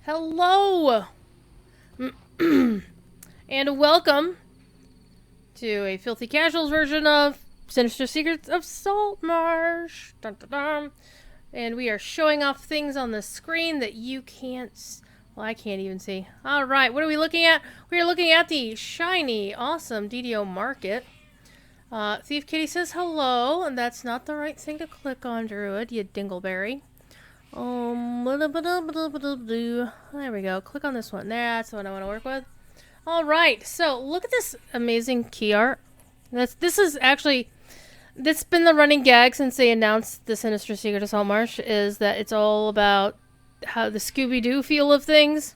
Hello! And welcome to a Filthy Casuals version of Sinister Secrets of Saltmarsh. Dun, dun, dun. And we are showing off things on the screen that you can't... Well, I can't even see. Alright, what are we looking at? We are looking at the shiny, awesome DDO Market. Thief Kitty says hello, and that's not the right thing to click on, Druid, you dingleberry. There we go. Click on this one. That's the one I want to work with. Alright, so look at this amazing key art. This is actually... That's been the running gag since they announced the Sinister Secret of Saltmarsh, is that it's all about how the Scooby-Doo feel of things.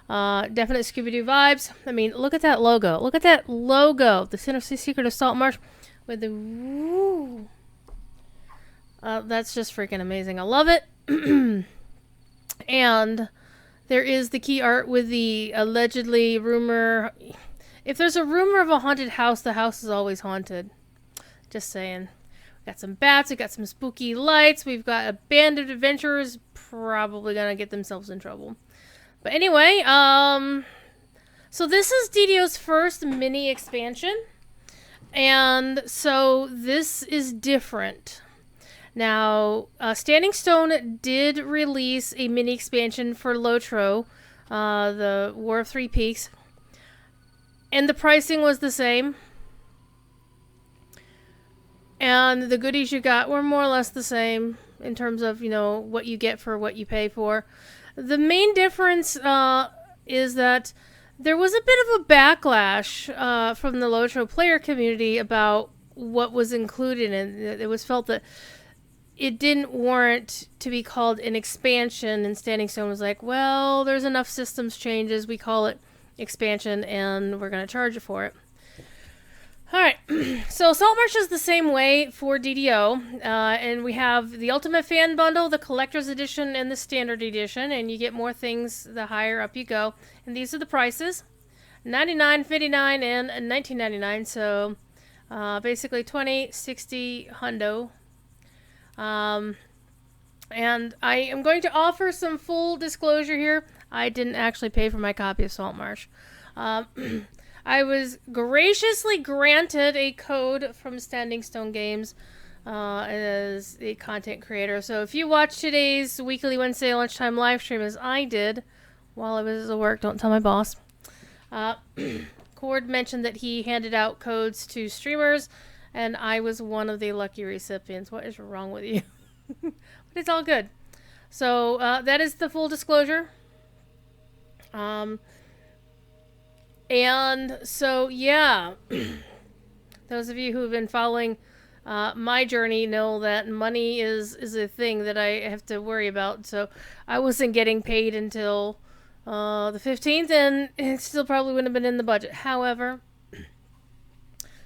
Definite Scooby-Doo vibes. I mean, look at that logo. Look at that logo. The Sinister Secret of Saltmarsh with the woo. That's just freaking amazing. I love it. And there is the key art with the allegedly rumor. If there's a rumor of a haunted house, the house is always haunted. Just saying. We got some bats, we got some spooky lights, we've got a band of adventurers probably gonna get themselves in trouble. But anyway, so this is DDO's first mini expansion. And so this is different. Now, Standing Stone did release a mini expansion for Lotro, the War of Three Peaks. And the pricing was the same. And the goodies you got were more or less the same in terms of, you know, what you get for what you pay for. The main difference is that there was a bit of a backlash from the Lotro player community about what was included in it. It was felt that it didn't warrant to be called an expansion, and Standing Stone was like, well, there's enough systems changes, we call it expansion, and we're going to charge you for it. Alright, so Saltmarsh is the same way for DDO, and we have the Ultimate Fan Bundle, the Collector's Edition, and the Standard Edition, and you get more things the higher up you go. And these are the prices, $99, $59, and $19.99, so basically $20, $60, hundo. And I am going to offer some full disclosure here. I didn't actually pay for my copy of Saltmarsh. I was graciously granted a code from Standing Stone Games as a content creator. So if you watch today's weekly Wednesday lunchtime live stream as I did while I was at work, don't tell my boss. Cord mentioned that he handed out codes to streamers, and I was one of the lucky recipients. What is wrong with you? But it's all good. So that is the full disclosure. And so, yeah, those of you who have been following my journey know that money is a thing that I have to worry about. So I wasn't getting paid until the 15th, and it still probably wouldn't have been in the budget. However,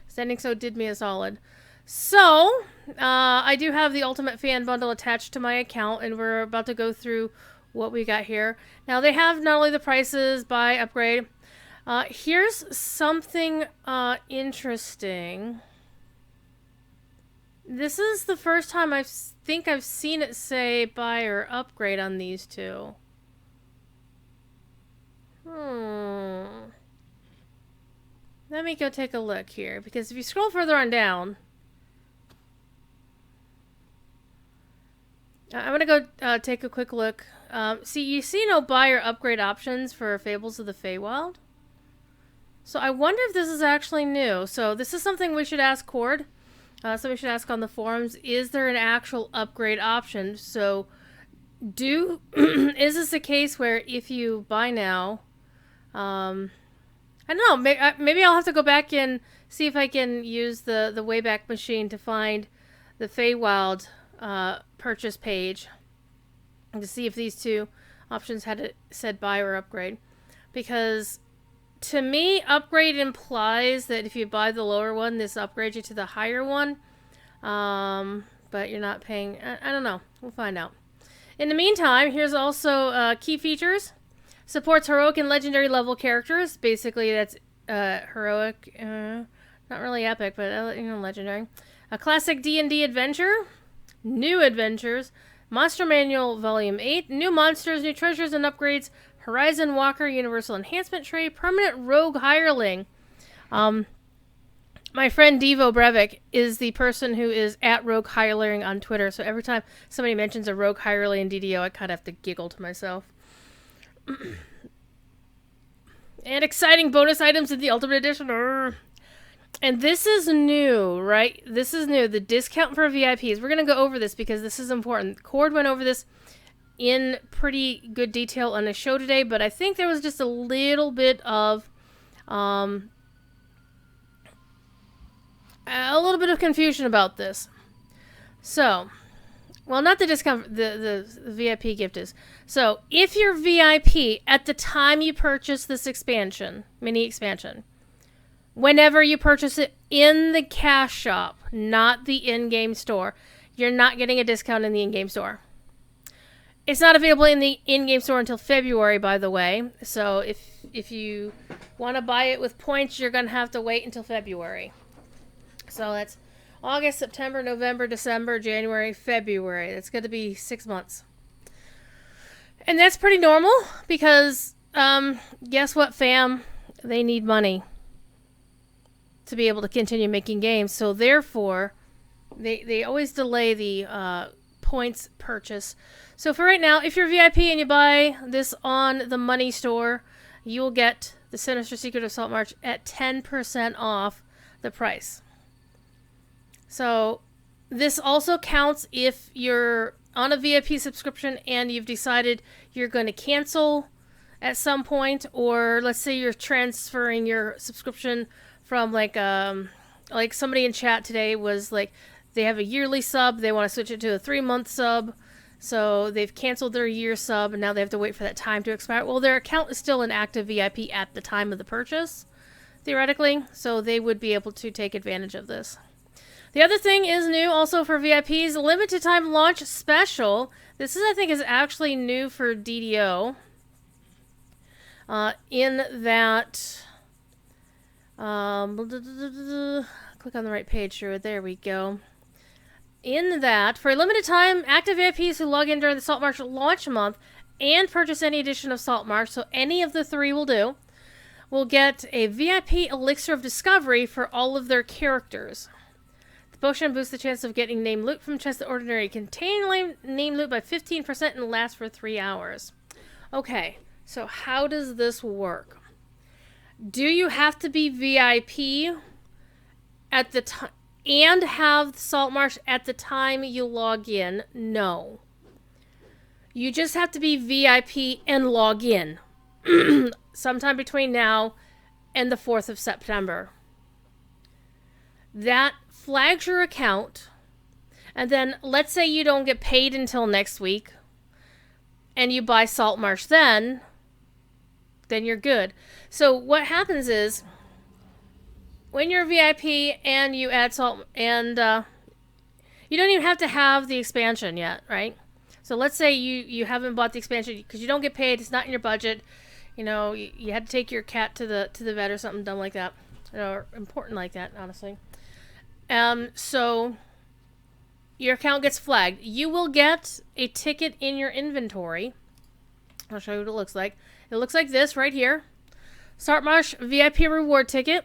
Standing Stone did me a solid. So, I do have the Ultimate Fan Bundle attached to my account, and we're about to go through what we got here. Now, they have not only the prices by upgrade. Here's something interesting. This is the first time I think I've seen it say buy or upgrade on these two. Let me go take a look here, because if you scroll further on down, I'm going to go take a quick look. You see no buy or upgrade options for Fables of the Feywild? So I wonder if this is actually new. So this is something we should ask Cord. So we should ask on the forums, is there an actual upgrade option? So is this a case where if you buy now, I don't know, maybe I'll have to go back and see if I can use the Wayback Machine to find the Feywild purchase page and to see if these two options had said buy or upgrade. Because to me, upgrade implies that if you buy the lower one, this upgrades you to the higher one. But you're not paying... I don't know. We'll find out. In the meantime, here's also key features. Supports heroic and legendary level characters. Basically, that's heroic. Not really epic, but legendary. A classic D&D adventure. New adventures. Monster Manual Volume 8. New monsters, new treasures, and upgrades Horizon Walker Universal Enhancement Tray, Permanent Rogue Hireling. My friend Devo Brevik is the person who is at Rogue Hireling on Twitter, so every time somebody mentions a Rogue Hireling in DDO, I kind of have to giggle to myself. And exciting bonus items in the Ultimate Edition. And this is new, right? This is new. The discount for VIPs. We're going to go over this because this is important. Cord went over this in pretty good detail on the show today, but I think there was just a little bit of confusion about this. So, well, not the discount, the VIP gift is. So, if you're VIP at the time you purchase this expansion, mini expansion, whenever you purchase it in the cash shop, not the in-game store, you're not getting a discount in the in-game store. It's not available in the in-game store until February, by the way. So if you want to buy it with points, you're going to have to wait until February. So that's August, September, November, December, January, February. That's going to be 6 months. And that's pretty normal because, guess what, fam? They need money to be able to continue making games. So therefore, they always delay the points purchase. So for right now, if you're VIP and you buy this on the money store, you will get the Sinister Secret of Saltmarsh at 10% off the price. So this also counts if you're on a VIP subscription and you've decided you're going to cancel at some point, or let's say you're transferring your subscription from like somebody in chat today was like, they have a yearly sub, they want to switch it to a 3-month sub, so they've canceled their year sub and now they have to wait for that time to expire. Well, their account is still an active VIP at the time of the purchase, theoretically, so they would be able to take advantage of this. The other thing is new also for VIPs, limited time launch special. This is, I think, is actually new for DDO. In that, click on the right page here. There we go. In that, for a limited time, active VIPs who log in during the Saltmarsh launch month and purchase any edition of Saltmarsh, so any of the 3 will do, will get a VIP Elixir of Discovery for all of their characters. Potion boosts the chance of getting named loot from chests that ordinarily contain named loot by 15% and lasts for 3 hours. Okay, so how does this work? Do you have to be VIP at the time and have Saltmarsh at the time you log in? No. You just have to be VIP and log in sometime between now and the 4th of September. That flags your account, and then let's say you don't get paid until next week and you buy Saltmarsh then you're good. So what happens is when you're VIP and you add Salt, and you don't even have to have the expansion yet, right? So let's say you haven't bought the expansion because you don't get paid, it's not in your budget, you know, you had to take your cat to the vet or something dumb like that, or important like that, honestly. So your account gets flagged. You will get a ticket in your inventory. I'll show you what it looks like. It looks like this right here. Saltmarsh VIP reward ticket.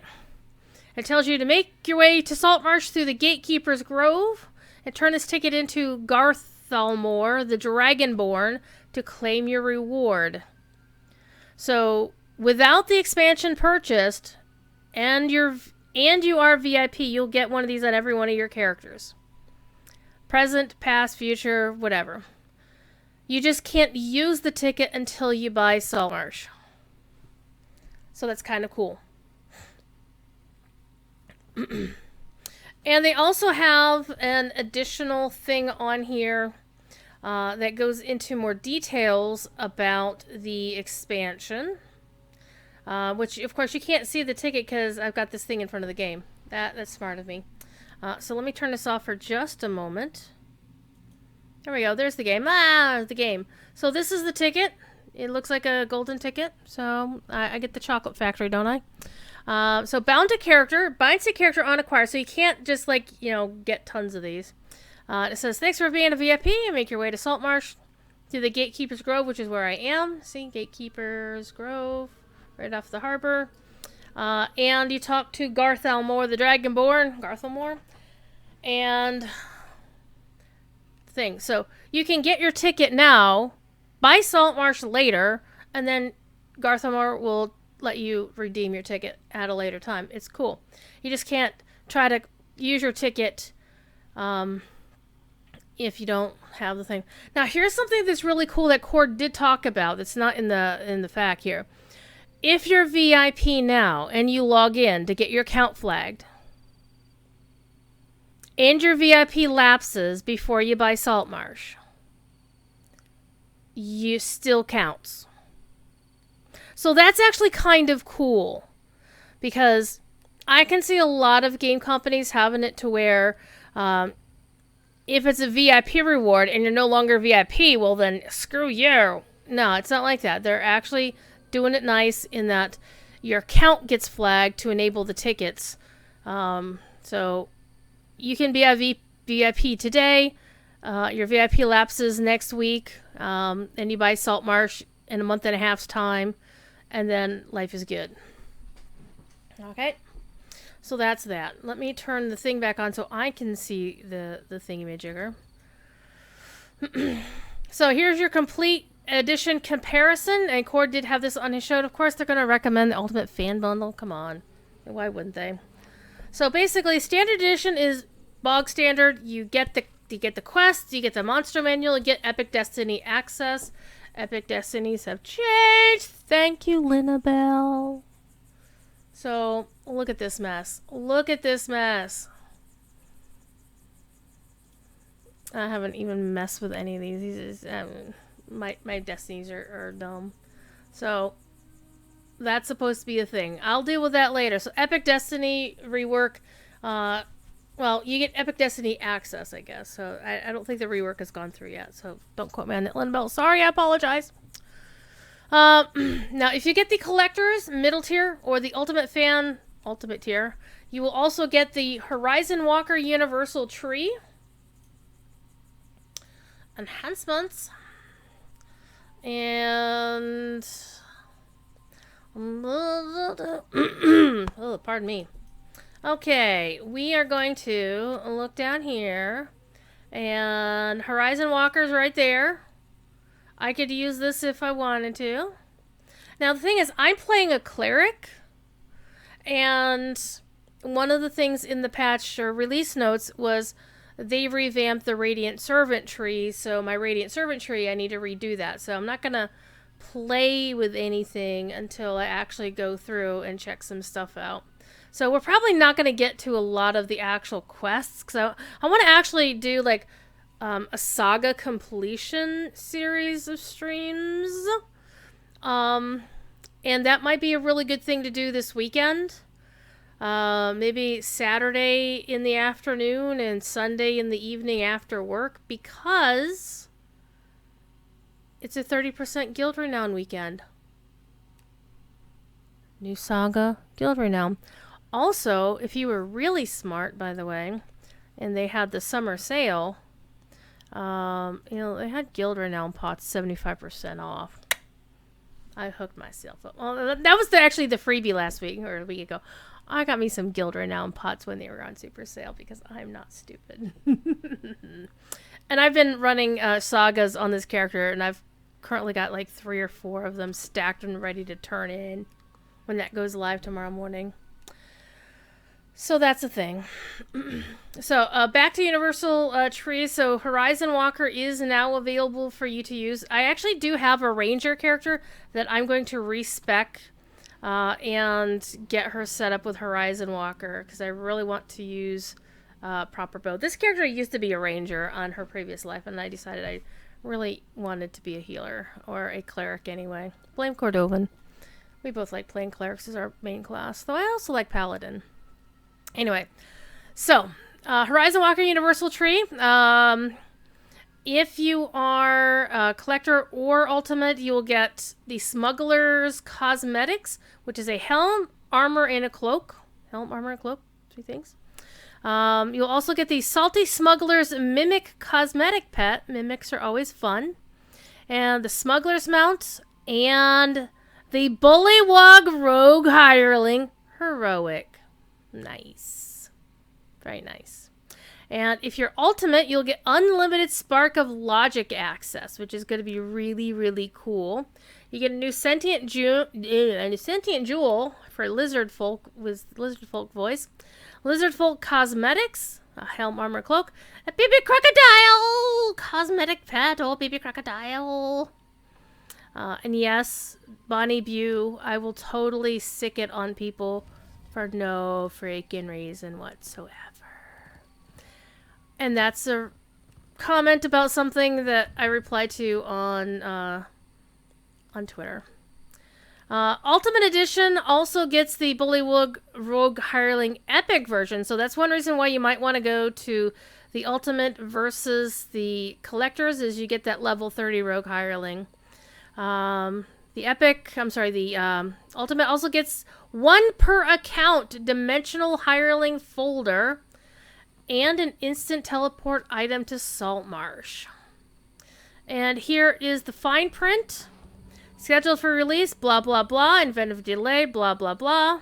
It tells you to make your way to Saltmarsh through the Gatekeeper's Grove and turn this ticket into Garthalmor, the Dragonborn, to claim your reward. So without the expansion purchased and you are VIP, you'll get one of these on every one of your characters. Present, past, future, whatever. You just can't use the ticket until you buy Saltmarsh. So that's kind of cool. And they also have an additional thing on here that goes into more details about the expansion. Which, of course, you can't see the ticket because I've got this thing in front of the game. That's smart of me. So let me turn this off for just a moment. There we go. There's the game. The game. So this is the ticket. It looks like a golden ticket. So I get the chocolate factory, don't I? So bound to character. Binds to character on acquire. So you can't just, like, get tons of these. It says, thanks for being a VIP and make your way to Saltmarsh. to the Gatekeeper's Grove, which is where I am. See, Gatekeeper's Grove, right off the harbor. And you talk to Garthalmor the Dragonborn, Garthalmor, and thing. So you can get your ticket now, buy Saltmarsh later, and then Garthalmor will let you redeem your ticket at a later time. It's cool. You just can't try to use your ticket if you don't have the thing. Now, here's something that's really cool that Cord did talk about. That's not in the fact here. If you're VIP now and you log in to get your account flagged, and your VIP lapses before you buy Saltmarsh, you still counts. So that's actually kind of cool, because I can see a lot of game companies having it to where if it's a VIP reward and you're no longer VIP, well then screw you. No, it's not like that. They're actually doing it nice in that your account gets flagged to enable the tickets. So you can be a VIP today, your VIP lapses next week, and you buy Saltmarsh in a month and a half's time, and then life is good. Okay, so that's that. Let me turn the thing back on so I can see the thingamajigger. So here's your complete edition comparison, and Cord did have this on his show. Of course, they're going to recommend the Ultimate Fan Bundle. Come on. Why wouldn't they? So basically, Standard Edition is bog standard. You get the quests, you get the monster manual, you get Epic Destiny access. Epic Destinies have changed. Thank you, Linabelle. So, look at this mess. Look at this mess. I haven't even messed with any of these. My Destinies are dumb. So, that's supposed to be a thing. I'll deal with that later. So, Epic Destiny rework. Well, you get Epic Destiny access, I guess. So, I don't think the rework has gone through yet. So, don't quote me on that, Linabelle. Sorry, I apologize. Now, if you get the Collector's middle tier or the Ultimate Fan ultimate tier, you will also get the Horizon Walker Universal Tree enhancements and oh, pardon me. Okay, we are going to look down here, and Horizon Walker's right there. I could use this if I wanted to. Now, the thing is, I'm playing a cleric, and one of the things in the patch or release notes was they revamped the Radiant Servant tree, so my Radiant Servant tree, I need to redo that. So I'm not going to play with anything until I actually go through and check some stuff out. So we're probably not going to get to a lot of the actual quests, because I want to actually do, like, a saga completion series of streams. And that might be a really good thing to do this weekend. Maybe Saturday in the afternoon and Sunday in the evening after work, because it's a 30% Guild Renown weekend. New saga, Guild Renown. Also, if you were really smart, by the way, and they had the summer sale, they had Guild Renown pots 75% off. I hooked myself up. Well, that was actually the freebie last week, or a week ago. I got me some Guild Renown pots when they were on super sale, because I'm not stupid. And I've been running sagas on this character, and I've currently got like 3 or 4 of them stacked and ready to turn in when that goes live tomorrow morning. So that's a thing. So back to Universal Tree. So Horizon Walker is now available for you to use. I actually do have a Ranger character that I'm going to respec and get her set up with Horizon Walker, because I really want to use proper bow. This character used to be a Ranger on her previous life, and I decided I really wanted to be a healer, or a cleric anyway. Blame Cordovan. We both like playing clerics as our main class, though I also like Paladin. Anyway, so Horizon Walker Universal Tree. If you are a collector or ultimate, you will get the Smuggler's Cosmetics, which is a helm, armor, and a cloak. Helm, armor, and cloak. 3 things. You'll also get the Salty Smuggler's Mimic Cosmetic Pet. Mimics are always fun. and the Smuggler's Mount, and the Bullywug Rogue Hireling Heroic. Nice. Very nice. And if you're ultimate, you'll get unlimited Spark of Logic access, which is going to be really, really cool. You get a new sentient jewel for Lizard Folk with Lizard Folk voice. Lizard Folk cosmetics, a helm armor cloak, a baby crocodile, cosmetic pet, oh baby crocodile. And yes, Bonnie Bew, I will totally sick it on people for no freaking reason whatsoever. And that's a comment about something that I replied to on Twitter. Ultimate Edition also gets the Bullywug Rogue Hireling Epic version, so that's one reason why you might want to go to the Ultimate versus the Collectors, is you get that level 30 Rogue Hireling. The Ultimate also gets 1 per account Dimensional Hireling folder and an instant teleport item to Saltmarsh. And here is the fine print. Scheduled for release, blah, blah, blah. Inventive delay, blah, blah, blah.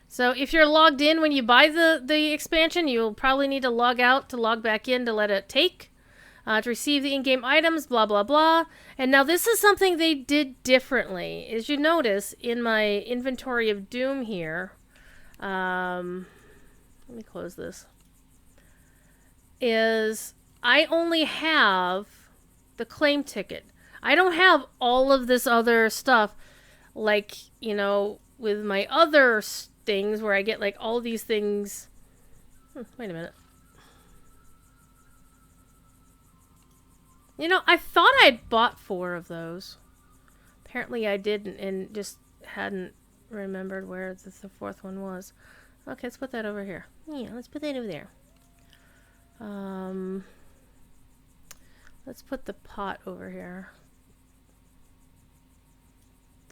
So if you're logged in when you buy the expansion, you'll probably need to log out to log back in to let it take. To receive the in-game items, blah, blah, blah. And now this is something they did differently. As you notice in my inventory of Doom here, let me close this, is I only have the claim ticket. I don't have all of this other stuff, like, you know, with my other things where I get, like, all these things. Wait a minute. You know, I thought I'd bought 4 of those. Apparently I didn't and just hadn't remembered where the 4th one was. Okay, let's put that over here. Yeah, let's put that over there. Let's put the pot over here.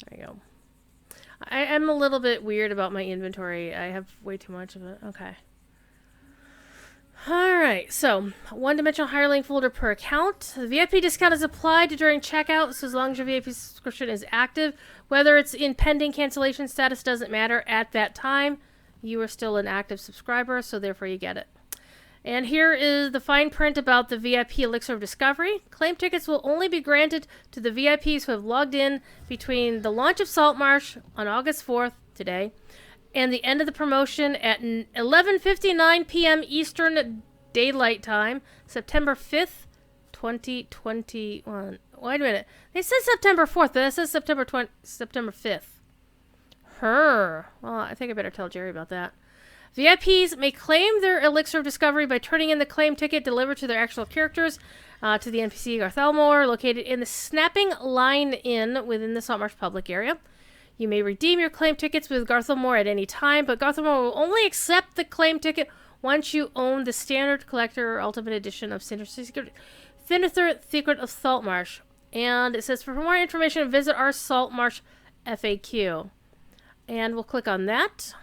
There you go. I'm a little bit weird about my inventory. I have way too much of it. Okay. Alright, so one-dimensional hireling folder per account. The VIP discount is applied during checkout, so as long as your VIP subscription is active. Whether it's in pending cancellation status doesn't matter at that time. You are still an active subscriber, so therefore you get it. And here is the fine print about the VIP Elixir of Discovery. Claim tickets will only be granted to the VIPs who have logged in between the launch of Saltmarsh on August 4th, today, and the end of the promotion at 11:59 p.m. Eastern Daylight Time, September 5th, 2021. Wait a minute. They said September 4th, but that says September 5th. Well, I think I better tell Jerry about that. VIPs may claim their Elixir of Discovery by turning in the claim ticket delivered to their actual characters to the NPC Garthelmore, located in the Snapping Line Inn within the Saltmarsh public area. You may redeem your claim tickets with Garthelmore at any time, but Garthelmore will only accept the claim ticket once you own the standard collector or ultimate edition of Sinister Secret of Saltmarsh. And it says, for more information, visit our Saltmarsh FAQ. And we'll click on that.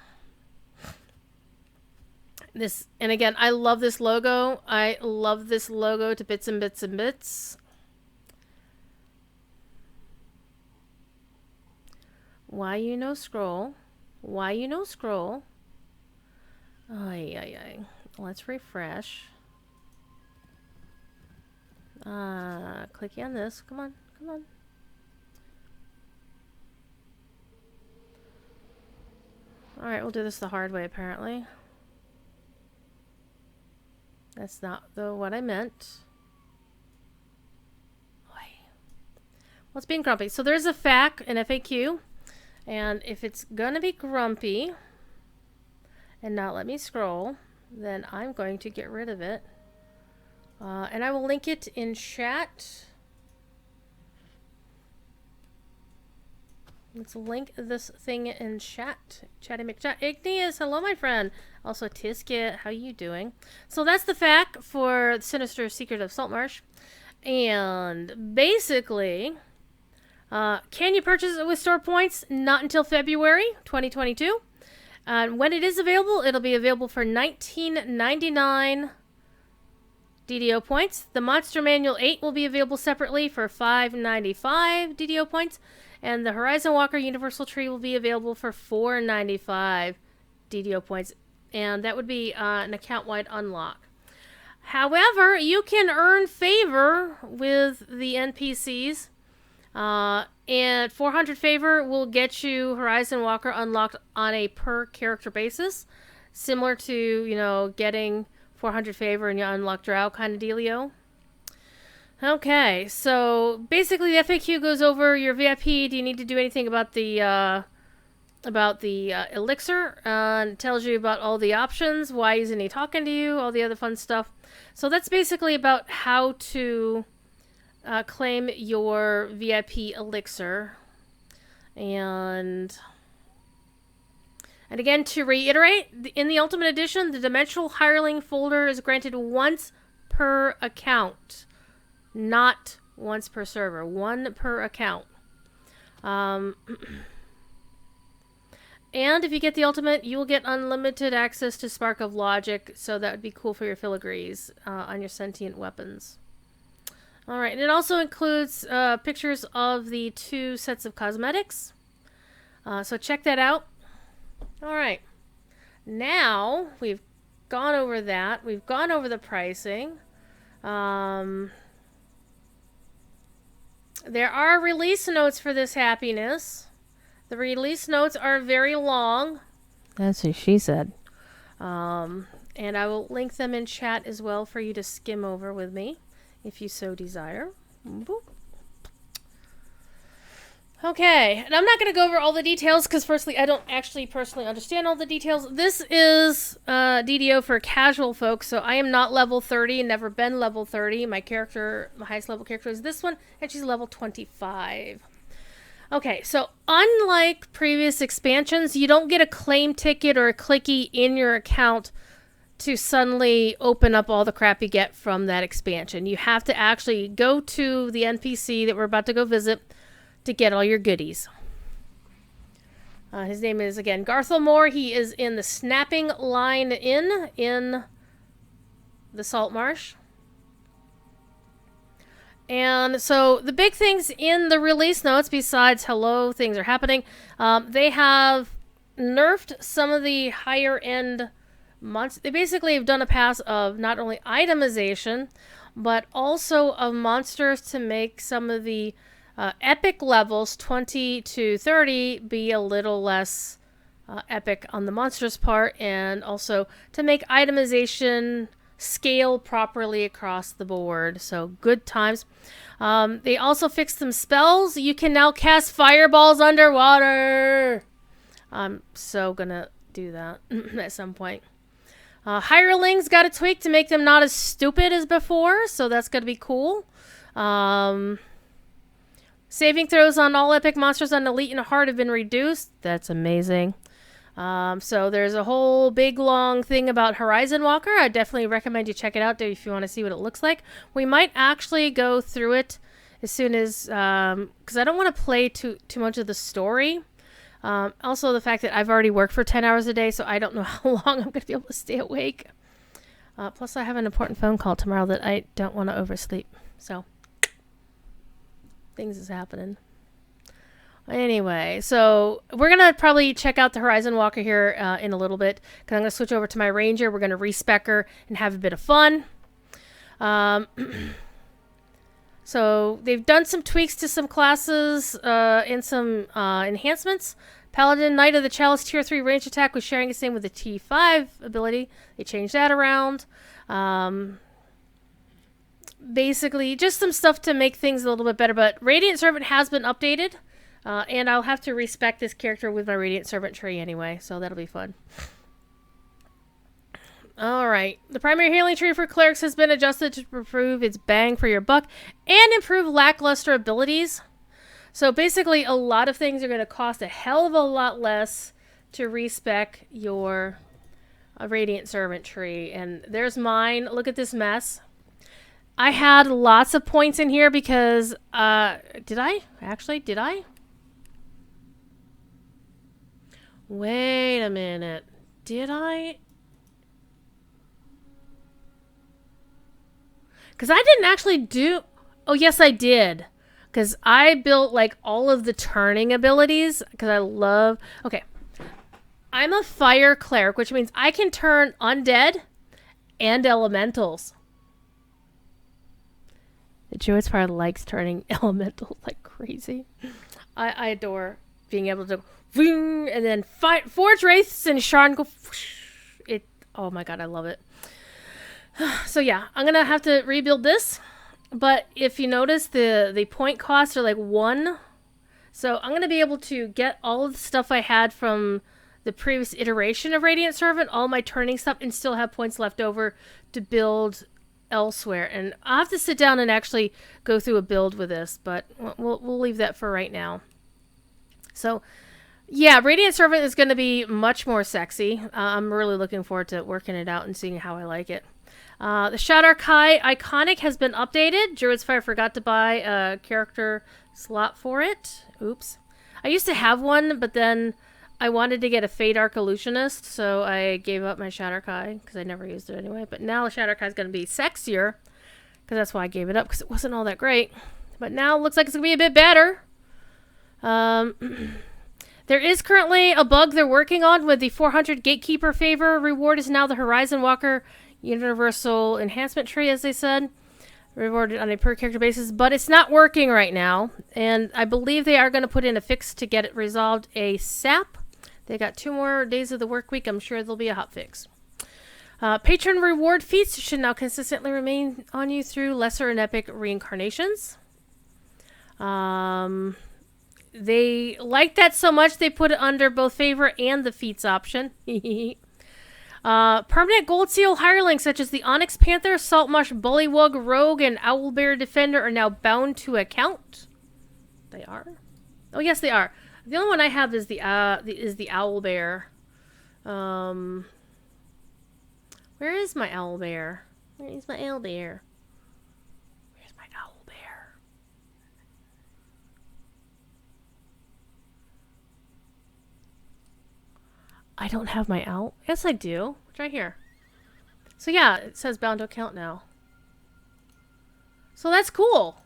And again, I love this logo. I love this logo to bits and bits and bits. Why you no scroll? Why you no scroll? Ay. Let's refresh. Clicking on this. Come on. Alright, we'll do this the hard way, apparently. That's not what I meant. Well, it's being grumpy. So there's a FAQ, an FAQ. And if it's gonna be grumpy and not let me scroll, then I'm going to get rid of it. And I will link it in chat. Let's link this thing in chat. Chatty McChat. Igneous, hello my friend. Also Tiskit, how you doing? So that's the FAQ for Sinister Secret of Saltmarsh. And basically, can you purchase it with store points? Not until February 2022. When it is available, it'll be available for $19.99 DDO points. The Monster Manual 8 will be available separately for $5.95 DDO points. And the Horizon Walker Universal Tree will be available for $4.95 DDO points. And that would be an account-wide unlock. However, you can earn favor with the NPCs. And 400 favor will get you Horizon Walker unlocked on a per character basis. Similar to, you know, getting 400 favor and you unlock Drow kind of dealio. Okay, so basically the FAQ goes over your VIP. Do you need to do anything about the Elixir? It tells you about all the options, why isn't he talking to you, all the other fun stuff. So that's basically about how to claim your VIP Elixir. And again, to reiterate, in the Ultimate Edition, the Dimensional Hireling folder is granted once per account. Not once per server. One per account. And if you get the Ultimate, you will get unlimited access to Spark of Logic, so that would be cool for your filigrees on your sentient weapons. Alright, and it also includes pictures of the 2 sets of cosmetics. So check that out. Alright, now we've gone over that. We've gone over the pricing. There are release notes for this happiness. The release notes are very long. That's what she said. And I will link them in chat as well for you to skim over with me, if you so desire. Boop. Okay, and I'm not going to go over all the details because firstly, I don't actually personally understand all the details. This is DDO for casual folks, so I am not level 30 and never been level 30. My highest level character is this one, and she's level 25. Okay, so unlike previous expansions, you don't get a claim ticket or a clicky in your account to suddenly open up all the crap you get from that expansion. You have to actually go to the NPC that we're about to go visit to get all your goodies. His name is, again, Garthelmore. He is in the Snapping Line Inn in the Saltmarsh. And so the big things in the release notes, besides hello, things are happening, they have nerfed some of the higher end monsters. They basically have done a pass of not only itemization, but also of monsters to make some of the epic levels 20 to 30 be a little less epic on the monster's part, and also to make itemization scale properly across the board. So good times. They also fixed some spells. You can now cast fireballs underwater. I'm so gonna do that at some point. Hirelings got a tweak to make them not as stupid as before, so that's gonna be cool. Saving throws on all epic monsters on Elite and Hard have been reduced. That's amazing. So there's a whole big long thing about Horizon Walker. I definitely recommend you check it out if you want to see what it looks like. We might actually go through it as soon as, because I don't want to play too much of the story. Also the fact that I've already worked for 10 hours a day, so I don't know how long I'm going to be able to stay awake. Plus I have an important phone call tomorrow that I don't want to oversleep. So things is happening. Anyway, so we're going to probably check out the Horizon Walker here in a little bit, because I'm going to switch over to my Ranger. We're going to respec her and have a bit of fun. So they've done some tweaks to some classes and some enhancements. Paladin Knight of the Chalice Tier 3 range attack was sharing the same with the T5 ability. They changed that around. Basically, just some stuff to make things a little bit better. But Radiant Servant has been updated. And I'll have to respec this character with my Radiant Servant tree anyway, so that'll be fun. Alright, the primary healing tree for clerics has been adjusted to improve its bang for your buck and improve lackluster abilities. So basically, a lot of things are going to cost a hell of a lot less to respec your Radiant Servant tree. And there's mine. Look at this mess. I had lots of points in here because, did I? Wait a minute. Did I? Because I didn't actually do... Oh, yes, I did. Because I built, like, all of the turning abilities. Because I love... Okay. I'm a fire cleric, which means I can turn undead and elementals. The Druid's Fire likes turning elementals like crazy. I adore being able to... And then Forge Wraiths and Sharn go... Oh my god, I love it. So yeah, I'm gonna have to rebuild this, but if you notice, the point costs are like 1. So I'm gonna be able to get all of the stuff I had from the previous iteration of Radiant Servant, all my turning stuff, and still have points left over to build elsewhere. And I'll have to sit down and actually go through a build with this, but we'll leave that for right now. So yeah, Radiant Servant is going to be much more sexy. I'm really looking forward to working it out and seeing how I like it. The Shadow Kai Iconic has been updated. Druid's Fire forgot to buy a character slot for it. Oops. I used to have one, but then I wanted to get a Fade Arc Illusionist, so I gave up my Shadow Kai, because I never used it anyway. But now the Shadow Kai is going to be sexier, because that's why I gave it up, because it wasn't all that great. But now it looks like it's going to be a bit better. There is currently a bug they're working on with the 400 Gatekeeper favor. Reward is now the Horizon Walker Universal Enhancement Tree, as they said. Rewarded on a per character basis, but it's not working right now. And I believe they are going to put in a fix to get it resolved ASAP. They got 2 more days of the work week. I'm sure there'll be a hot fix. Patron reward feats should now consistently remain on you through lesser and epic reincarnations. They like that so much they put it under both favor and the feats option. Permanent gold seal hirelings such as the Onyx Panther, Saltmarsh Bullywug Rogue, and Owlbear Defender are now bound to account. They are? Oh yes, they are. The only one I have is the Owlbear. Where is my Owlbear? Where is my Owlbear? Where's my Owlbear? I don't have my owl. Yes, I do. It's right here. So yeah, it says bound to account now. So that's cool.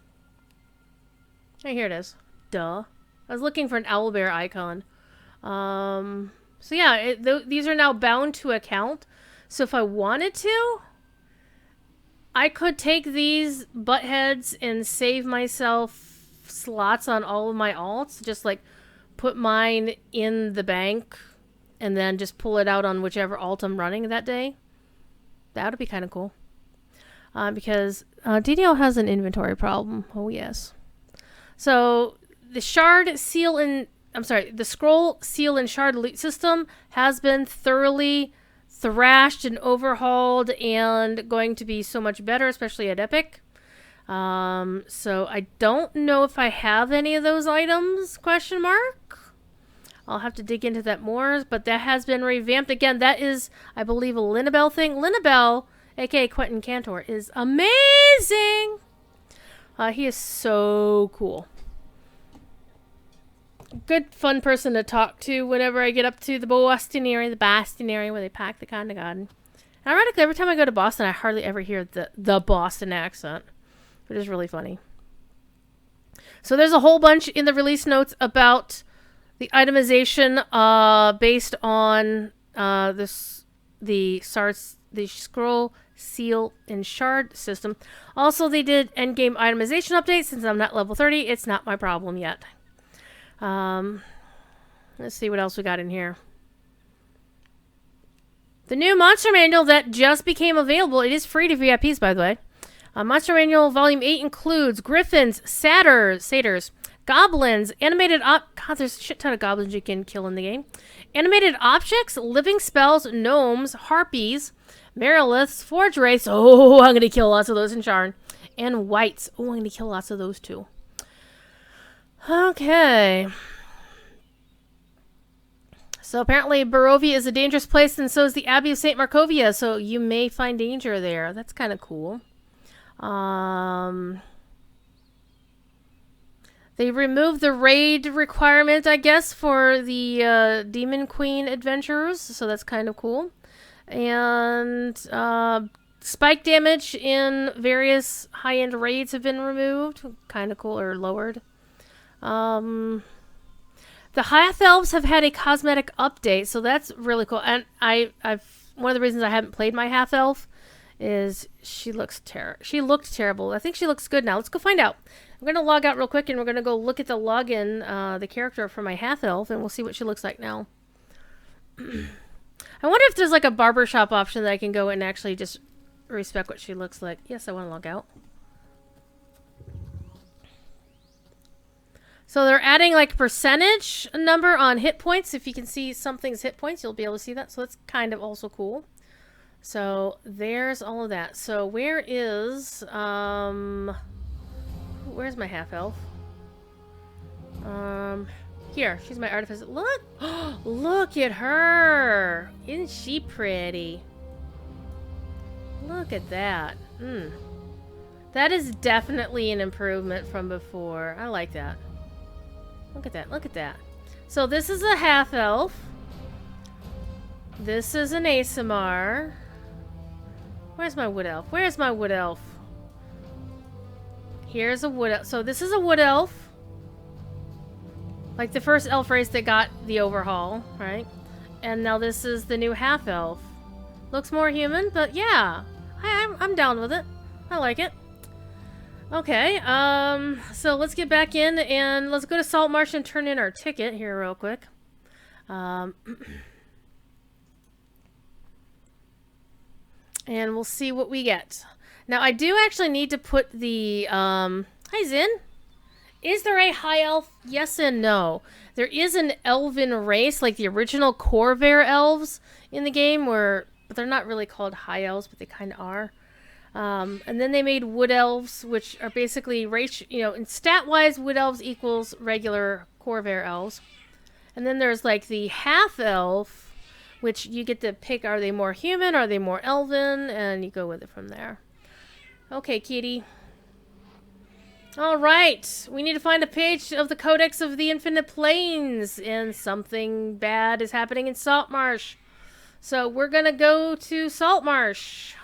Hey, here it is. Duh. I was looking for an owlbear icon. So yeah, these are now bound to account. So if I wanted to, I could take these butt heads and save myself slots on all of my alts. Just like put mine in the bank and then just pull it out on whichever alt I'm running that day. That would be kind of cool. Because DDO has an inventory problem. Oh, yes. So the shard, seal, and... I'm sorry, the scroll, seal, and shard loot system has been thoroughly thrashed and overhauled and going to be so much better, especially at Epic. So I don't know if I have any of those items, question mark. I'll have to dig into that more, but that has been revamped. Again, that is, I believe, a Linabelle thing. Linabelle, aka Quentin Cantor, is amazing! He is so cool. Good, fun person to talk to whenever I get up to the Boston area, where they pack the Kind of Garden. And ironically, every time I go to Boston, I hardly ever hear the Boston accent, which is really funny. So there's a whole bunch in the release notes about the itemization based on the scroll, seal, and shard system. Also, they did endgame itemization updates. Since I'm not level 30, it's not my problem yet. Let's see what else we got in here. The new Monster Manual that just became available. It is free to VIPs, by the way. Monster Manual Volume 8 includes griffins, satyrs, goblins, God, there's a shit ton of goblins you can kill in the game. Animated objects, living spells, gnomes, harpies, Mariliths, forge wraiths. Oh, I'm going to kill lots of those in Sharn. And wights. Oh, I'm going to kill lots of those too. Okay. So apparently Barovia is a dangerous place, and so is the Abbey of St. Markovia, so you may find danger there. That's kind of cool. They removed the raid requirement, I guess, for the Demon Queen adventurers, so that's kind of cool. And spike damage in various high-end raids have been removed, kind of cool, or lowered. The half-elves have had a cosmetic update, so that's really cool. And one of the reasons I haven't played my half-elf is she looked terrible. I think she looks good now. Let's go find out. I'm going to log out real quick, and we're going to go look at the login, the character for my half-elf, and we'll see what she looks like now. I wonder if there's like a barbershop option that I can go and actually just respec what she looks like. Yes, I want to log out. So they're adding like percentage number on hit points. If you can see something's hit points, you'll be able to see that. So that's kind of also cool. So there's all of that. So where's my half-elf? Here, she's my artificer. Look! Look at her! Isn't she pretty? Look at that. That is definitely an improvement from before. I like that. Look at that, look at that. So this is a half-elf. This is an ASMR. Where's my wood elf? Where's my wood elf? Here's a wood elf. So this is a wood elf. Like the first elf race that got the overhaul, right? And now this is the new half-elf. Looks more human, but yeah. I'm down with it. I like it. Okay, so let's get back in and let's go to Saltmarsh and turn in our ticket here real quick. And we'll see what we get. Now, I do actually need to put the, hi Zin. Is there a high elf? Yes and no. There is an elven race, like the original Corvair elves in the game, but they're not really called high elves, but they kind of are. And then they made wood elves, which are basically race, in stat-wise, wood elves equals regular Corvair elves. And then there's like the half elf, which you get to pick, are they more human, are they more elven, and you go with it from there. Okay, kitty. All right, we need to find a page of the Codex of the Infinite Planes, and something bad is happening in Saltmarsh. So we're gonna go to Saltmarsh.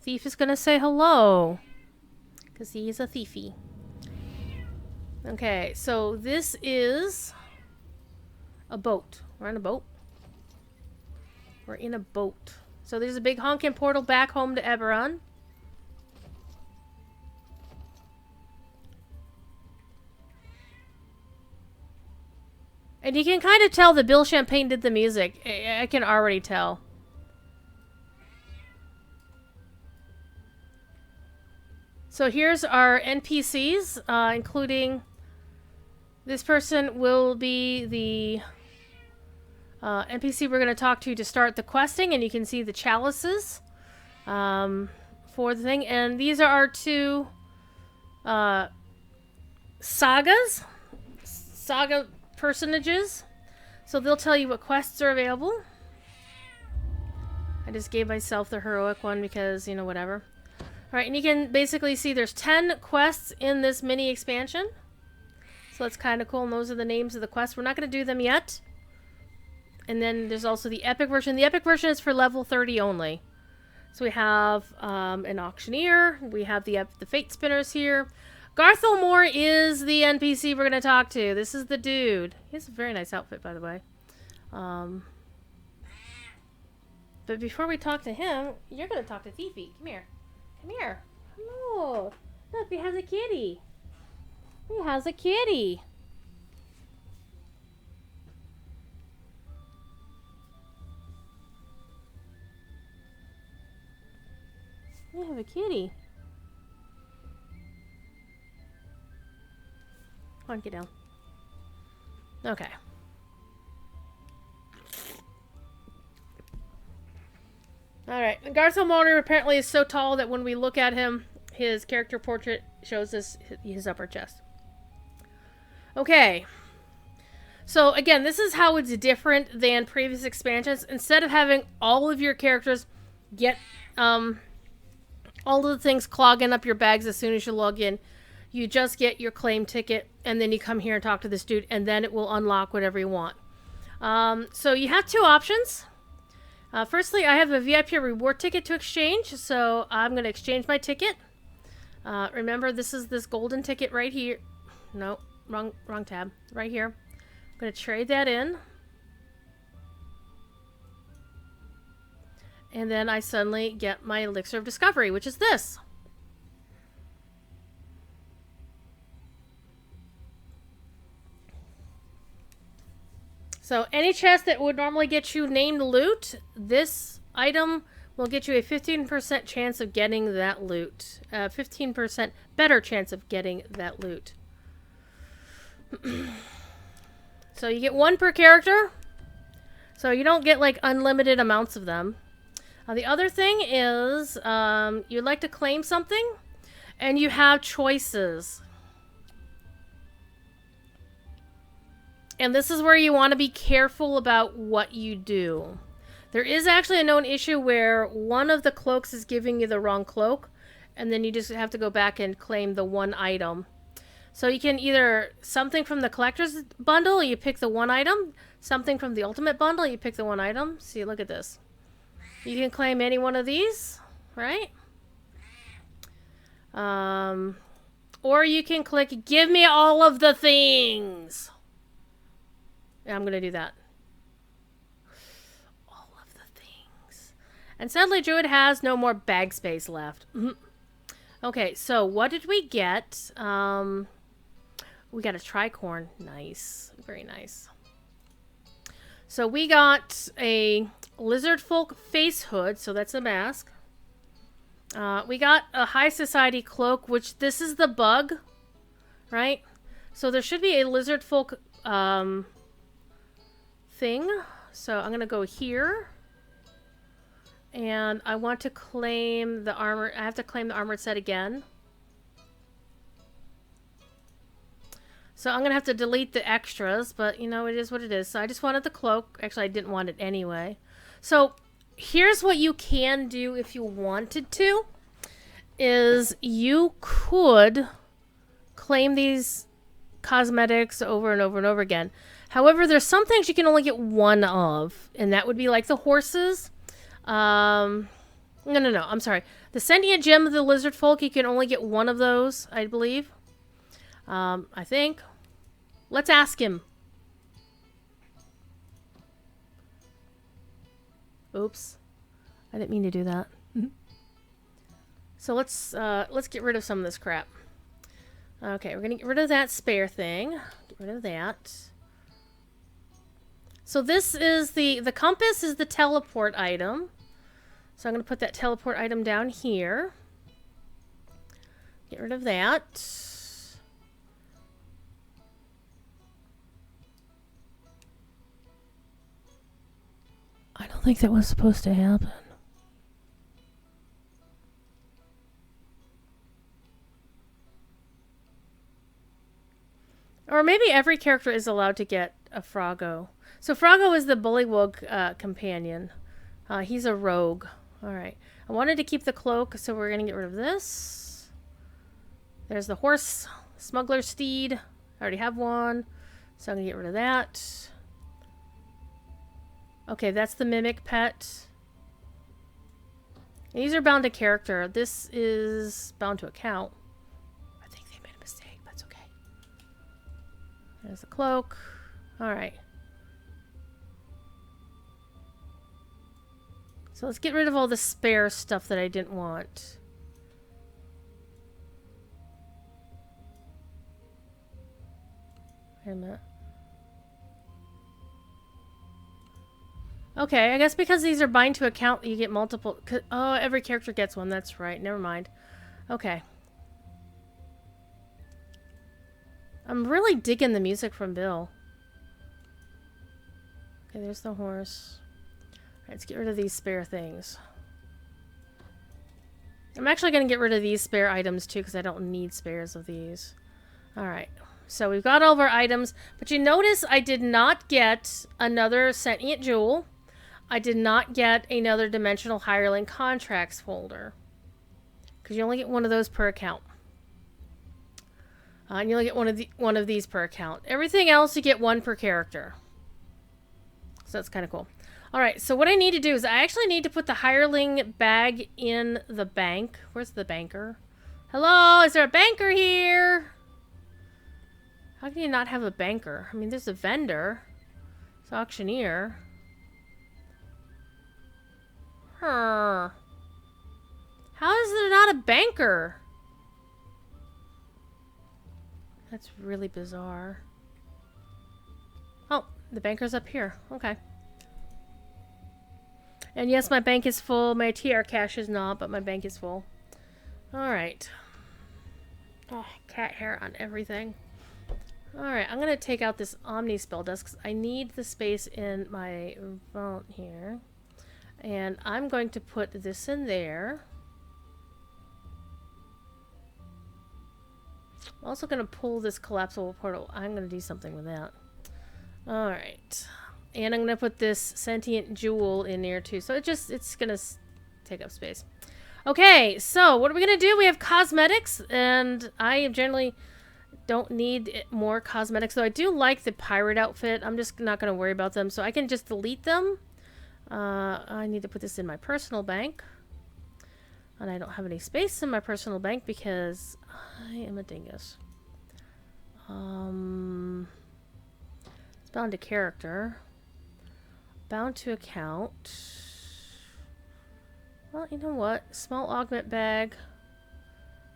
Thief is gonna say hello, because he is a thiefy. Okay, so this is a boat. We're on a boat. We're in a boat. So there's a big honking portal back home to Eberron. And you can kind of tell that Bill Champagne did the music. I can already tell. So here's our NPCs, including this person will be the NPC we're going to talk to start the questing, and you can see the chalices for the thing. And these are our two saga personages. So they'll tell you what quests are available. I just gave myself the heroic one because, whatever. Alright, and you can basically see there's 10 quests in this mini expansion. So that's kind of cool, and those are the names of the quests. We're not going to do them yet. And then there's also the epic version. The epic version is for level 30 only. So we have an auctioneer. We have the fate spinners here. Garthelmore is the NPC we're going to talk to. This is the dude. He has a very nice outfit, by the way. But before we talk to him, you're going to talk to Thiefy. Come here. Come here. Hello. Look, he has a kitty. He has a kitty. You have a kitty. Come on, get down. Okay. Alright. Garthelmore apparently is so tall that when we look at him, his character portrait shows us his upper chest. Okay. So, again, this is how it's different than previous expansions. Instead of having all of your characters get all of the things clogging up your bags as soon as you log in, You just get your claim ticket, and then you come here and talk to this dude, and then it will unlock whatever you want. So you have two options. Firstly, I have a VIP reward ticket to exchange, so I'm going to exchange my ticket. Remember, this is this golden ticket right here. No, wrong tab. Right here. I'm going to trade that in. And then I suddenly get my Elixir of Discovery, which is this. So any chest that would normally get you named loot, this item will get you a 15% chance of getting that loot. 15% better chance of getting that loot. So you get one per character. So you don't get like unlimited amounts of them. The other thing is you'd like to claim something and you have choices. And this is where you want to be careful about what you do. There is actually a known issue where one of the cloaks is giving you the wrong cloak, and then you just have to go back and claim the one item. So you can either something from the collector's bundle, you pick the one item. Something from the ultimate bundle, you pick the one item. See, look at this. You can claim any one of these, right? Or you can click, give me all of the things. I'm going to do that. All of the things. And sadly, Druid has no more bag space left. Okay, so what did we get? We got a tricorn. Nice. Very nice. So we got a lizard folk face hood. So that's a mask. We got a high society cloak, which this is the bug, right? So there should be a lizard folk thing. So I'm going to go here. And I want to claim the armor. I have to claim the armored set again. So I'm going to have to delete the extras, but you know, it is what it is. So I just wanted the cloak. Actually, I didn't want it anyway. So here's what you can do if you wanted to, is you could claim these cosmetics over and over and over again. However, there's some things you can only get one of, and that would be like the horses. No, I'm sorry. The Sentient Gem of the Lizard Folk, you can only get one of those, I believe. I think. Let's ask him. Oops. I didn't mean to do that. So let's get rid of some of this crap. Okay, we're gonna get rid of that spare thing. Get rid of that. So this is the compass is the teleport item. So I'm going to put that teleport item down here. Get rid of that. I don't think that was supposed to happen. Or maybe every character is allowed to get a Froggo. So Froggo is the Bullywug companion. He's a rogue. Alright. I wanted to keep the cloak, so we're going to get rid of this. There's the horse. Smuggler steed. I already have one. So I'm going to get rid of that. Okay, that's the mimic pet. And these are bound to character. This is bound to account. I think they made a mistake. That's okay. There's the cloak. Alright. So let's get rid of all the spare stuff that I didn't want. Wait a minute. Okay, I guess because these are bind to account, you get multiple... Oh, every character gets one. That's right. Never mind. Okay. I'm really digging the music from Bill. Okay, there's the horse. Let's get rid of these spare things. I'm actually going to get rid of these spare items too, because I don't need spares of these. Alright, so we've got all of our items, but you notice I did not get another Sentient Jewel. I did not get another Dimensional Hireling Contracts folder. Because you only get one of those per account. And you'll get one of these per account. Everything else you get one per character. So that's kind of cool. All right, so what I need to do is I actually need to put the hireling bag in the bank. Where's the banker? Hello, is there a banker here? How can you not have a banker? I mean, there's a vendor. It's auctioneer. How is there not a banker? That's really bizarre. Oh, the banker's up here. Okay. And yes, my bank is full. My TR cash is not, but my bank is full. Alright. Oh, cat hair on everything. Alright, I'm going to take out this Omni spell desk because I need the space in my vault here. And I'm going to put this in there. I'm also going to pull this collapsible portal. I'm going to do something with that. Alright. And I'm going to put this sentient jewel in there too. So it's going to take up space. Okay, so what are we going to do? We have cosmetics. And I generally don't need more cosmetics. So I do like the pirate outfit. I'm just not going to worry about them. So I can just delete them. I need to put this in my personal bank. And I don't have any space in my personal bank because I am a dingus. It's bound to character. Bound to account. Well, you know what? Small augment bag.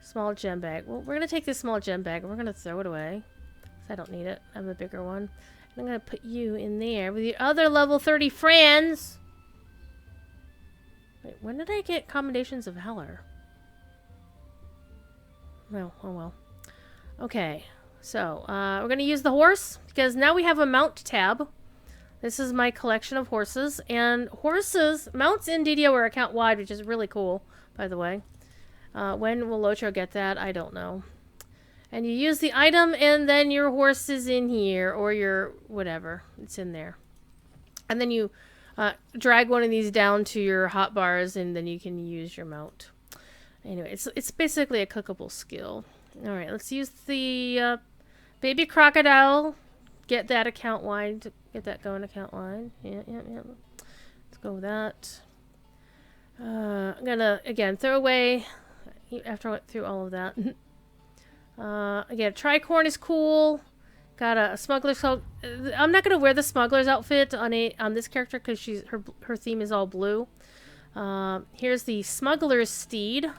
Small gem bag. Well, we're going to take this small gem bag and we're going to throw it away. Because I don't need it. I have a bigger one. And I'm going to put you in there with your other level 30 friends. Wait, when did I get Commendations of Valor? No, oh well. Okay, so we're going to use the horse because now we have a mount tab. This is my collection of horses. And mounts in DDO are account wide, which is really cool, by the way. When will Lotro get that? I don't know. And you use the item and then your horse is in here or your whatever. It's in there. And then you drag one of these down to your hotbars and then you can use your mount. Anyway, it's basically a clickable skill. Alright, let's use the baby crocodile. Get that account wide. Get that going account wide. Yeah. Let's go with that. I'm gonna, again, throw away after I went through all of that. Again, tricorn is cool. Got a smuggler's cloak. I'm not gonna wear the smuggler's outfit on this character because her theme is all blue. Here's the smuggler's steed,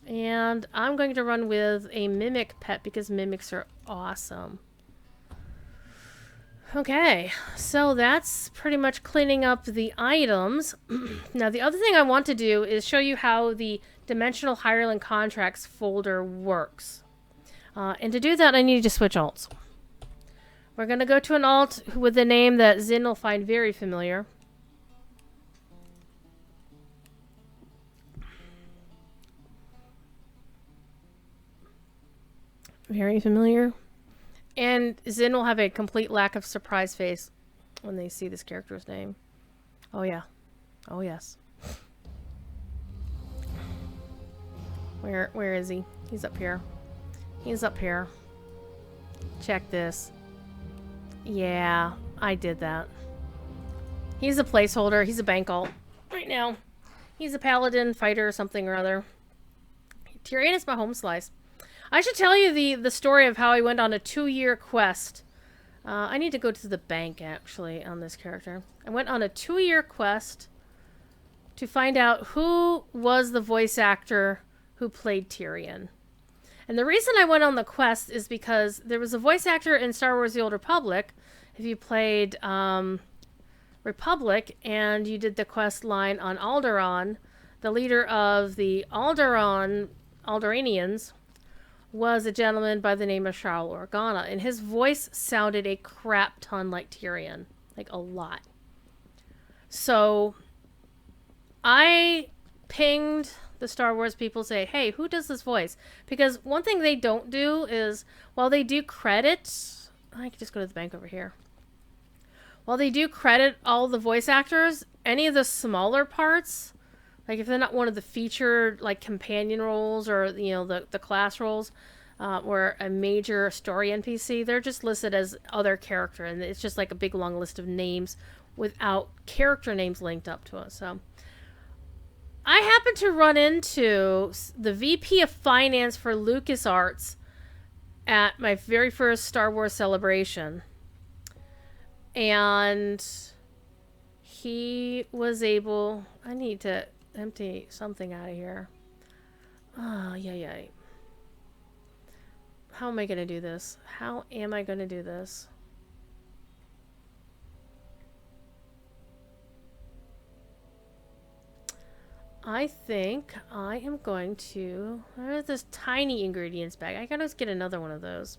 and I'm going to run with a mimic pet because mimics are awesome. Okay, so that's pretty much cleaning up the items. Now the other thing I want to do is show you how the Dimensional Hireling Contracts folder works. And to do that, I need to switch alts. We're going to go to an alt with a name that Zin will find very familiar. Very familiar. And Zin will have a complete lack of surprise face when they see this character's name. Oh yeah. Oh yes. Where is he? He's up here. He's up here. Check this. Yeah, I did that. He's a placeholder. He's a bank alt right now. He's a paladin fighter or something or other. Tyrion is my home slice. I should tell you the story of how I went on a 2-year quest. I need to go to the bank, actually, on this character. I went on a 2-year quest to find out who was the voice actor who played Tyrion. And the reason I went on the quest is because there was a voice actor in Star Wars The Old Republic. If you played Republic and you did the quest line on Alderaan, the leader of the Alderaanians was a gentleman by the name of Charles Organa. And his voice sounded a crap ton like Tyrion. Like, a lot. So, I pinged the Star Wars people, say, hey, who does this voice? Because one thing they don't do is, while they do credit, I can just go to the bank over here. While they do credit all the voice actors, any of the smaller parts, Like if they're not one of the featured like companion roles or the class roles, or a major story NPC, they're just listed as other character, and it's just like a big long list of names without character names linked up to it. So I happened to run into the VP of Finance for LucasArts at my very first Star Wars celebration, and he was able... I need to empty something out of here. Oh, yeah. How am I going to do this? How am I going to do this? I think I am going to... There's this tiny ingredients bag. I gotta get another one of those.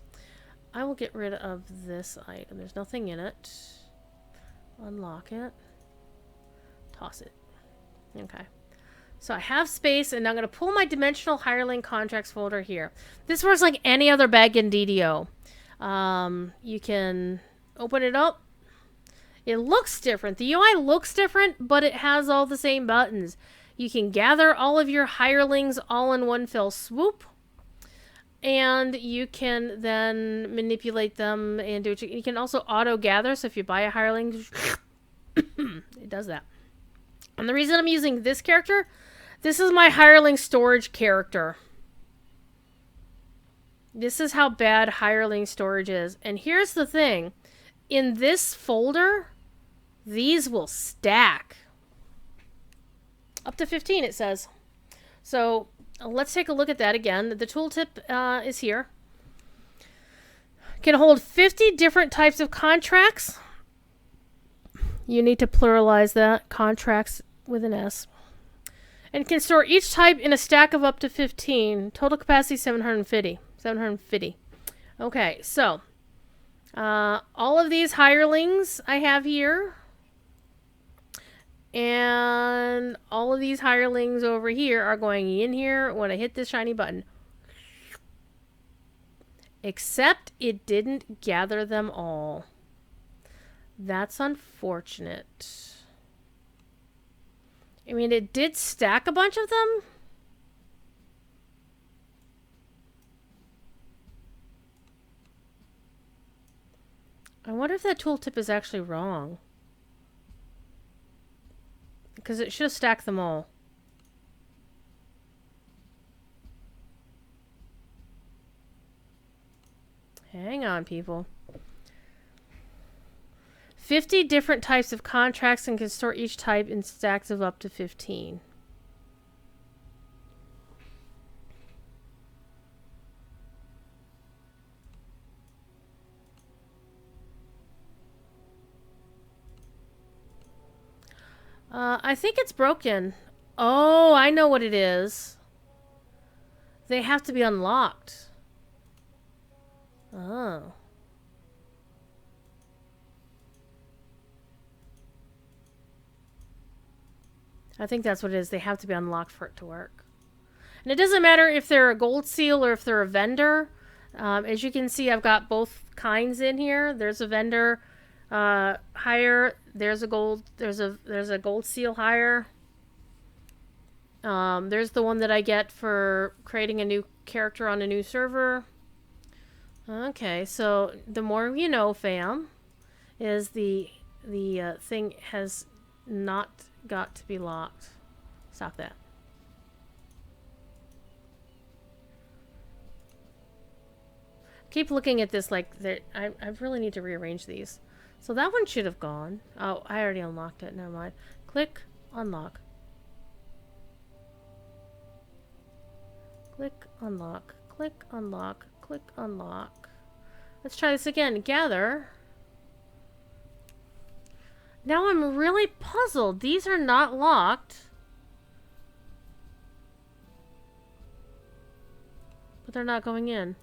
I will get rid of this item. There's nothing in it. Unlock it. Toss it. Okay. So I have space, and I'm going to pull my Dimensional Hireling Contracts folder here. This works like any other bag in DDO. You can open it up. It looks different. The UI looks different, but it has all the same buttons. You can gather all of your hirelings all in one fell swoop. And you can then manipulate them and do it. You can also auto-gather, so if you buy a hireling, it does that. And the reason I'm using this character... This is my hireling storage character. This is how bad hireling storage is. And here's the thing. In this folder, these will stack. Up to 15, it says. So let's take a look at that again. The tooltip is here. Can hold 50 different types of contracts. You need to pluralize that. Contracts with an S. And can store each type in a stack of up to 15. Total capacity 750. 750. Okay, so all of these hirelings I have here. And all of these hirelings over here are going in here when I hit this shiny button. Except it didn't gather them all. That's unfortunate. I mean, it did stack a bunch of them. I wonder if that tooltip is actually wrong. Because it should have stacked them all. Hang on, people. 50 different types of contracts and can store each type in stacks of up to 15. I think it's broken. Oh, I know what it is. They have to be unlocked. Oh. I think that's what it is. They have to be unlocked for it to work. And it doesn't matter if they're a gold seal or if they're a vendor. As you can see, I've got both kinds in here. There's a vendor hire. There's a gold. There's a gold seal hire. There's the one that I get for creating a new character on a new server. Okay, so the more you know, fam, is the thing has not got to be locked. Stop that. Keep looking at this like I really need to rearrange these. So that one should have gone. Oh, I already unlocked it. Never mind. Click unlock. Click unlock. Click unlock. Click unlock. Let's try this again. Gather. Now I'm really puzzled. These are not locked. But they're not going in.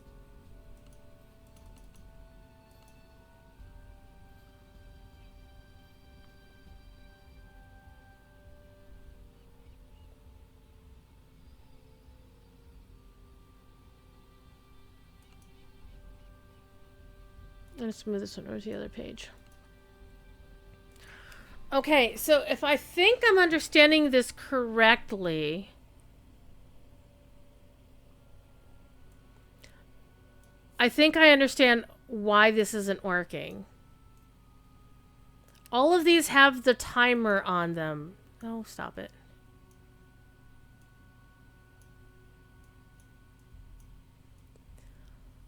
Let's move this one over to the other page. Okay, so if I think I'm understanding this correctly, I think I understand why this isn't working. All of these have the timer on them. Oh, stop it.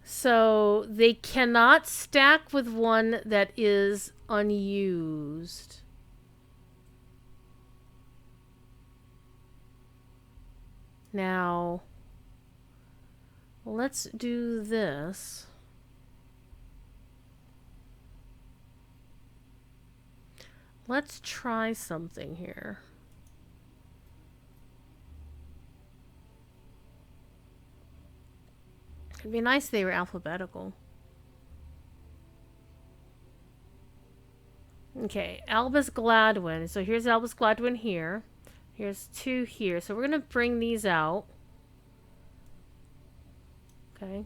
So they cannot stack with one that is unused. Now, let's do this. Let's try something here. It'd be nice if they were alphabetical. Okay, Albus Gladwin. So here's Albus Gladwin here. Here's 2 here. So we're going to bring these out. Okay.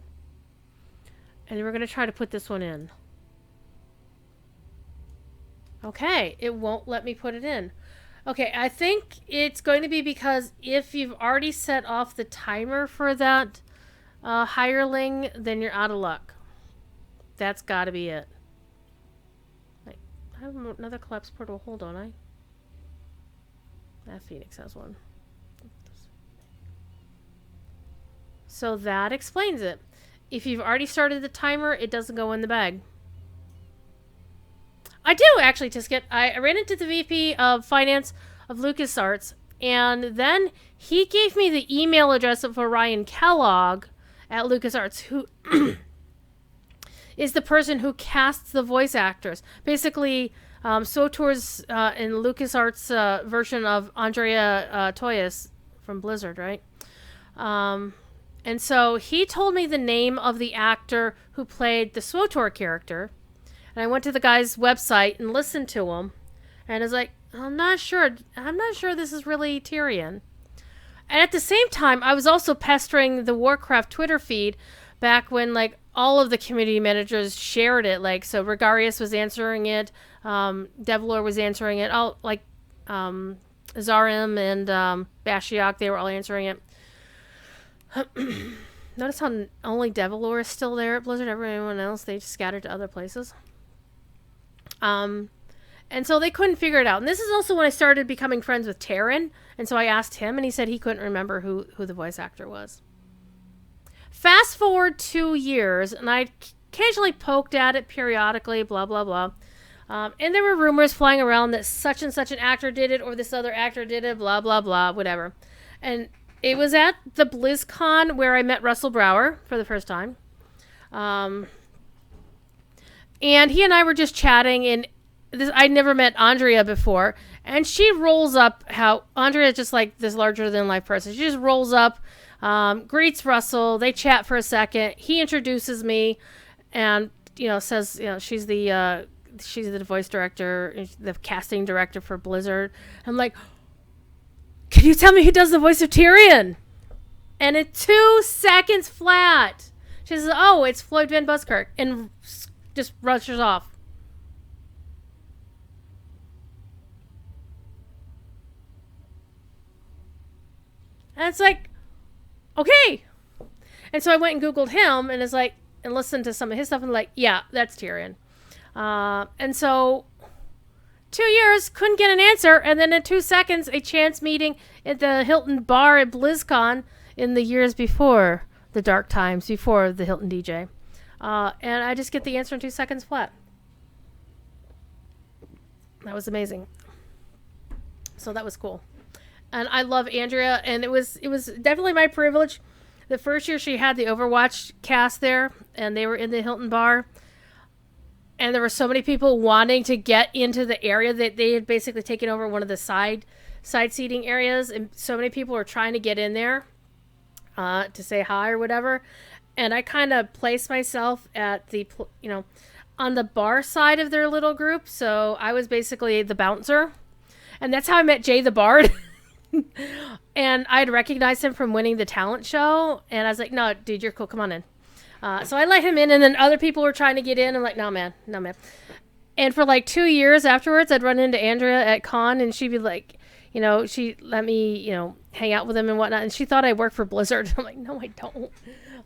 And then we're going to try to put this one in. Okay, it won't let me put it in. Okay, I think it's going to be because if you've already set off the timer for that hireling, then you're out of luck. That's got to be it. Like, I have another collapse portal. Hold on, that Phoenix has one. So that explains it. If you've already started the timer, it doesn't go in the bag. I do, actually, Tisket. I ran into the VP of Finance of LucasArts, and then he gave me the email address of Orion Kellogg at LucasArts, who is the person who casts the voice actors. Basically, Sotor's in LucasArts' version of Andrea Toyas from Blizzard, right? And so he told me the name of the actor who played the SWTOR character. And I went to the guy's website and listened to him. And I was like, I'm not sure this is really Tyrion. And at the same time, I was also pestering the Warcraft Twitter feed back when, like, all of the community managers shared it. Like, so Regarius was answering it. Devlor was answering it. All, like, Zarim and Bashiok, they were all answering it. Notice how only Devlor is still there at Blizzard. Everyone else, they just scattered to other places. And so they couldn't figure it out. And this is also when I started becoming friends with Taryn. And so I asked him, and he said he couldn't remember who the voice actor was. Fast forward 2 years, and I occasionally poked at it periodically, blah, blah, blah. And there were rumors flying around that such and such an actor did it, or this other actor did it, blah, blah, blah, whatever. And it was at the BlizzCon where I met Russell Brower for the first time. And he and I were just chatting, and I'd never met Andrea before, and she rolls up how Andrea is just like this larger-than-life person. She just rolls up, greets Russell. They chat for a second. He introduces me, and says she's the voice director, the casting director for Blizzard. I'm like, can you tell me who does the voice of Tyrion? And in 2 seconds flat, she says, "Oh, it's Floyd Van Buskirk," and just rushes off. And it's like, okay. And so I went and Googled him and listened to some of his stuff and like, yeah, that's Tyrion. And so 2 years, couldn't get an answer. And then in 2 seconds, a chance meeting at the Hilton bar at BlizzCon in the years before the dark times, before the Hilton DJ. And I just get the answer in 2 seconds flat. That was amazing. So that was cool. And I love Andrea, and it was definitely my privilege. The first year she had the Overwatch cast there, and they were in the Hilton bar, and there were so many people wanting to get into the area that they had basically taken over one of the side seating areas, and so many people were trying to get in there to say hi or whatever. And I kind of placed myself at the, on the bar side of their little group, so I was basically the bouncer, and that's how I met Jay the Bard. And I'd recognized him from winning the talent show, and I was like, no, dude, you're cool, come on in. So I let him in, and then other people were trying to get in. I'm like, no, man. And for like 2 years afterwards, I'd run into Andrea at con, and she'd be like, you know, she let me, you know, hang out with him and whatnot. And she thought I worked for Blizzard. I'm like, no, I don't.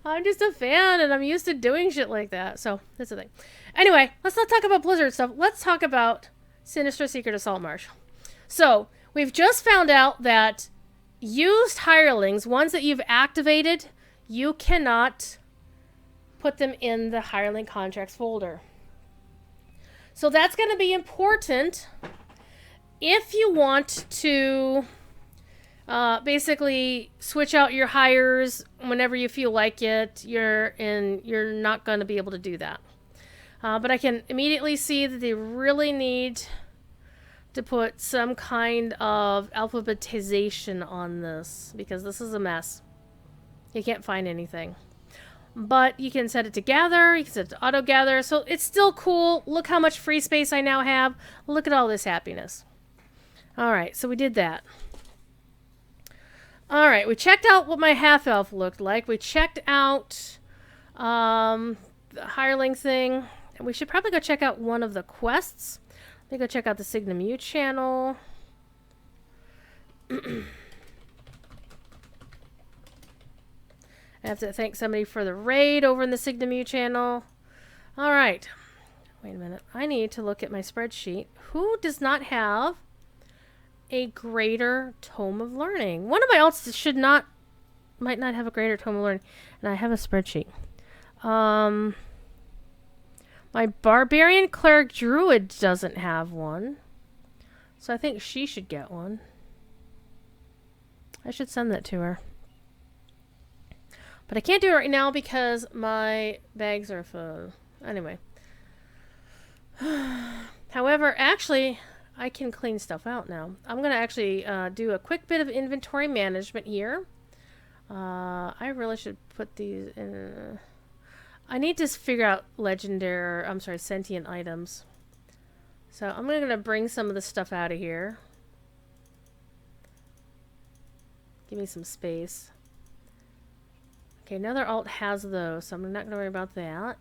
I'm just a fan, and I'm used to doing shit like that. So that's the thing. Anyway, let's not talk about Blizzard stuff. Let's talk about Sinister Secret of Saltmarsh. So we've just found out that used hirelings, ones that you've activated, you cannot put them in the hireling contracts folder. So that's going to be important if you want to basically switch out your hires whenever you feel like it. You're not going to be able to do that. But I can immediately see that they really need to put some kind of alphabetization on this, because this is a mess. You can't find anything. But you can set it to gather, you can set it to auto gather, so it's still cool. Look how much free space I now have. Look at all this happiness. Alright, so we did that. Alright, we checked out what my half-elf looked like. We checked out the hireling thing. And we should probably go check out one of the quests. Let me go check out the Signum U channel. I have to thank somebody for the raid over in the Signum U channel. Alright. Wait a minute. I need to look at my spreadsheet. Who does not have a greater tome of learning? One of my alts might not have a greater tome of learning. And I have a spreadsheet. My barbarian cleric druid doesn't have one. So I think she should get one. I should send that to her. But I can't do it right now because my bags are full. Anyway. However, actually, I can clean stuff out now. I'm going to actually do a quick bit of inventory management here. I really should put these in... I need to figure out sentient items. So I'm going to bring some of the stuff out of here. Give me some space. Okay, another alt has those, so I'm not going to worry about that.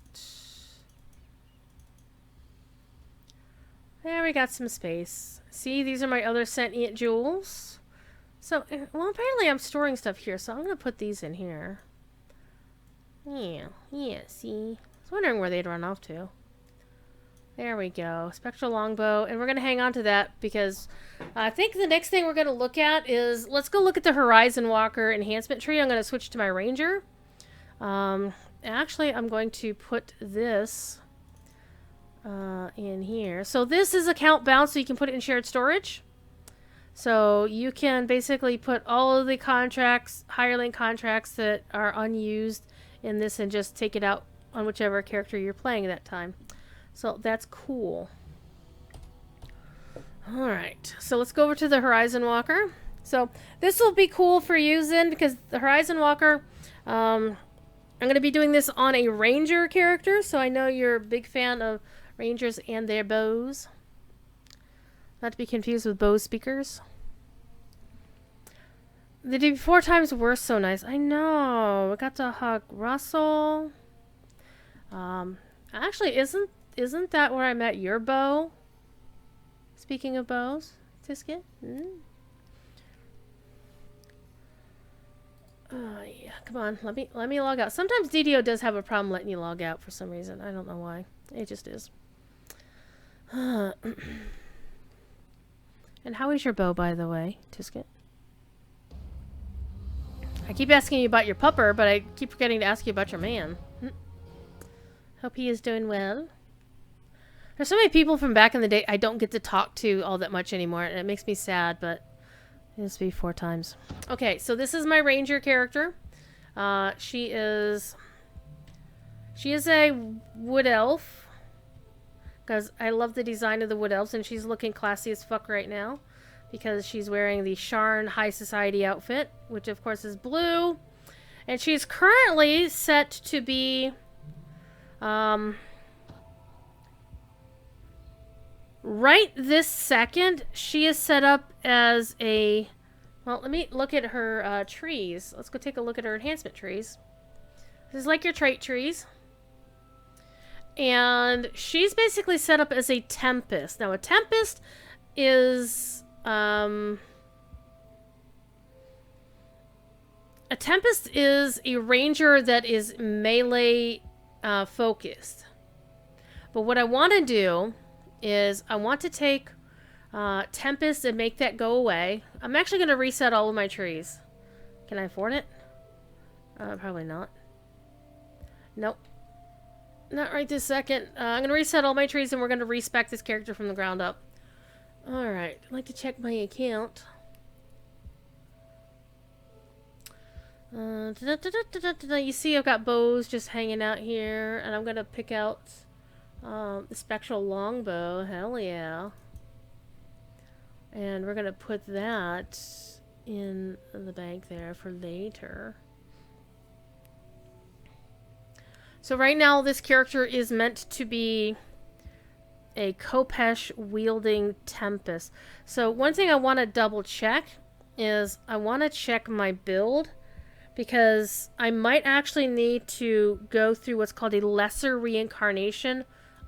There, we got some space. See, these are my other sentient jewels. So, well, apparently I'm storing stuff here, so I'm going to put these in here. Yeah, see? I was wondering where they'd run off to. There we go. Spectral longbow. And we're going to hang on to that because I think the next thing we're going to look at is... Let's go look at the Horizon Walker enhancement tree. I'm going to switch to my Ranger. Actually, I'm going to put this in here. So this is account bound, so you can put it in shared storage. So you can basically put all of the contracts, hireling contracts that are unused in this and just take it out on whichever character you're playing at that time. So that's cool. Alright, so let's go over to the Horizon Walker. So this will be cool for using because the Horizon Walker, I'm going to be doing this on a Ranger character, so I know you're a big fan of Rangers and their bows. Not to be confused with bow speakers. They did 4 times worse, so nice. I know. I got to hug Russell. Actually, isn't that where I met your bow? Speaking of bows, Tisket. Yeah. Come on. Let me log out. Sometimes DDO does have a problem letting you log out for some reason. I don't know why. It just is. And how is your bow, by the way, Tisket? I keep asking you about your pupper, but I keep forgetting to ask you about your man. Hope he is doing well. There's so many people from back in the day I don't get to talk to all that much anymore, and it makes me sad, but it used to be 4 times. Okay, so this is my Ranger character. She is a wood elf, because I love the design of the wood elves, and she's looking classy as fuck right now. Because she's wearing the Sharn High Society outfit, which of course is blue. And she's currently set to be... right this second, she is set up as a... Well, let me look at her trees. Let's go take a look at her enhancement trees. This is like your trait trees. And she's basically set up as a Tempest. Now, a Tempest is... a Tempest is a ranger that is melee focused. But what I want to do is I want to take Tempest and make that go away. I'm actually going to reset all of my trees. Can I afford it? Probably not. Nope. Not right this second. I'm going to reset all my trees and we're going to respec this character from the ground up. Alright. I'd like to check my account. You see I've got bows just hanging out here. And I'm going to pick out the Spectral Longbow. Hell yeah. And we're going to put that in the bank there for later. So right now this character is meant to be a Khopesh wielding Tempest. So one thing I want to double check is I want to check my build because I might actually need to go through what's called a Lesser Reincarnation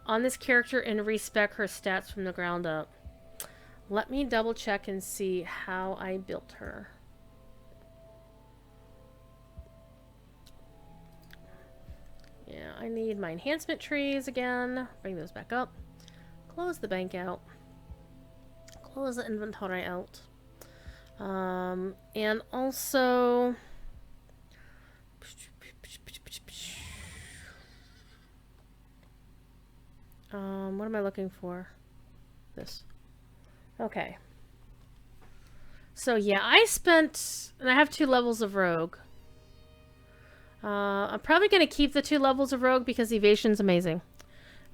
on this character and respec her stats from the ground up. Let me double check and see how I built her. Yeah, I need my enhancement trees again. Bring those back up. Close the bank out. Close the inventory out. And also... what am I looking for? This. Okay. So yeah, I spent... And I have 2 levels of Rogue. I'm probably going to keep the 2 levels of Rogue because evasion's amazing.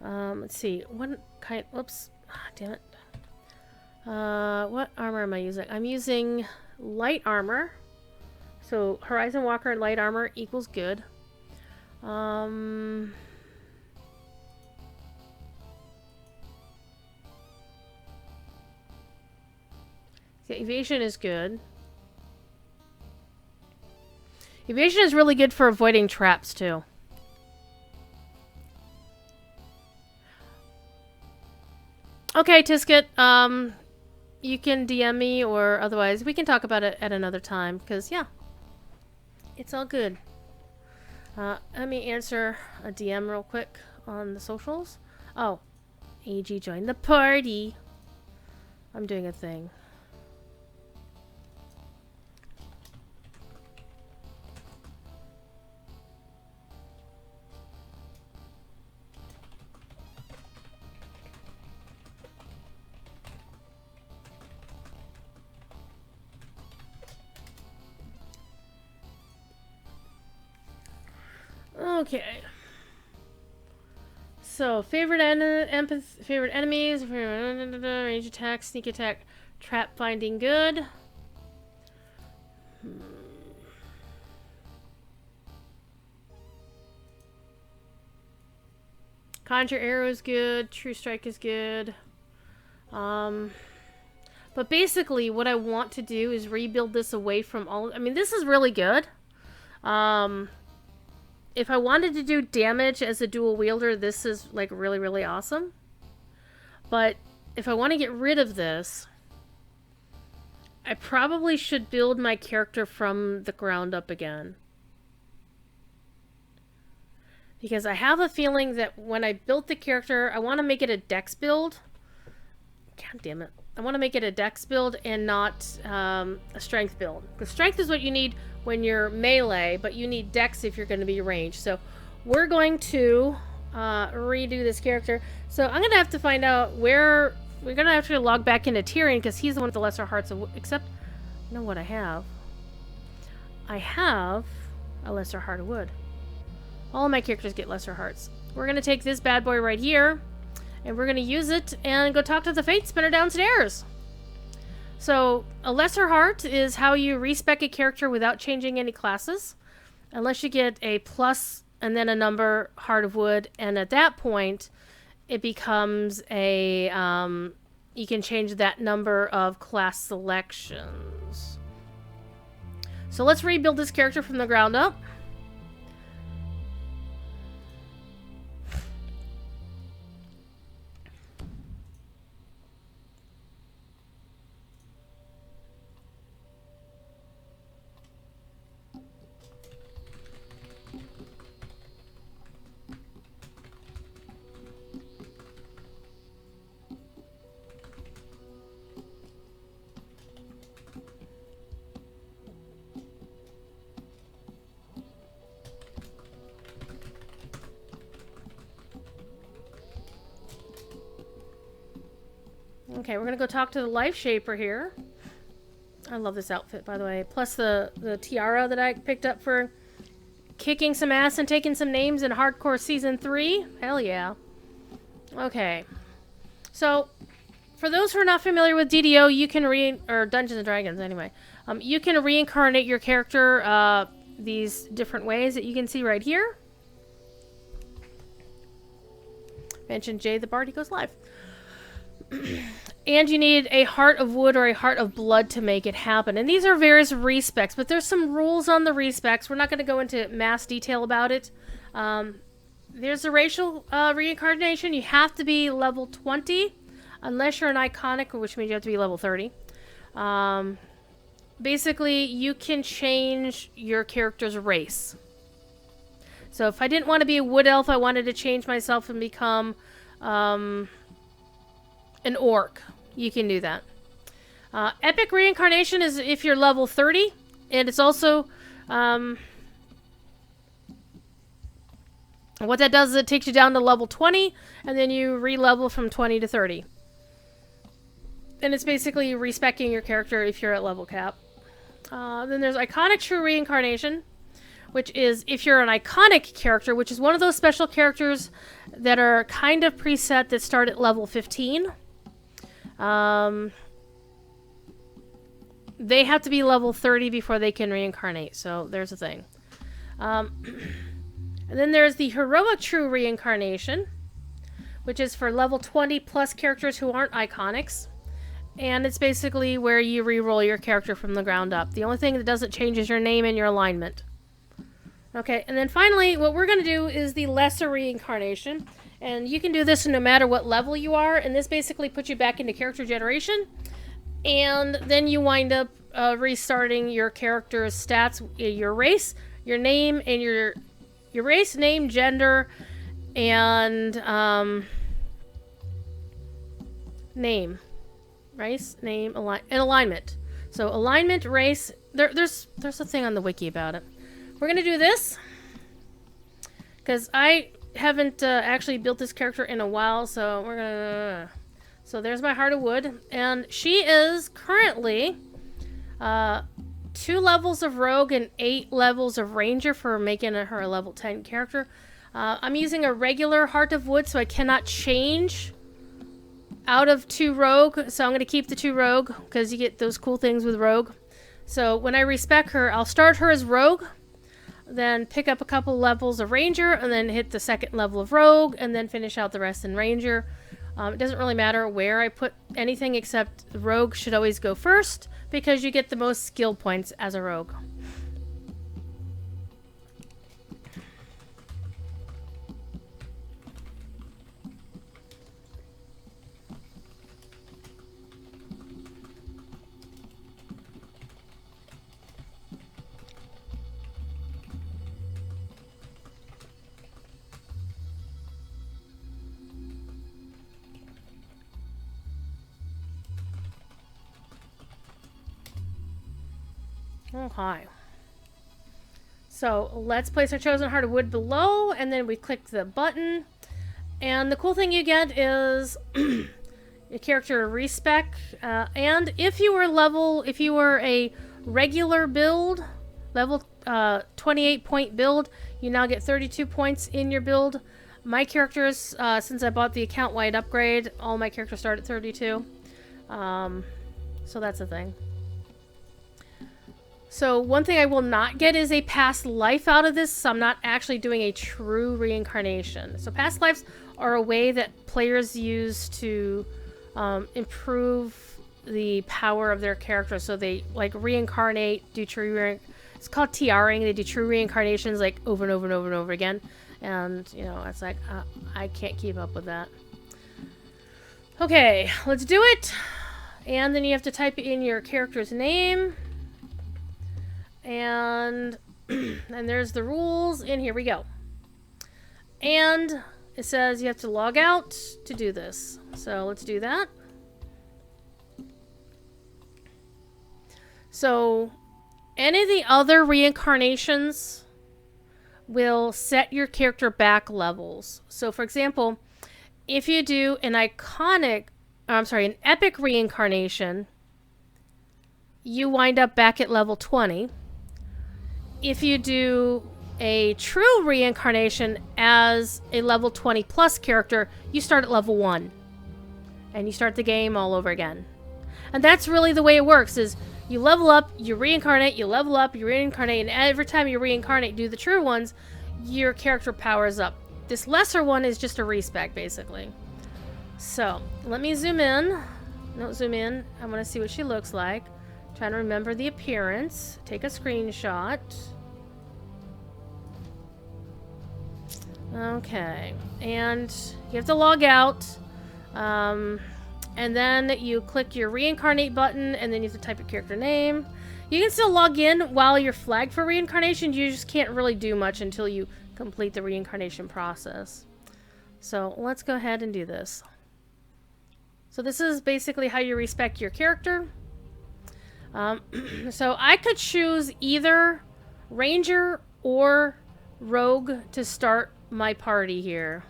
Let's see. What kind... Whoops. Damn it. What armor am I using? I'm using light armor. So Horizon Walker and light armor equals good. Yeah, evasion is good. Evasion is really good for avoiding traps, too. Okay, Tisket, you can DM me, or otherwise, we can talk about it at another time, because, yeah, it's all good. Let me answer a DM real quick on the socials. Oh, AG joined the party. I'm doing a thing. Okay. So, favorite enemies, range attack, sneak attack, trap finding good. Conjure arrow is good, true strike is good. But basically what I want to do is rebuild this away from all... I mean, this is really good. If I wanted to do damage as a dual wielder, this is like really, really awesome. But if I want to get rid of this, I probably should build my character from the ground up again. Because I have a feeling that when I built the character, I want to make it a dex build. God damn it. I want to make it a dex build and not a strength build. Because strength is what you need when you're melee, but you need dex if you're going to be ranged. So we're going to redo this character. So I'm going to have to find out where... We're going to have to log back into Tyrion because he's the one with the lesser hearts of... Except, you know what I have? I have a lesser heart of wood. All of my characters get lesser hearts. We're going to take this bad boy right here, and we're going to use it and go talk to the Fate Spinner downstairs. So, a lesser heart is how you respec a character without changing any classes. Unless you get a plus and then a number heart of wood, and at that point, it becomes a... you can change that number of class selections. So let's rebuild this character from the ground up. Okay, we're gonna go talk to the Life Shaper here. I love this outfit, by the way. Plus the tiara that I picked up for kicking some ass and taking some names in Hardcore Season 3. Hell yeah. Okay. So, for those who are not familiar with DDO, you can or Dungeons and Dragons anyway. You can reincarnate your character these different ways that you can see right here. Mention Jay the Bard, he goes live. And you need a heart of wood or a heart of blood to make it happen. And these are various respecs, but there's some rules on the respecs. We're not going to go into mass detail about it. There's a racial reincarnation. You have to be level 20, unless you're an iconic, which means you have to be level 30. Basically, you can change your character's race. So if I didn't want to be a wood elf, I wanted to change myself and become an orc. You can do that. Epic reincarnation is if you're level 30, and it's also what that does is it takes you down to level 20, and then you re-level from 20 to 30. And it's basically respecting your character if you're at level cap. Then there's iconic true reincarnation, which is if you're an iconic character, which is one of those special characters that are kind of preset that start at level 15. They have to be level 30 before they can reincarnate, so there's a thing. And then there's the heroic true reincarnation, which is for level 20 plus characters who aren't iconics. And it's basically where you re-roll your character from the ground up. The only thing that doesn't change is your name and your alignment. Okay, and then finally, what we're going to do is the lesser reincarnation. And you can do this no matter what level you are, and this basically puts you back into character generation. And then you wind up restarting your character's stats, your race, your name, and your race, name, gender, and name. Race, name, and alignment. So alignment, race, there's a thing on the wiki about it. We're going to do this because I haven't actually built this character in a while, so we're going to... So there's my Heart of Wood, and she is currently 2 levels of Rogue and 8 levels of Ranger for making her a level 10 character. I'm using a regular Heart of Wood, so I cannot change out of 2 Rogue, so I'm going to keep the 2 Rogue, because you get those cool things with Rogue. So when I respec her, I'll start her as Rogue, then pick up a couple levels of Ranger, and then hit the 2nd level of Rogue, and then finish out the rest in Ranger. It doesn't really matter where I put anything, except Rogue should always go first, because you get the most skill points as a Rogue. Okay. So let's place our chosen Heart of Wood below, and then we click the button. And the cool thing you get is your character respec. And if you were a regular build, level 28 point build, you now get 32 points in your build. My characters, since I bought the account-wide upgrade, all my characters start at 32. So that's a thing. So one thing I will not get is a past life out of this, so I'm not actually doing a true reincarnation. So past lives are a way that players use to improve the power of their character. So they like reincarnate, do true it's called tiaring. They do true reincarnations like over and over and over and over again. And, you know, it's like, I can't keep up with that. Okay, let's do it. And then you have to type in your character's name. And there's the rules, and here we go. And it says you have to log out to do this. So let's do that. So any of the other reincarnations will set your character back levels. So for example, if you do an iconic I'm sorry, an epic reincarnation, you wind up back at level 20. If you do a true reincarnation as a level 20 plus character, you start at level 1. And you start the game all over again. And that's really the way it works, is you level up, you reincarnate, you level up, you reincarnate, and every time you reincarnate, do the true ones, your character powers up. This lesser one is just a respec, basically. So, let me zoom in. No, zoom in. I want to see what she looks like. Trying to remember the appearance. Take a screenshot. Okay. And you have to log out. And then you click your reincarnate button, and then you have to type your character name. You can still log in while you're flagged for reincarnation. You just can't really do much until you complete the reincarnation process. So let's go ahead and do this. So this is basically how you respec your character. So I could choose either Ranger or Rogue to start my party here.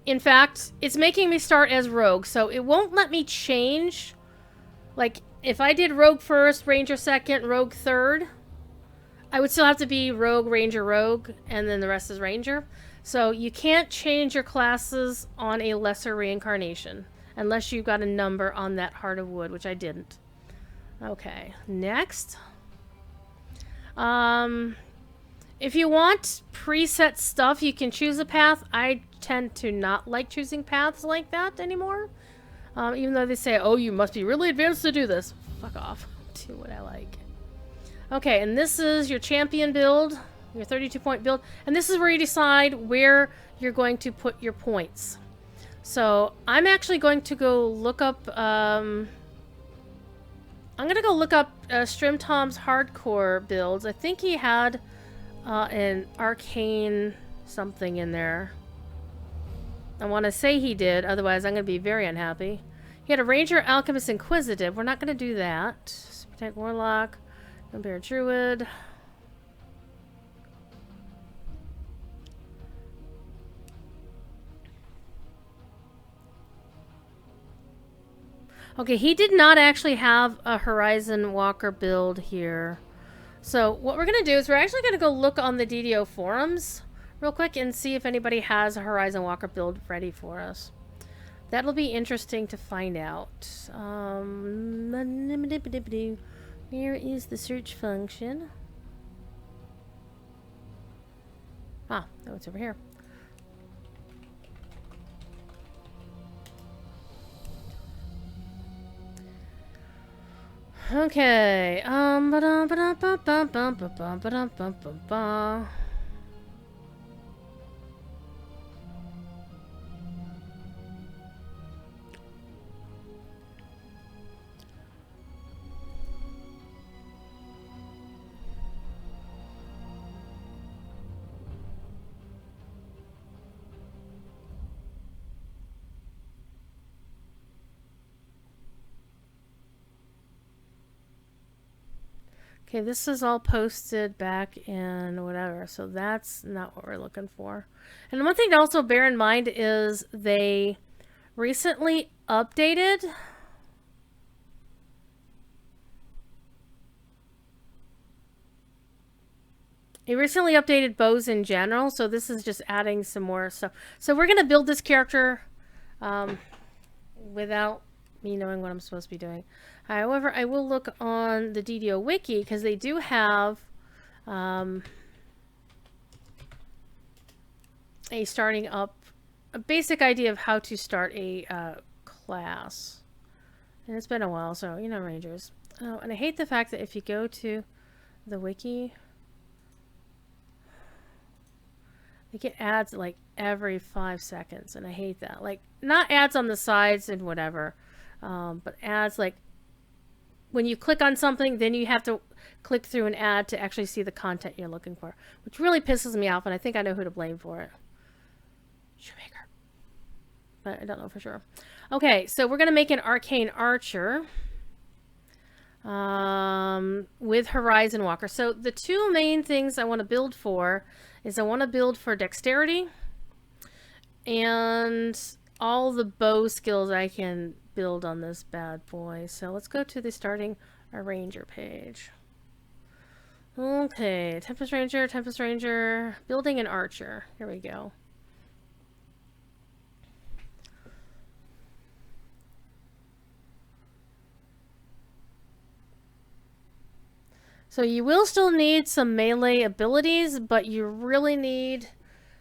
In fact, it's making me start as Rogue, so it won't let me change. Like, if I did Rogue first, Ranger second, Rogue third, I would still have to be Rogue, Ranger, Rogue, and then the rest is Ranger. So you can't change your classes on a Lesser Reincarnation, unless you've got a number on that Heart of Wood, which I didn't. Okay, next. If you want preset stuff, you can choose a path. I tend to not like choosing paths like that anymore. Even though they say, oh, you must be really advanced to do this. Fuck off. Do what I like. Okay, and this is your champion build, your 32-point build. And this is where you decide where you're going to put your points. So I'm actually going to go look up... I'm going to go look up Strim Tom's hardcore builds. I think he had an arcane something in there. I want to say he did, otherwise I'm going to be very unhappy. He had a Ranger, Alchemist, Inquisitive. We're not going to do that. Protect Warlock, Compare Druid. Okay, he did not actually have a Horizon Walker build here. So what we're going to do is we're actually going to go look on the DDO forums real quick and see if anybody has a Horizon Walker build ready for us. That'll be interesting to find out. Where is the search function? Ah, no, it's over here. Okay. Okay, this is all posted back in whatever, so that's not what we're looking for. And one thing to also bear in mind is they recently updated bows in general, so this is just adding some more stuff. So we're going to build this character without me knowing what I'm supposed to be doing. However, I will look on the DDO wiki because they do have a starting up, a basic idea of how to start a class. And it's been a while, so you know, Rangers. Oh, and I hate the fact that if you go to the wiki, they get ads like every 5 seconds, and I hate that. Like, not ads on the sides and whatever, but ads like when you click on something, then you have to click through an ad to actually see the content you're looking for, which really pisses me off, and I think I know who to blame for it. Shoemaker. But I don't know for sure. Okay, so we're going to make an Arcane Archer with Horizon Walker. So the two main things I want to build for is I want to build for dexterity, and all the bow skills I can build on this bad boy. So let's go to the starting our ranger page. Okay, Tempest Ranger, building an archer. Here we go. So you will still need some melee abilities, but you really need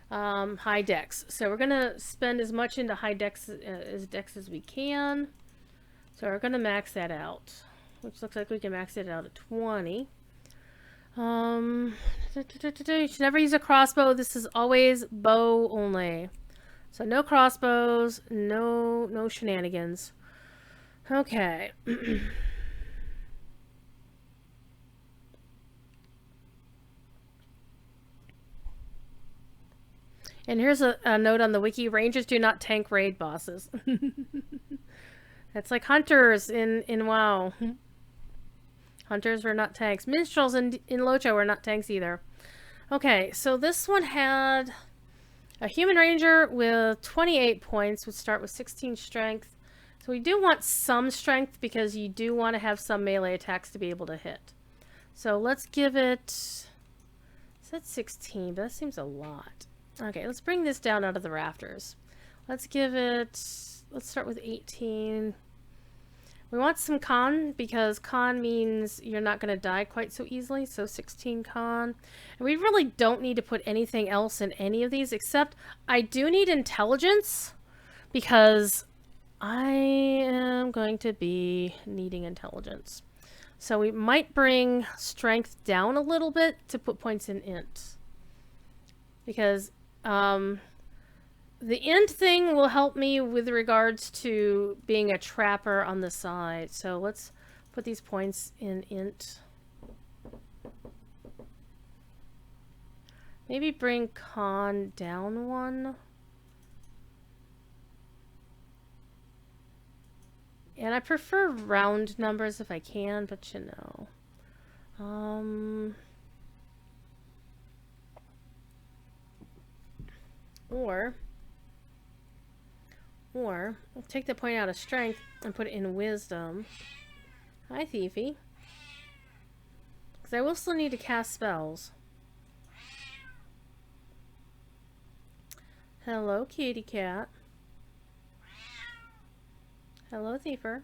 high dex. So we're gonna spend as much into high dex as we can. So we're gonna max that out, which looks like we can max it out at 20. You should never use a crossbow. This is always bow only. So no crossbows, no shenanigans. Okay. And here's a note on the wiki. Rangers do not tank raid bosses. That's like hunters in WoW. Hunters were not tanks. Minstrels in Locha were not tanks either. Okay, so this one had a human ranger with 28 points. Would start with 16 strength. So we do want some strength because you do want to have some melee attacks to be able to hit. So let's give it... It said 16, but that seems a lot. Okay, let's bring this down out of the rafters. Let's give it... Let's start with 18. We want some con, because con means you're not going to die quite so easily. So 16 con. And we really don't need to put anything else in any of these, except I do need intelligence, because I am going to be needing intelligence. So we might bring strength down a little bit to put points in int. Because the int thing will help me with regards to being a trapper on the side. So let's put these points in int. Maybe bring con down one. And I prefer round numbers if I can, but you know. Or I'll take the point out of strength and put it in wisdom. Hi, Thiefy. Because I will still need to cast spells. Hello, kitty cat. Hello, Thiefer.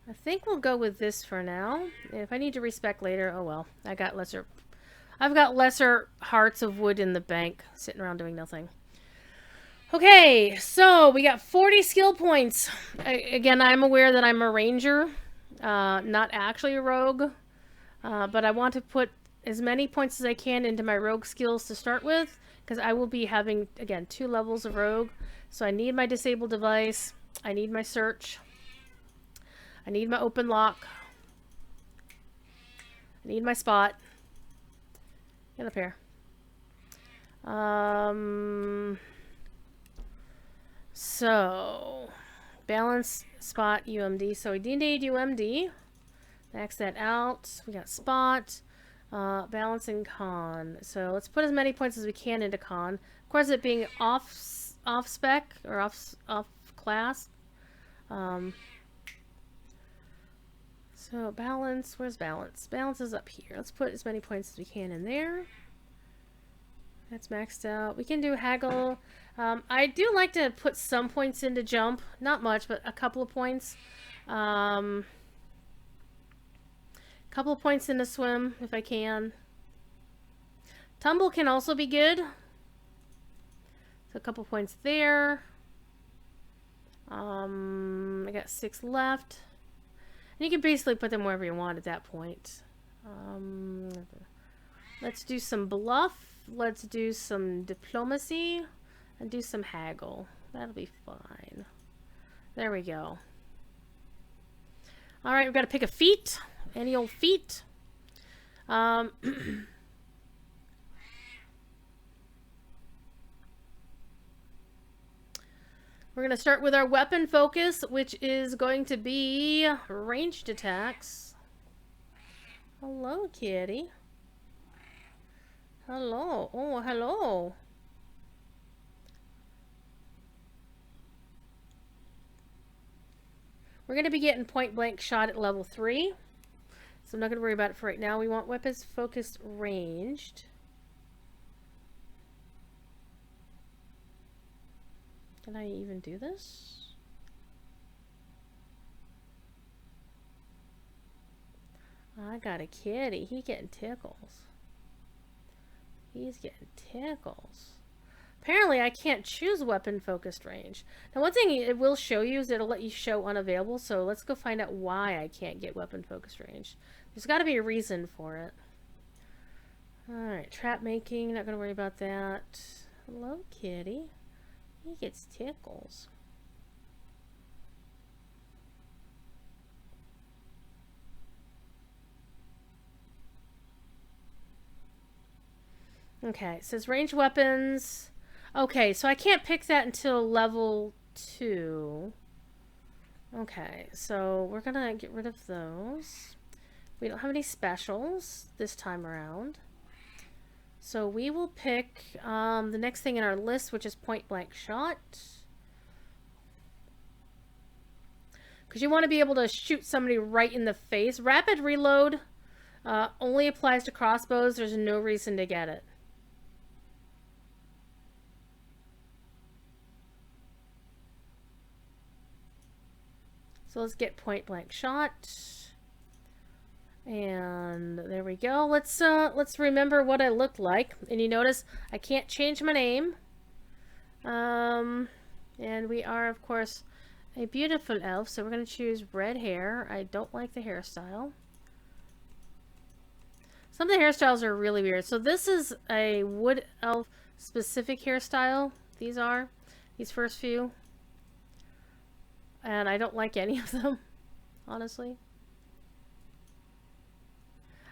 I think we'll go with this for now. If I need to respec later, oh well. I've got lesser hearts of wood in the bank, sitting around doing nothing. Okay, so we got 40 skill points. Again, I'm aware that I'm a ranger, not actually a rogue, but I want to put as many points as I can into my rogue skills to start with, because I will be having, again, 2 levels of rogue. So I need my disable device, I need my search, I need my open lock, I need my spot. Get up here. So, balance, spot, UMD. So we do need UMD. Max that out. We got spot, balance, and con. So let's put as many points as we can into con. Of course, it being off spec or off class. So balance, where's balance? Balance is up here. Let's put as many points as we can in there. That's maxed out. We can do haggle. I do like to put some points into jump. Not much, but a couple of points. Couple of points into swim, if I can. Tumble can also be good. So a couple points there. I got 6 left. And you can basically put them wherever you want at that point. Let's do some bluff. Let's do some diplomacy. And do some haggle. That'll be fine. There we go. Alright, we've got to pick a feat. Any old feat. We're going to start with our weapon focus, which is going to be ranged attacks. Hello, kitty. Hello. Oh, hello. We're going to be getting point blank shot at level 3. So I'm not going to worry about it for right now. We want weapons focused ranged. Can I even do this? I got a kitty. He getting tickles. He's getting tickles. Apparently I can't choose weapon focused range. Now one thing it will show you is it'll let you show unavailable. So let's go find out why I can't get weapon focused range. There's got to be a reason for it. Alright, trap making. Not going to worry about that. Hello, kitty. He gets tickles. Okay, it says range weapons. Okay, so I can't pick that until level 2. Okay, so we're gonna get rid of those. We don't have any specials this time around. So we will pick the next thing in our list, which is point blank shot. Because you want to be able to shoot somebody right in the face. Rapid reload only applies to crossbows. There's no reason to get it. So let's get point blank shot. And there we go. Let's remember what I looked like. And you notice I can't change my name. And we are, of course, a beautiful elf, so we're going to choose red hair. I don't like the hairstyle. Some of the hairstyles are really weird. So this is a wood elf specific hairstyle. These first few. And I don't like any of them, honestly.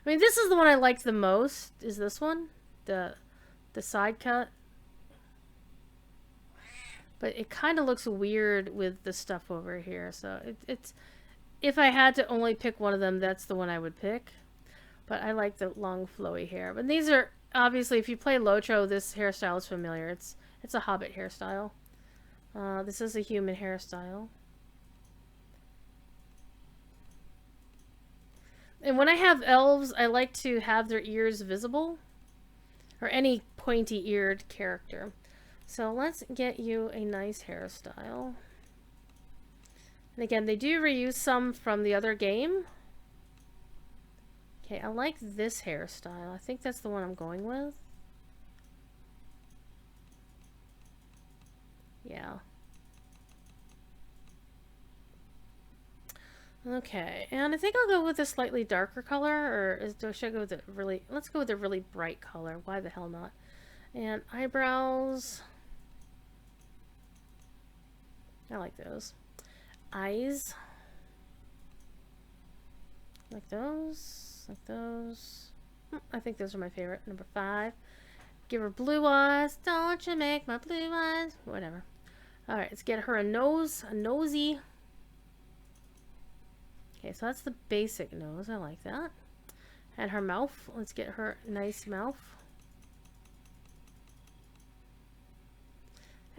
I mean, this is the one I liked the most, is this one. The side cut. But it kind of looks weird with the stuff over here. So it's if I had to only pick one of them, that's the one I would pick. But I like the long flowy hair. But these are, obviously, if you play Lotro, this hairstyle is familiar. It's a hobbit hairstyle. This is a human hairstyle. And when I have elves, I like to have their ears visible. Or any pointy-eared character. So let's get you a nice hairstyle. And again, they do reuse some from the other game. Okay, I like this hairstyle. I think that's the one I'm going with. Yeah. Okay, and I think I'll go with a slightly darker color, or should I go with a really... Let's go with a really bright color. Why the hell not? And eyebrows... I like those. Eyes. Like those. Like those. I think those are my favorite. Number 5. Give her blue eyes. Don't you make my blue eyes. Whatever. Alright, let's get her a nose. A nosy. Okay, so that's the basic nose. I like that. And her mouth. Let's get her a nice mouth.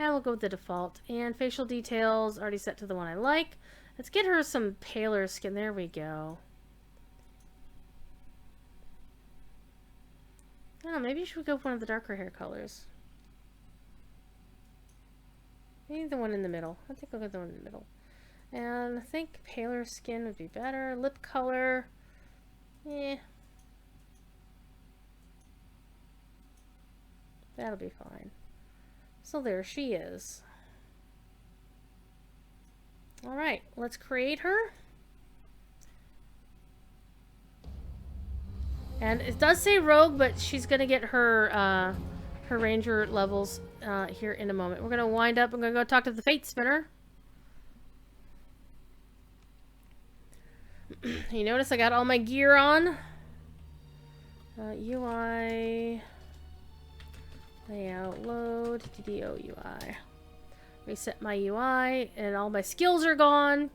And we'll go with the default. And facial details, already set to the one I like. Let's get her some paler skin. There we go. Oh, maybe you should go with one of the darker hair colors. Maybe the one in the middle. I think I'll go with the one in the middle. And I think paler skin would be better. Lip color. Eh. That'll be fine. So there she is. Alright, let's create her. And it does say rogue, but she's going to get her her ranger levels here in a moment. We're going to wind up. I'm going to go talk to the fate spinner. You notice I got all my gear on. UI... Layout, load, DDO UI. Reset my UI, and all my skills are gone.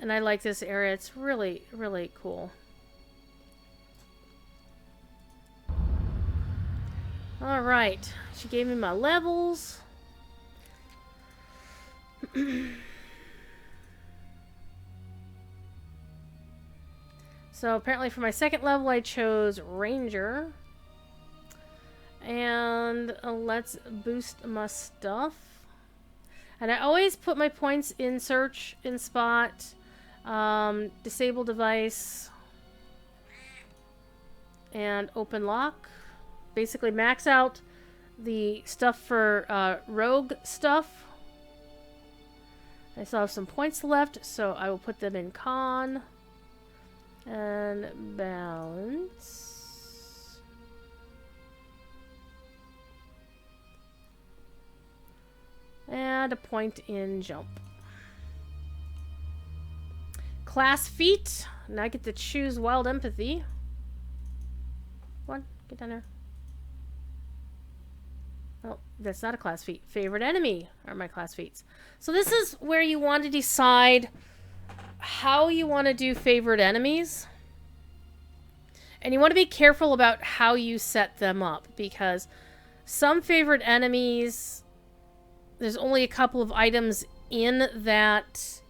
And I like this area. It's really, really cool. Alright. She gave me my levels. So apparently for my second level I chose Ranger. And let's boost my stuff. And I always put my points in search, in spot, disable device, and open lock. Basically max out the stuff for rogue stuff. I still have some points left, so I will put them in con. And balance. And a point in jump. Class feat. Now I get to choose wild empathy. One, get down there. Oh, that's not a class feat. Favorite enemy are my class feats. So this is where you want to decide how you want to do favorite enemies. And you want to be careful about how you set them up, because some favorite enemies, there's only a couple of items in that...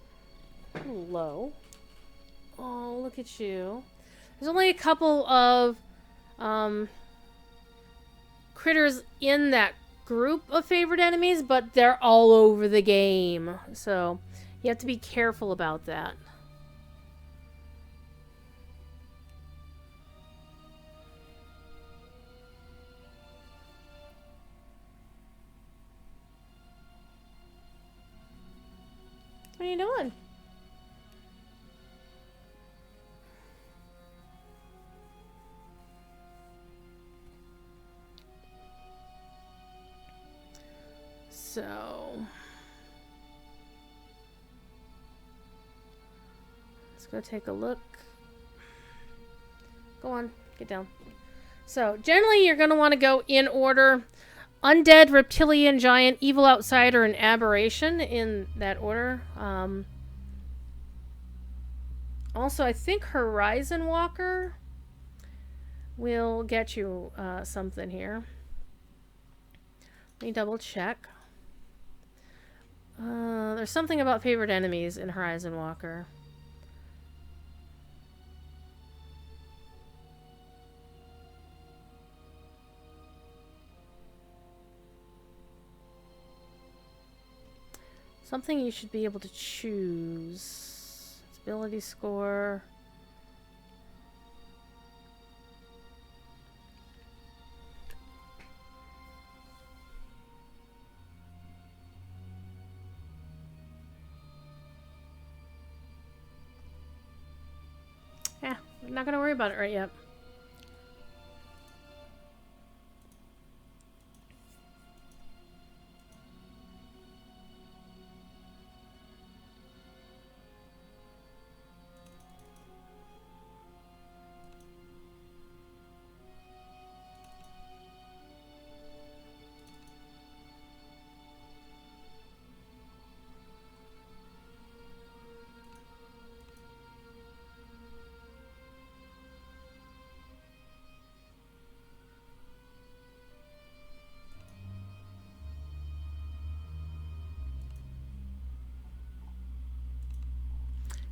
Hello. Oh, look at you. There's only a couple of critters in that group of favorite enemies, but they're all over the game. So you have to be careful about that. What are you doing? So let's go take a look. Go on, get down. So generally you're going to want to go in order: undead, reptilian, giant, evil outsider, and aberration, in that order. Also, I think Horizon Walker will get you something here. Let me double check. There's something about favorite enemies in Horizon Walker. Something you should be able to choose. It's ability score. Yeah, I'm not gonna worry about it right yet.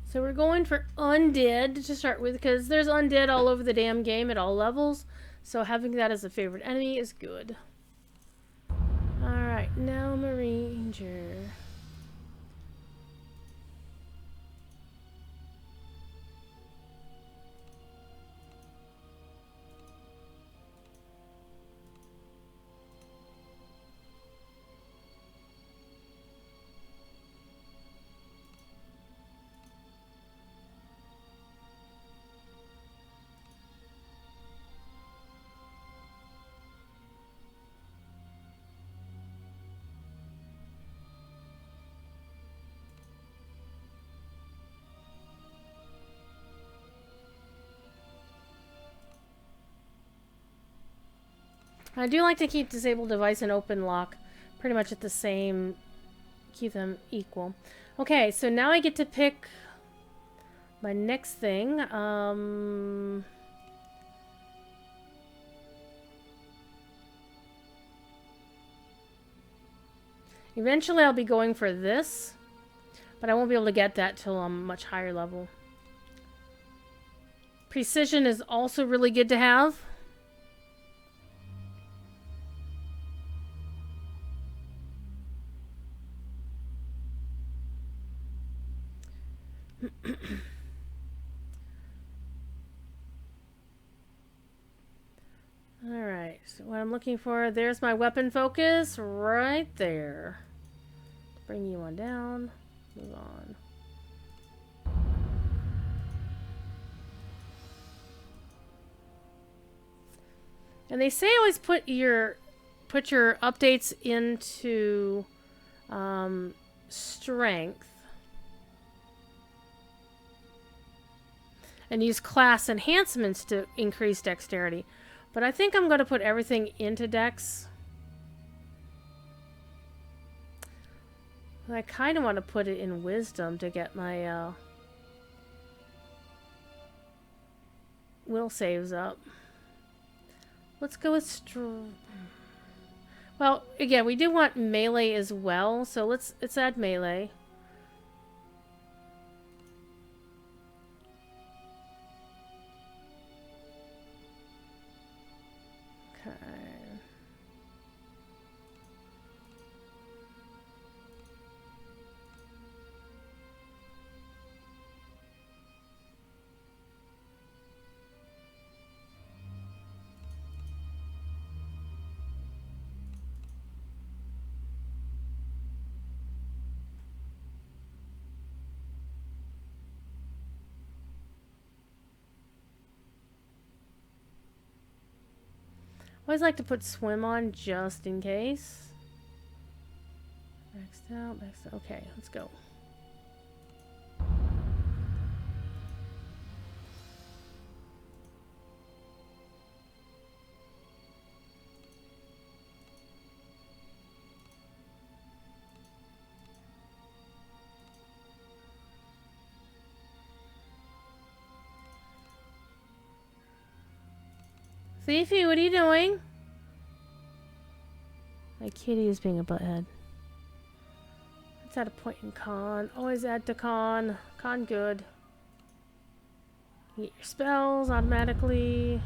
So we're going for undead to start with, because there's undead all over the damn game at all levels. So having that as a favorite enemy is good. Alright, now I'm a ranger. I do like to keep disable device and open lock pretty much at the same, keep them equal. Okay, so now I get to pick my next thing. Eventually I'll be going for this, but I won't be able to get that till I'm much higher level. Precision is also really good to have. Alright, so what I'm looking for, there's my weapon focus right there. Bring you on down. Move on. And they say always put your updates into strength. And use class enhancements to increase dexterity. But I think I'm going to put everything into dex. I kind of want to put it in wisdom to get my will saves up. Let's go with well, again, we do want melee as well, so let's add melee. Okay. I always like to put swim on just in case. Maxed out, maxed out. Okay, let's go. Fifi, what are you doing? My kitty is being a butthead. Let's add a point in con. Always add to con. Con good. Get your spells automatically.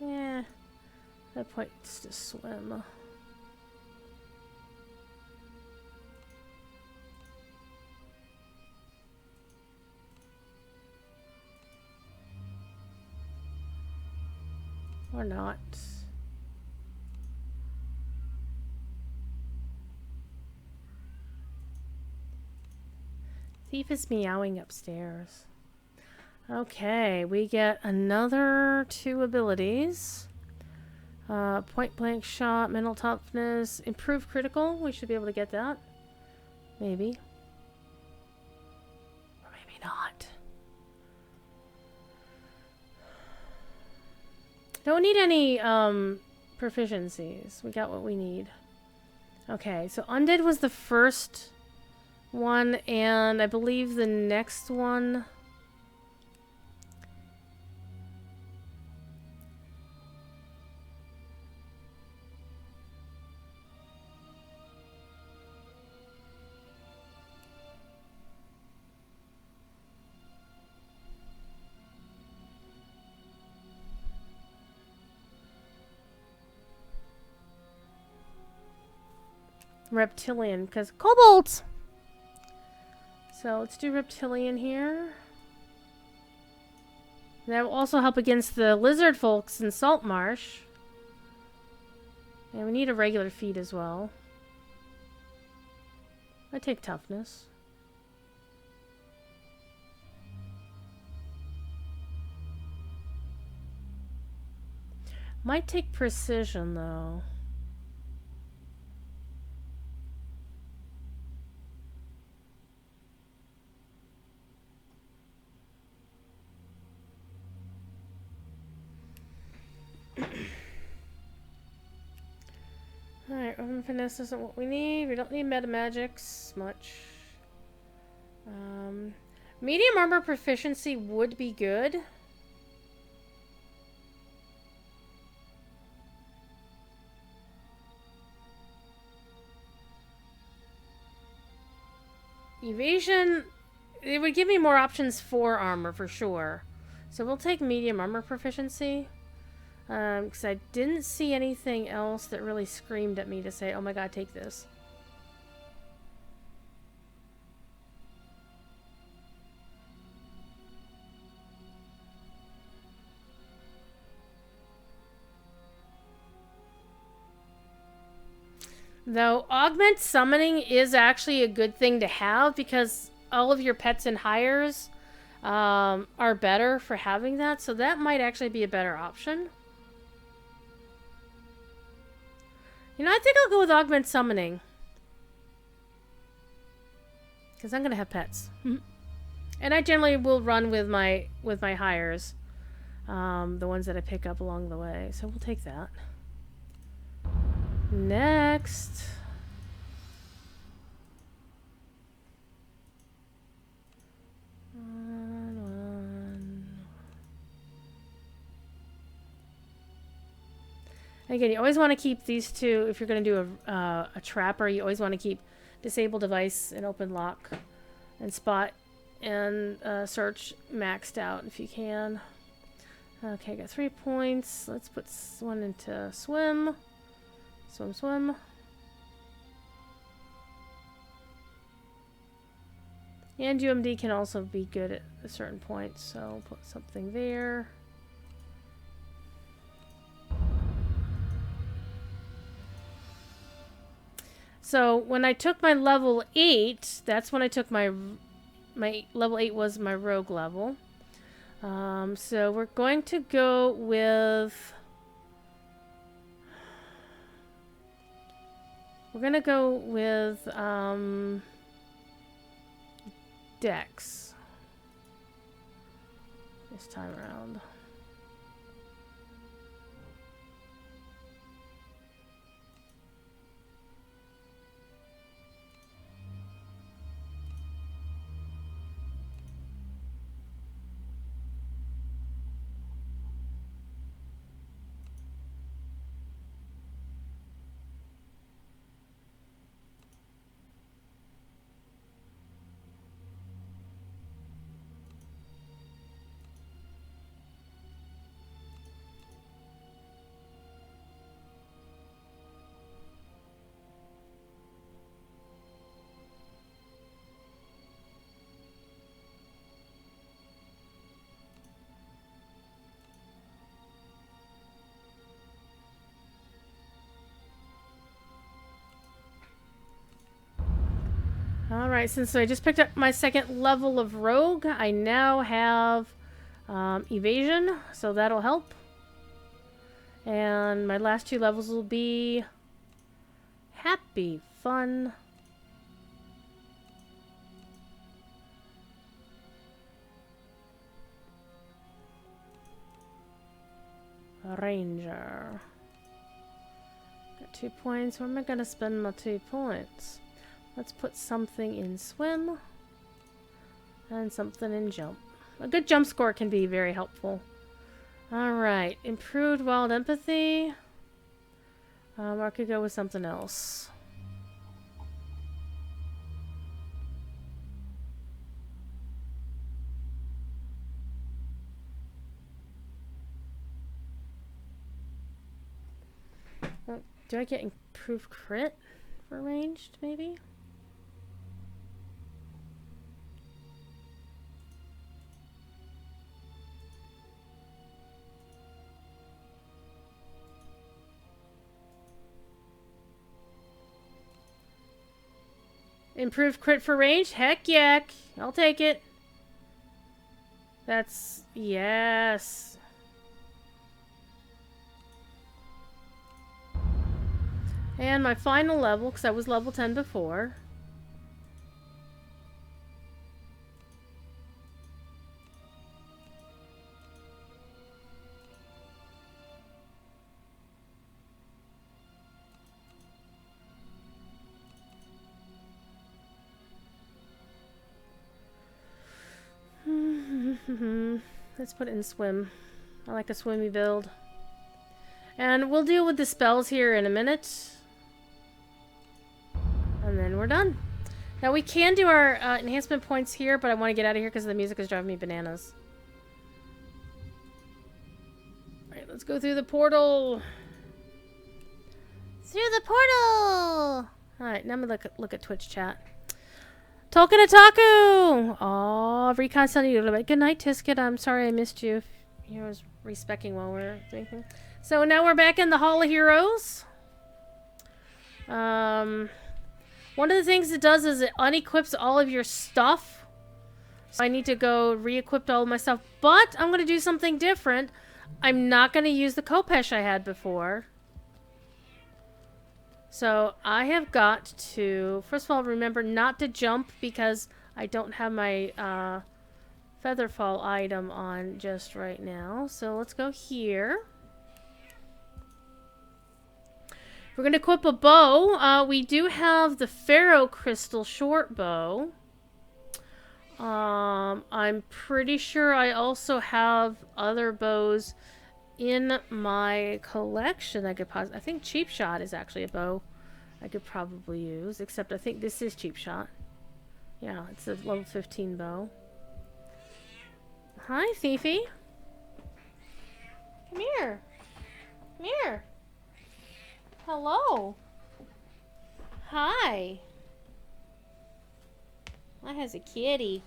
Yeah, that point's to swim. Or not. Thief is meowing upstairs. Okay, we get another 2 abilities. Point blank shot, mental toughness, improved critical. We should be able to get that. Maybe. Or maybe not. Don't need any proficiencies. We got what we need. Okay, so Undead was the first one, and I believe the next one... Reptilian, because kobolds! So let's do reptilian here. That will also help against the lizard folks in Saltmarsh. And we need a regular feat as well. I take toughness. Might take precision though. Alright, Roman Finesse isn't what we need. We don't need metamagics much. Medium armor proficiency would be good. Evasion, it would give me more options for armor for sure. So we'll take medium armor proficiency. Because I didn't see anything else that really screamed at me to say, oh my god, take this. Though augment summoning is actually a good thing to have because all of your pets and hires are better for having that. So that might actually be a better option. You know, I think I'll go with augment summoning. Because I'm going to have pets. And I generally will run with my hires. The ones that I pick up along the way. So we'll take that. Next. Again, you always want to keep these two, if you're going to do a trapper, you always want to keep disable device and open lock and spot and search maxed out if you can. Okay, got 3 points. Let's put one into swim. Swim, swim. And UMD can also be good at a certain point, so put something there. So when I took my level 8, that's when I took my level 8 was my rogue level. So we're going to go with... We're going to go with Dex this time around. Alright, since I just picked up my second level of rogue, I now have evasion, so that'll help. And my last 2 levels will be happy, fun. Ranger. Got 2 points. Where am I going to spend my 2 points? Let's put something in swim and something in jump. A good jump score can be very helpful. Alright, improved wild empathy. I could go with something else. Do I get improved crit for ranged, maybe? Improved crit for range? Heck yeah. I'll take it. That's... yes. And my final level, because I was level 10 before. Let's put it in swim. I like a swimmy build. And we'll deal with the spells here in a minute. And then we're done. Now we can do our enhancement points here, but I want to get out of here because the music is driving me bananas. Alright, let's go through the portal. Through the portal! Alright, now I'm going to look at Twitch chat. Talking to Taku! Aw, Recon sending you a little bit. Good night, Tisket. I'm sorry I missed you. You was respecking while we were thinking. So now we're back in the Hall of Heroes. One of the things it does is it unequips all of your stuff. So I need to go re-equip all of my stuff. But I'm going to do something different. I'm not going to use the Kopesh I had before. So I have got to, first of all, remember not to jump because I don't have my Featherfall item on just right now. So let's go here. We're going to equip a bow. We do have the Pharaoh Crystal short bow. I'm pretty sure I also have other bows in my collection. I think Cheap Shot is actually a bow I could probably use, except I think this is Cheap Shot. Yeah, it's a level 15 bow. Hi, Fifi. Come here. Come here. Hello. Hi. That has a kitty.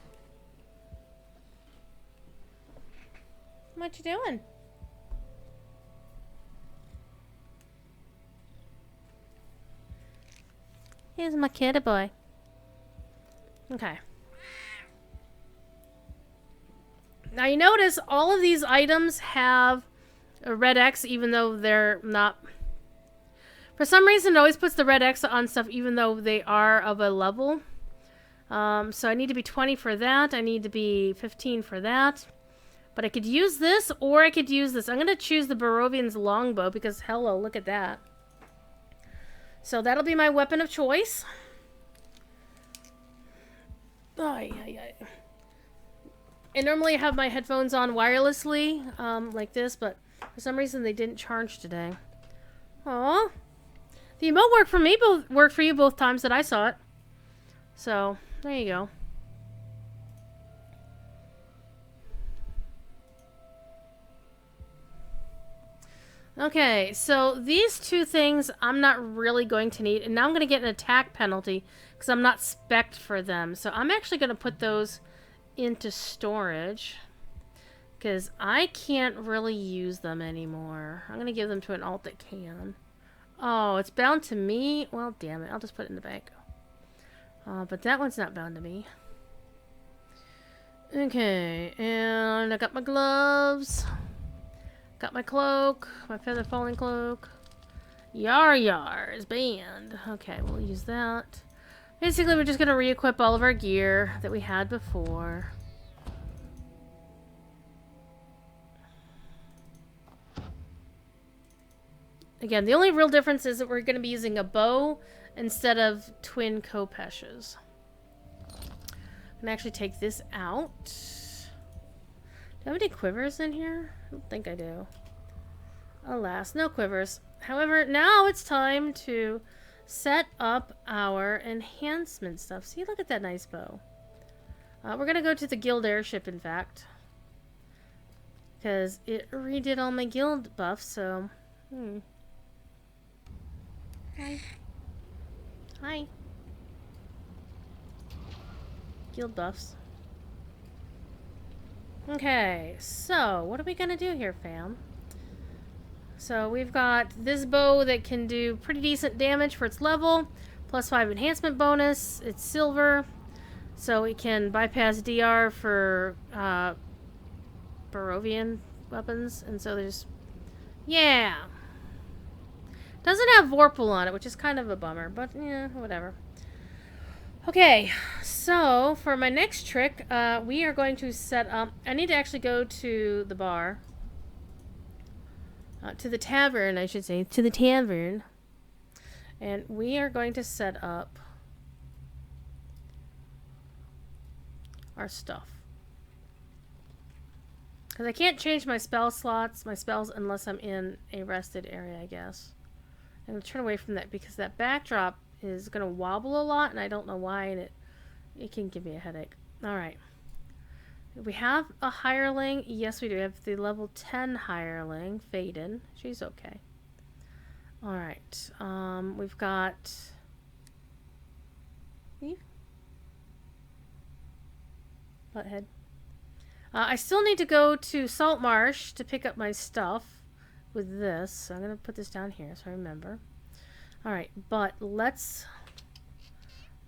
What you doing? Here's my kitty boy. Okay. Now you notice all of these items have a red X even though they're not... For some reason it always puts the red X on stuff even though they are of a level. So I need to be 20 for that. I need to be 15 for that. But I could use this or I could use this. I'm going to choose the Barovian's longbow because hello, look at that. So that'll be my weapon of choice. I normally have my headphones on wirelessly, like this, but for some reason they didn't charge today. Aw. The emote worked for me, worked for you both times that I saw it. So, there you go. Okay, so these two things I'm not really going to need. And now I'm going to get an attack penalty because I'm not spec'd for them. So I'm actually going to put those into storage because I can't really use them anymore. I'm going to give them to an alt that can. Oh, it's bound to me? Well, damn it. I'll just put it in the bank. But that one's not bound to me. Okay, and I got my gloves. Got my cloak, my feather falling cloak. Yar Yar is banned. Okay, we'll use that. Basically, we're just going to re-equip all of our gear that we had before. Again, the only real difference is that we're going to be using a bow instead of twin Kopeshes. I'm going to actually take this out. Do I have any quivers in here? I don't think I do. Alas, no quivers. However, now it's time to set up our enhancement stuff. See, look at that nice bow. We're going to go to the guild airship, in fact. Because it redid all my guild buffs, so... Hi. Hi. Guild buffs. Okay, so what are we gonna do here, fam? So we've got this bow that can do pretty decent damage for its level, +5 enhancement bonus. It's silver, so it can bypass DR for Barovian weapons, and so there's, yeah. Doesn't have Vorpal on it, which is kind of a bummer, but yeah, whatever. Okay, so for my next trick, we are going to set up... I need to actually go to the bar. To the tavern, I should say. To the tavern. And we are going to set up our stuff. Because I can't change my spell slots, my spells, unless I'm in a rested area, I guess. I'm going to turn away from that because that backdrop is going to wobble a lot, and I don't know why, and it It can give me a headache. All right. We have a hireling. Yes, we do. We have the level 10 hireling, Faden. She's okay. All right. We've got... Butthead. I still need to go to Saltmarsh to pick up my stuff with this. So I'm going to put this down here so I remember. Alright, but let's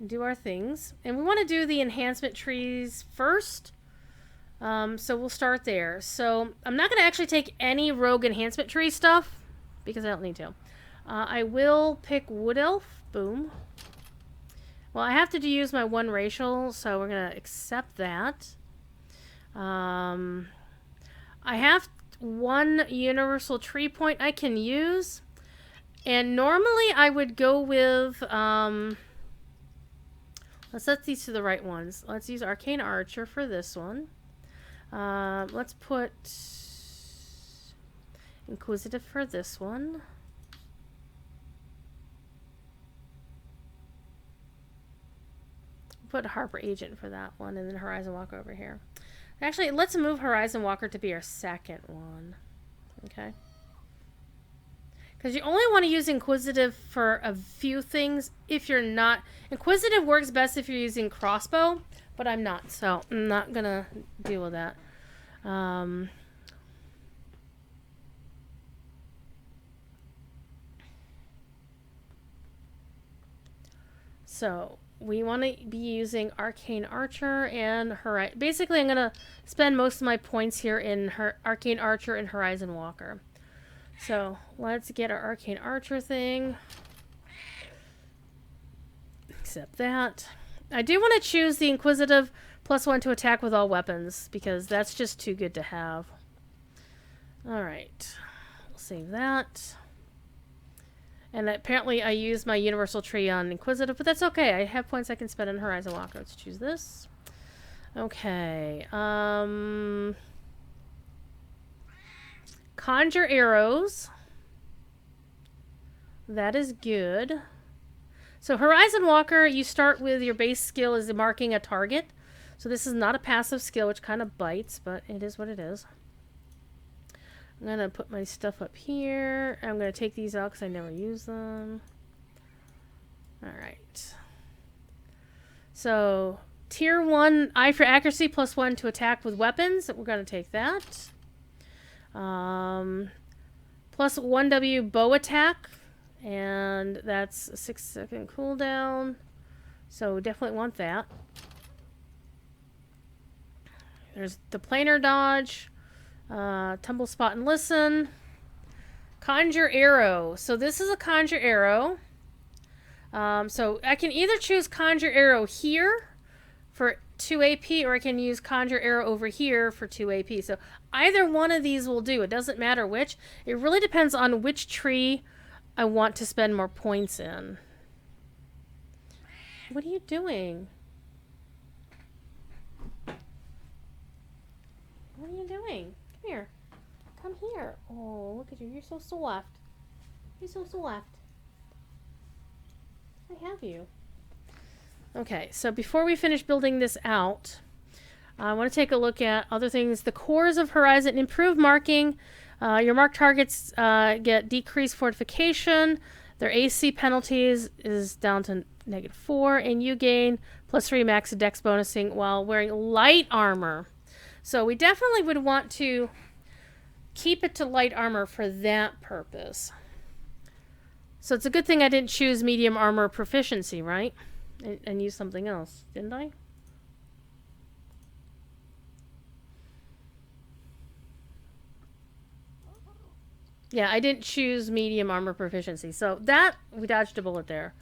do our things. And we want to do the enhancement trees first. So we'll start there. So I'm not going to actually take any rogue enhancement tree stuff because I don't need to. I will pick Wood Elf. Boom. Well, I have to use my one racial, so we're going to accept that. I have one universal tree point I can use. And normally I would go with... let's set these to the right ones. Let's use Arcane Archer for this one. Let's put Inquisitive for this one. Put Harper Agent for that one, and then Horizon Walker over here. Actually, let's move Horizon Walker to be our second one. Okay. Because you only want to use Inquisitive for a few things if you're not... Inquisitive works best if you're using crossbow, but I'm not, so I'm not going to deal with that. So... we want to be using Arcane Archer and Horizon. Basically, I'm going to spend most of my points here in Arcane Archer and Horizon Walker. So, let's get our Arcane Archer thing. Accept that. I do want to choose the Inquisitive +1 to attack with all weapons, because that's just too good to have. Alright. We'll save that. And apparently I used my universal tree on Inquisitive, but that's okay. I have points I can spend on Horizon Walker. Let's choose this. Okay. Conjure arrows. That is good. So Horizon Walker, you start with your base skill is marking a target. So this is not a passive skill, which kind of bites, but it is what it is. I'm going to put my stuff up here. I'm going to take these out because I never use them. Alright. So, Tier 1, Eye for Accuracy +1 to attack with weapons. We're going to take that. +1 W bow attack. And that's a 6-second cooldown. So, definitely want that. There's the planar dodge. Tumble spot and listen. Conjure arrow. So this is a conjure arrow. So I can either choose conjure arrow here for 2 AP, or I can use conjure arrow over here for 2 AP. So either one of these will do. It doesn't matter which. It really depends on which tree I want to spend more points in. What are you doing? What are you doing? Here. Come here. Oh, look at you. You're so soft. You're so soft. I have you. Okay, so before we finish building this out, I want to take a look at other things. The cores of Horizon improve marking. Your marked targets get decreased fortification. Their AC penalties is down to -4, and you gain +3 max dex bonusing while wearing light armor. So we definitely would want to keep it to light armor for that purpose. So it's a good thing I didn't choose medium armor proficiency, right? And use something else, didn't I? Yeah, I didn't choose medium armor proficiency. So that, we dodged a bullet there.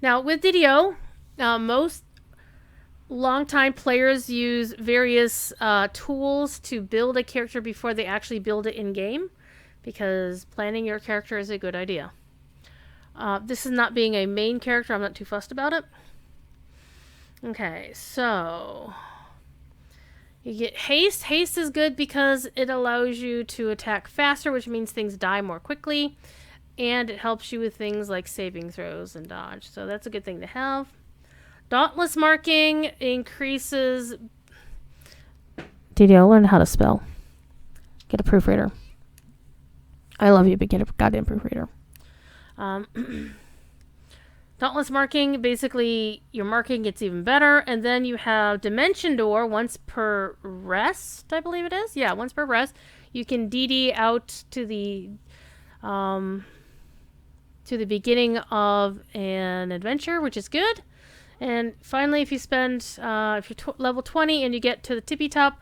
Now, with DDO, most longtime players use various tools to build a character before they actually build it in-game, because planning your character is a good idea. This is not being a main character. I'm not too fussed about it. Okay, so you get haste. Haste is good because it allows you to attack faster, which means things die more quickly, and it helps you with things like saving throws and dodge. So that's a good thing to have. Dauntless marking increases... DDO, learn how to spell. Get a proofreader. I love you, but get a goddamn proofreader. Dauntless marking, basically, your marking gets even better. And then you have Dimension Door once per rest, I believe it is. Yeah, once per rest. You can DD out to the beginning of an adventure, which is good. And finally, if you spend, if you're level 20 and you get to the tippy top,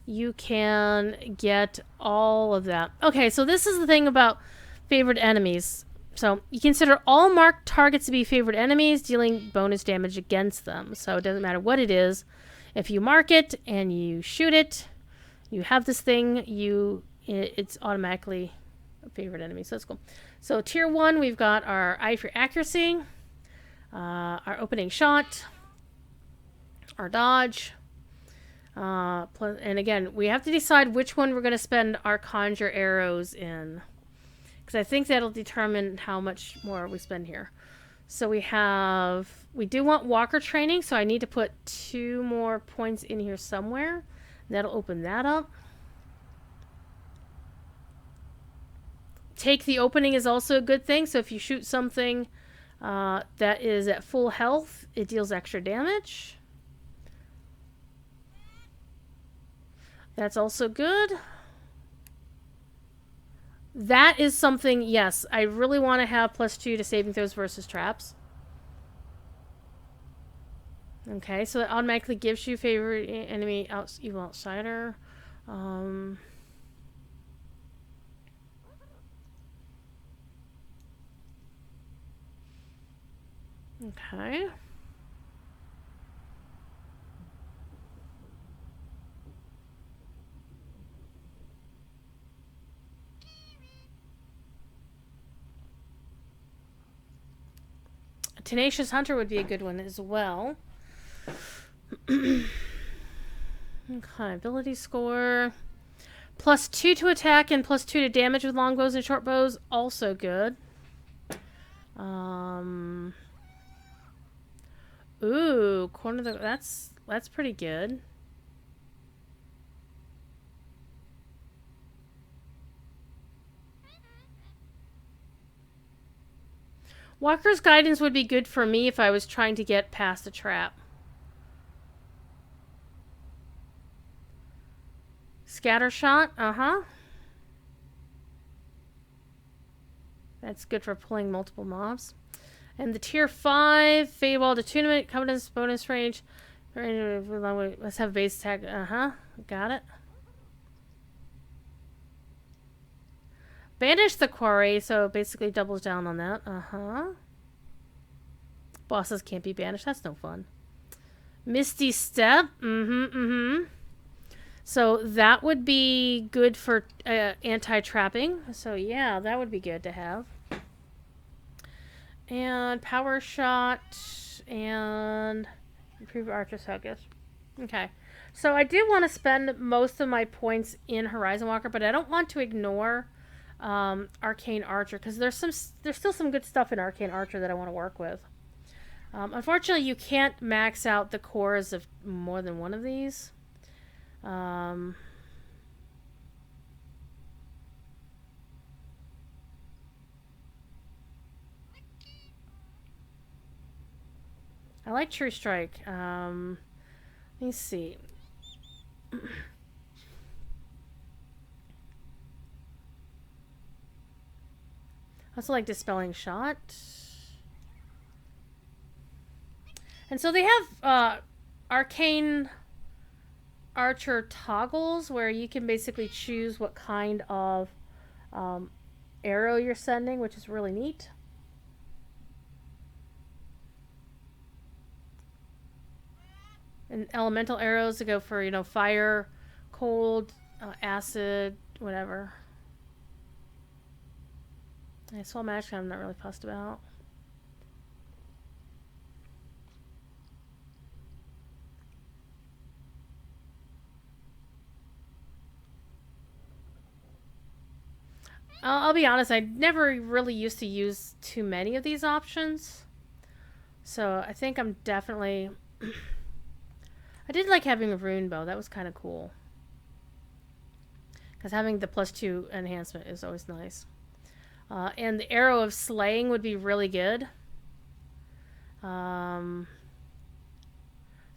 you can get all of that. Okay, so this is the thing about favorite enemies. So you consider all marked targets to be favorite enemies, dealing bonus damage against them. So it doesn't matter what it is. If you mark it and you shoot it, you have this thing, it's automatically a favorite enemy. So that's cool. So tier 1, we've got our Eye for Accuracy, our opening shot, our dodge. And again, we have to decide which one we're going to spend our conjure arrows in, because I think that'll determine how much more we spend here. So we do want walker training, so I need to put 2 more points in here somewhere. That'll open that up. Take the opening is also a good thing, so if you shoot something that is at full health, it deals extra damage. That's also good. That is something, yes, I really want to have +2 to saving throws versus traps. Okay, so that automatically gives you favorite enemy, evil outsider. Okay. Tenacious Hunter would be a good one as well. Okay, ability score. +2 to attack and +2 to damage with longbows and short bows. Also good. Ooh, corner the... That's pretty good. Walker's Guidance would be good for me if I was trying to get past a trap. Scattershot, That's good for pulling multiple mobs. And the tier 5, Fade Wall, Attunement, Covenant's bonus range. Let's have base attack, got it. Banish the Quarry, so it basically doubles down on that. Bosses can't be banished, that's no fun. Misty Step, So that would be good for anti-trapping. So yeah, that would be good to have. And Power Shot and Improve Archer's Focus. Okay. So I do want to spend most of my points in Horizon Walker, but I don't want to ignore Arcane Archer, because there's still some good stuff in Arcane Archer that I want to work with. Unfortunately, you can't max out the cores of more than one of these. I like True Strike. Let me see. I also like Dispelling Shot. And so they have Arcane Archer toggles where you can basically choose what kind of arrow you're sending, which is really neat. And elemental arrows to go for, you know, fire, cold, acid, whatever. Yeah, Soul Magic I'm not really fussed about. I'll be honest, I never really used to use too many of these options. So I think I'm definitely... I did like having a rune bow. That was kind of cool. Because having the +2 enhancement is always nice. And the arrow of slaying would be really good.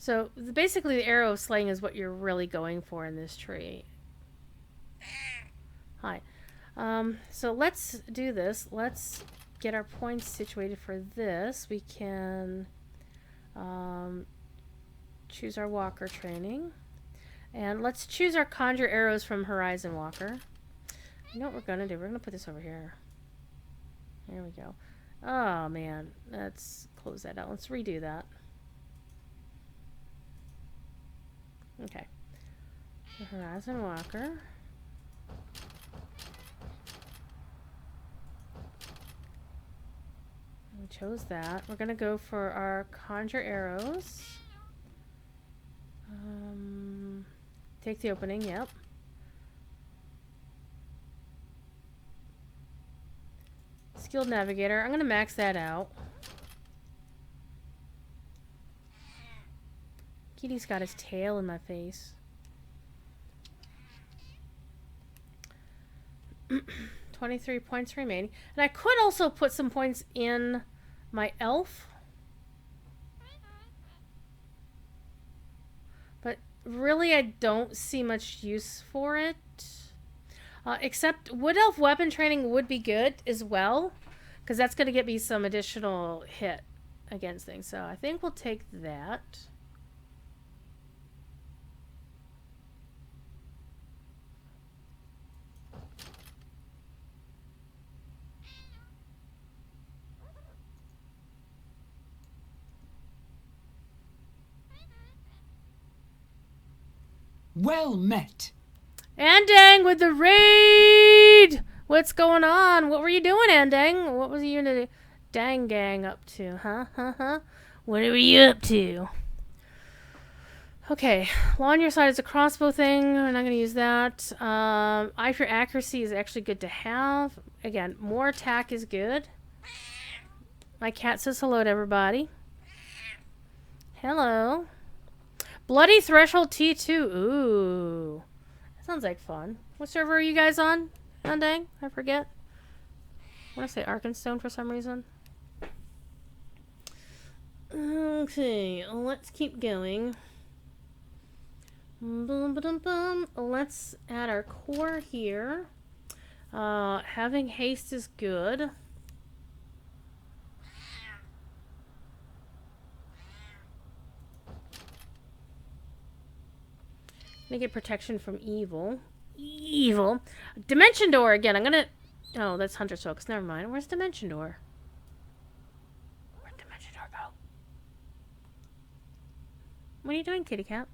So basically the arrow of slaying is what you're really going for in this tree. Hi. So let's do this. Let's get our points situated for this. We can choose our walker training. And let's choose our conjure arrows from Horizon Walker. You know what we're going to do? We're going to put this over here. There we go. Oh, man. Let's close that out. Let's redo that. Okay. The Horizon Walker. We chose that. We're going to go for our conjure arrows. Take the opening, yep. Skilled Navigator. I'm going to max that out. Kitty's got his tail in my face. 23 points remaining. And I could also put some points in my elf. But really, I don't see much use for it. Except Wood Elf weapon training would be good as well. Because that's going to get me some additional hit against things. So I think we'll take that. Well met. Andang with the raid! What's going on? What were you doing, Andang? What was you and the dang gang up to? Huh? What were you up to? Okay. Law on your side is a crossbow thing. We're not going to use that. Eye for accuracy is actually good to have. Again, more attack is good. My cat says hello to everybody. Hello. Bloody Threshold T2. Ooh. That sounds like fun. What server are you guys on? Andang? I forget. I want to say Arkenstone for some reason. Okay. Let's keep going. Let's add our core here. Having haste is good. Gonna get protection from evil. Evil. Dimension Door again. I'm gonna... Oh, that's Hunter's Focus. Never mind. Where's Dimension Door? Where'd Dimension Door go? What are you doing, kitty cat?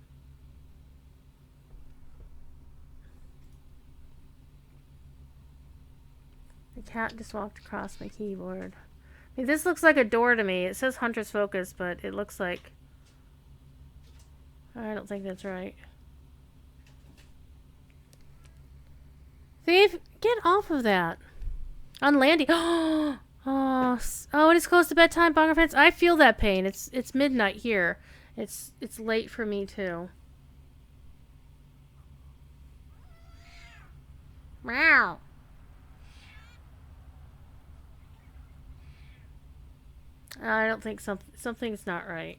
The cat just walked across my keyboard. I mean, this looks like a door to me. It says Hunter's Focus, but it looks like... I don't think that's right. Thief, get off of that. On landing. Oh, it is close to bedtime, Bonger fans. I feel that pain. It's midnight here. It's late for me too. Meow. I don't think something's not right.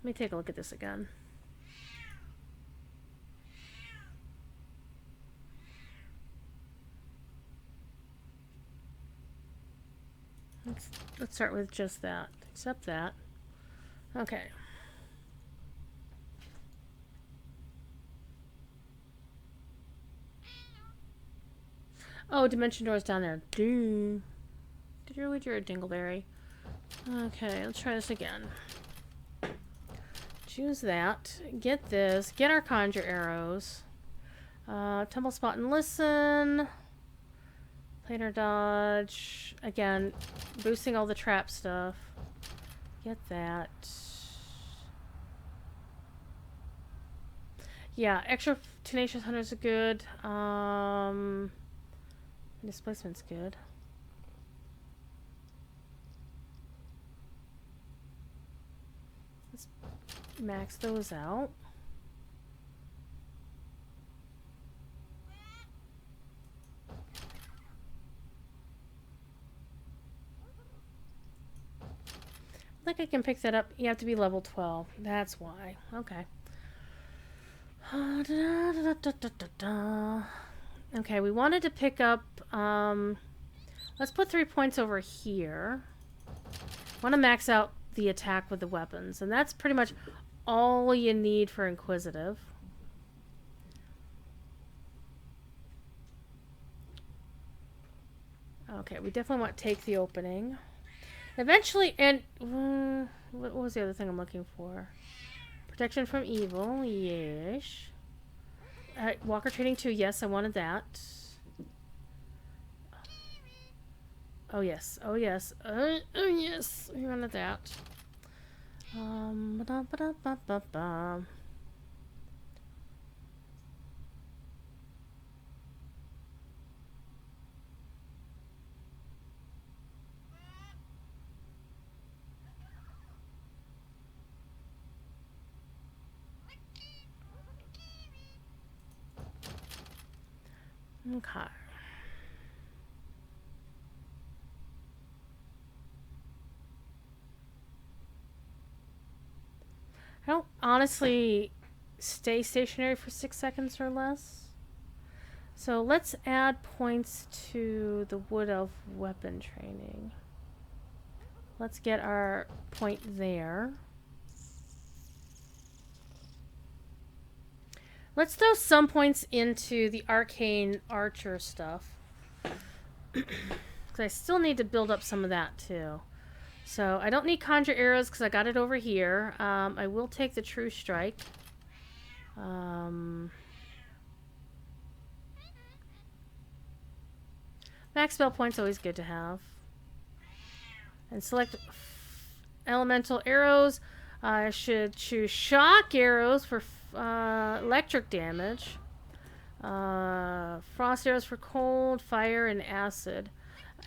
Let me take a look at this again. Let's start with just that. Accept that. Okay. Oh, Dimension Door's down there. Ding. Did you really do a dingleberry? Okay, let's try this again. Choose that. Get this. Get our conjure arrows. Tumble spot and listen. Planar dodge. Again, boosting all the trap stuff. Get that. Yeah, extra tenacious hunters are good. Displacement's good. max those out. I think I can pick that up. You have to be level 12. That's why. Okay. Okay, we wanted to pick up... let's put 3 points over here. Want to max out the attack with the weapons. And that's pretty much all you need for Inquisitive. Okay, we definitely want to take the opening. Eventually, and... what was the other thing I'm looking for? Protection from evil, yes. Walker training 2, yes, I wanted that. Oh yes, oh yes, oh yes, we wanted that. Ba-da-ba-da-ba-ba-ba. Okay. I don't honestly stay stationary for 6 seconds or less. So let's add points to the Wood Elf weapon training. Let's get our point there. Let's throw some points into the Arcane Archer stuff. Because I still need to build up some of that too. So I don't need Conjure Arrows because I got it over here. I will take the True Strike. Max spell points always good to have. And select Elemental Arrows. I should choose Shock Arrows for electric damage. Frost Arrows for cold, fire, and acid.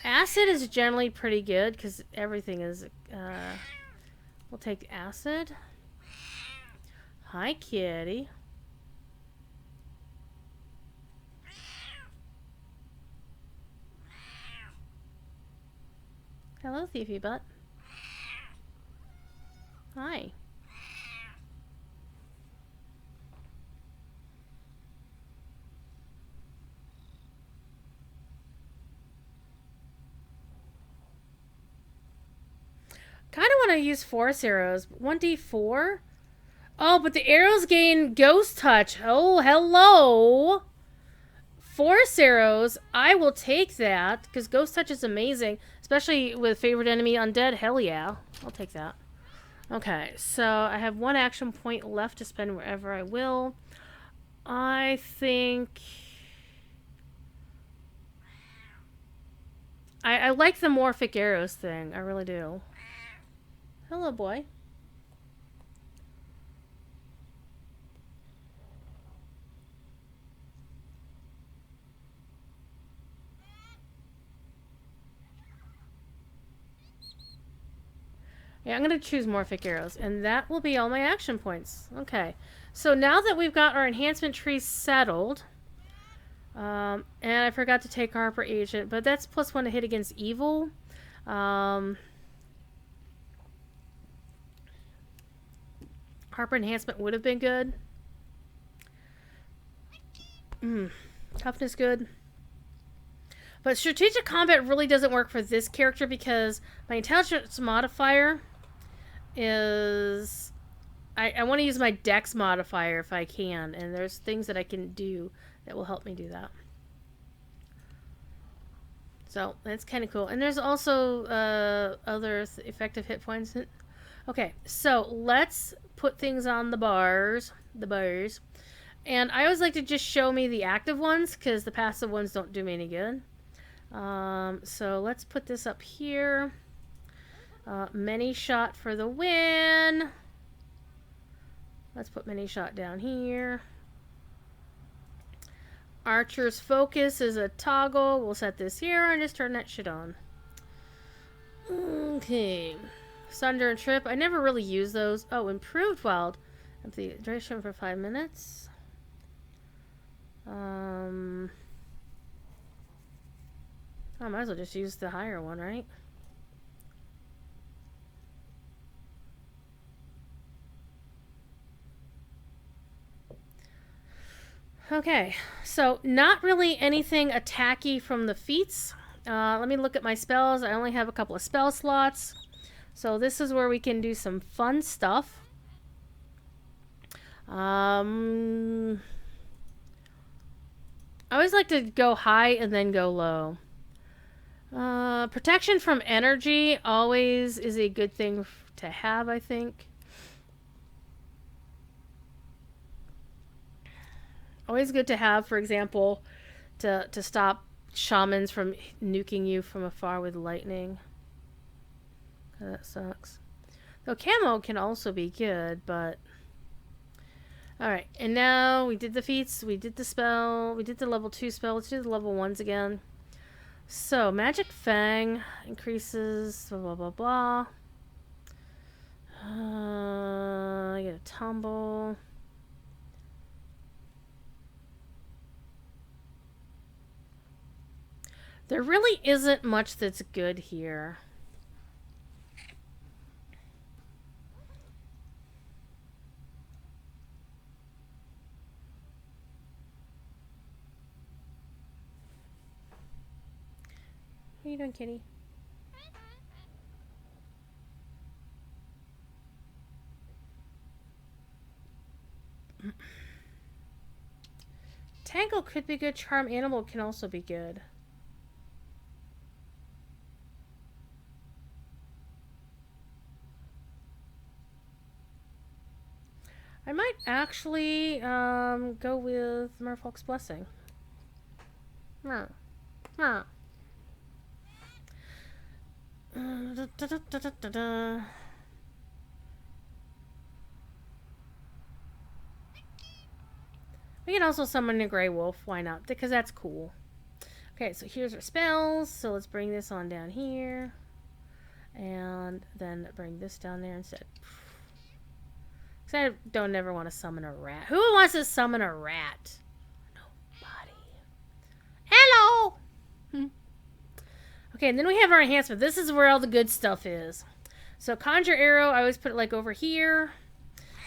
Acid is generally pretty good because everything is... we'll take acid. Hi, kitty. Hello, Thiefy Butt. Hi. Kind of want to use force arrows. 1d4? Oh, but the arrows gain ghost touch. Oh, hello. Force arrows. I will take that because ghost touch is amazing. Especially with favorite enemy undead. Hell yeah. I'll take that. Okay, so I have 1 action point left to spend wherever I will. I think... I like the morphic arrows thing. I really do. Hello, boy. Yeah, I'm going to choose morphic arrows, and that will be all my action points. Okay, so now that we've got our enhancement tree settled, and I forgot to take Harper Agent, but that's +1 to hit against evil. Harper enhancement would have been good. Toughness good. But strategic combat really doesn't work for this character because my intelligence modifier is... I want to use my dex modifier if I can, and there's things that I can do that will help me do that. So that's kind of cool. And there's also other effective hit points. Okay, so let's put things on the bars. And I always like to just show me the active ones because the passive ones don't do me any good. So let's put this up here. Many shot for the win. Let's put many shot down here. Archer's focus is a toggle. We'll set this here and just turn that shit on. Okay. Sunder and Trip. I never really use those. Oh, Improved Wild. Up the duration for 5 minutes. I might as well just use the higher one, right? Okay, so not really anything attacky from the feats. Let me look at my spells. I only have a couple of spell slots. So this is where we can do some fun stuff. I always like to go high and then go low. Protection from energy always is a good thing to have, I think. Always good to have, for example, to stop shamans from nuking you from afar with lightning. That sucks. Though camo can also be good, but... Alright, and now we did the feats, we did the spell, we did the level 2 spell, let's do the level 1s again. So, Magic Fang increases, blah blah blah blah. I get a tumble. There really isn't much that's good here. What are you doing, kitty? Tangle could be good. Charm Animal can also be good. I might actually go with Merfolk's Blessing. We can also summon a Grey Wolf. Why not? Because that's cool. Okay, so here's our spells. So let's bring this on down here. And then bring this down there instead. Because I don't ever want to summon a rat. Who wants to summon a rat? Nobody. Hello! Okay, and then we have our enhancement. This is where all the good stuff is. So Conjure Arrow, I always put it like over here.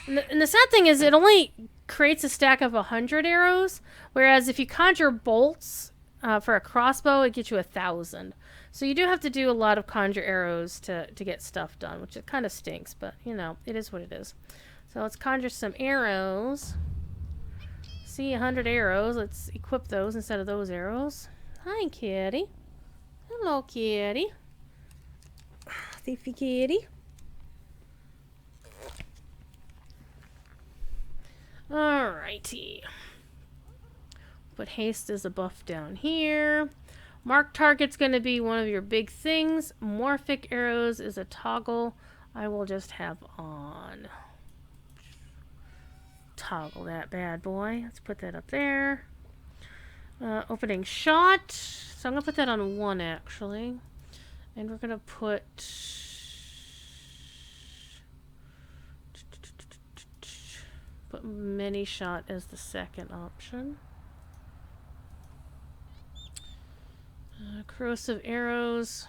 And the sad thing is it only creates a stack of 100 arrows. Whereas if you conjure bolts for a crossbow, it gets you 1,000. So you do have to do a lot of conjure arrows to get stuff done, which it kind of stinks. But, you know, it is what it is. So let's conjure some arrows. See, 100 arrows. Let's equip those instead of those arrows. Hi, kitty. Hello, kitty. Thiefy kitty. Alrighty. Put haste as a buff down here. Mark target's going to be one of your big things. Morphic arrows is a toggle I will just have on. Toggle that bad boy. Let's put that up there. Opening shot. So I'm going to put that on 1 actually. And we're going to put... Put mini shot as the second option. Corrosive arrows.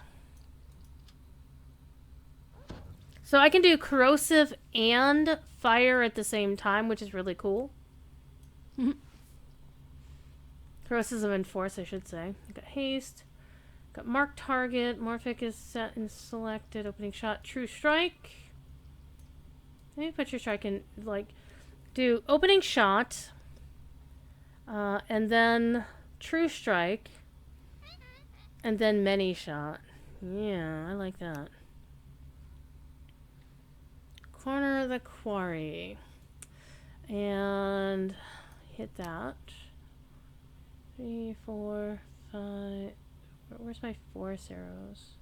So I can do corrosive and fire at the same time, which is really cool. Corrosive and force, I should say. I got haste. Got mark target. Morphic is set and selected. Opening shot. True strike. Maybe put your strike in, like, do opening shot. And then true strike. And then many shot. Yeah, I like that. Corner of the quarry. And hit that. 3, 4, 5. Where's my force arrows?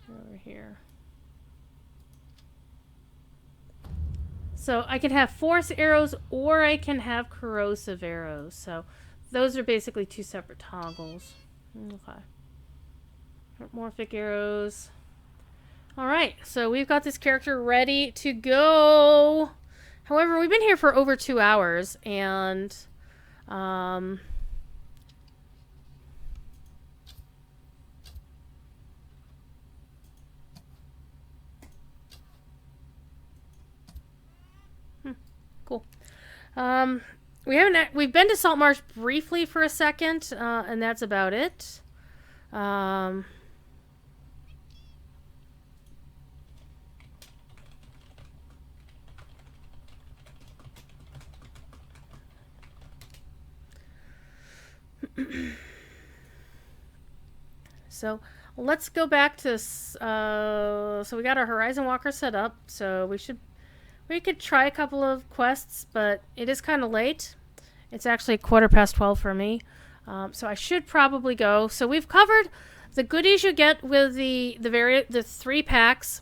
They're over here. So I can have force arrows or I can have corrosive arrows. So those are basically 2 separate toggles. Okay. Morphic arrows. Alright, so we've got this character ready to go. However, we've been here for over 2 hours, and cool. We've been to Saltmarsh briefly for a second, and that's about it. So let's go back to so we got our Horizon Walker set up, so we could try a couple of quests, but it is kind of late. It's actually 12:15 for me, so I should probably go. So we've covered the goodies you get with the 3 packs,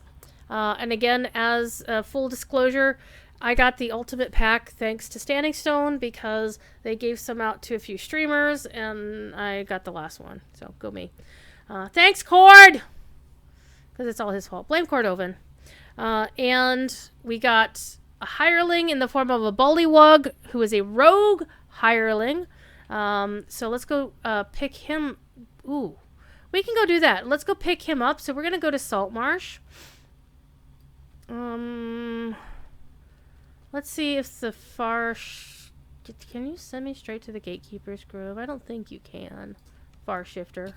and again, as full disclosure, I got the ultimate pack thanks to Standing Stone because they gave some out to a few streamers, and I got the last one. So go me. Thanks, Cord! Because it's all his fault. Blame Cordovan. And we got a hireling in the form of a bullywug who is a rogue hireling. So let's go pick him. Ooh. We can go do that. Let's go pick him up. So we're going to go to Saltmarsh. Let's see if the can you send me straight to the Gatekeeper's Grove? I don't think you can. Far shifter.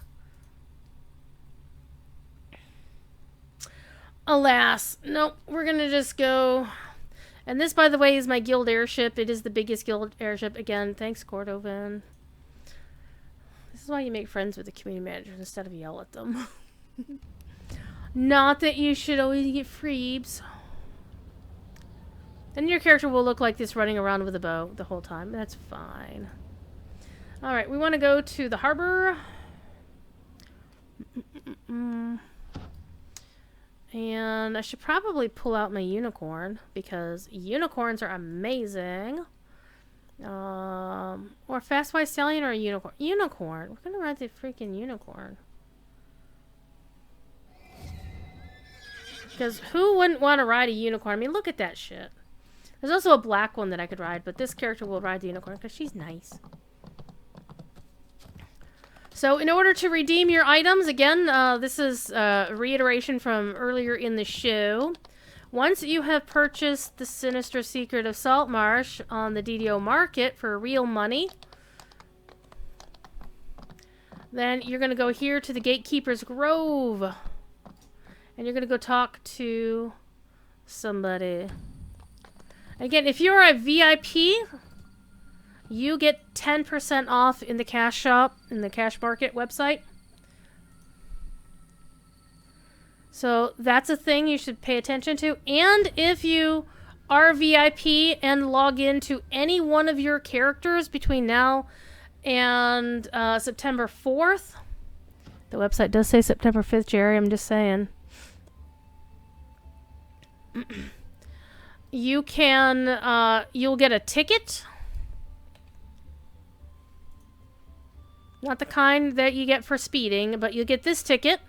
Alas. Nope. We're going to just go. And this, by the way, is my guild airship. It is the biggest guild airship. Again, thanks, Cordovan. This is why you make friends with the community managers instead of yell at them. Not that you should always get freebs. And your character will look like this running around with a bow the whole time. That's fine. Alright, we want to go to the harbor. And I should probably pull out my unicorn because unicorns are amazing. Or Fastwise Stallion or a unicorn. Unicorn. We're gonna ride the freaking unicorn. Because who wouldn't want to ride a unicorn? I mean, look at that shit. There's also a black one that I could ride, but this character will ride the unicorn because she's nice. So in order to redeem your items, again, this is a reiteration from earlier in the show. Once you have purchased the Sinister Secret of Saltmarsh on the DDO market for real money, then you're going to go here to the Gatekeeper's Grove. And you're going to go talk to somebody. Again, if you're a VIP, you get 10% off in the cash shop, in the cash market website. So that's a thing you should pay attention to. And if you are VIP and log into any one of your characters between now and September 4th, the website does say September 5th, Jerry, I'm just saying. You can, you'll get a ticket. Not the kind that you get for speeding, but you get this ticket.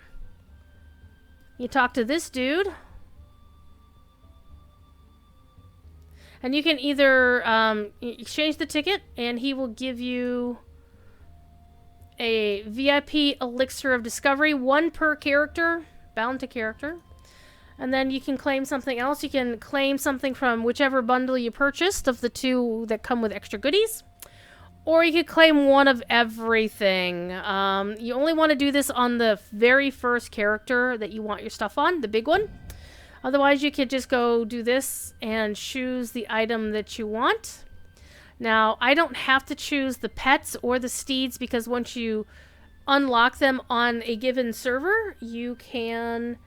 You talk to this dude. And you can either exchange the ticket, and he will give you a VIP Elixir of Discovery, 1 per character, bound to character. And then you can claim something else. You can claim something from whichever bundle you purchased of the 2 that come with extra goodies. Or you could claim one of everything. You only want to do this on the very first character that you want your stuff on, the big one. Otherwise, you could just go do this and choose the item that you want. Now, I don't have to choose the pets or the steeds because once you unlock them on a given server, you can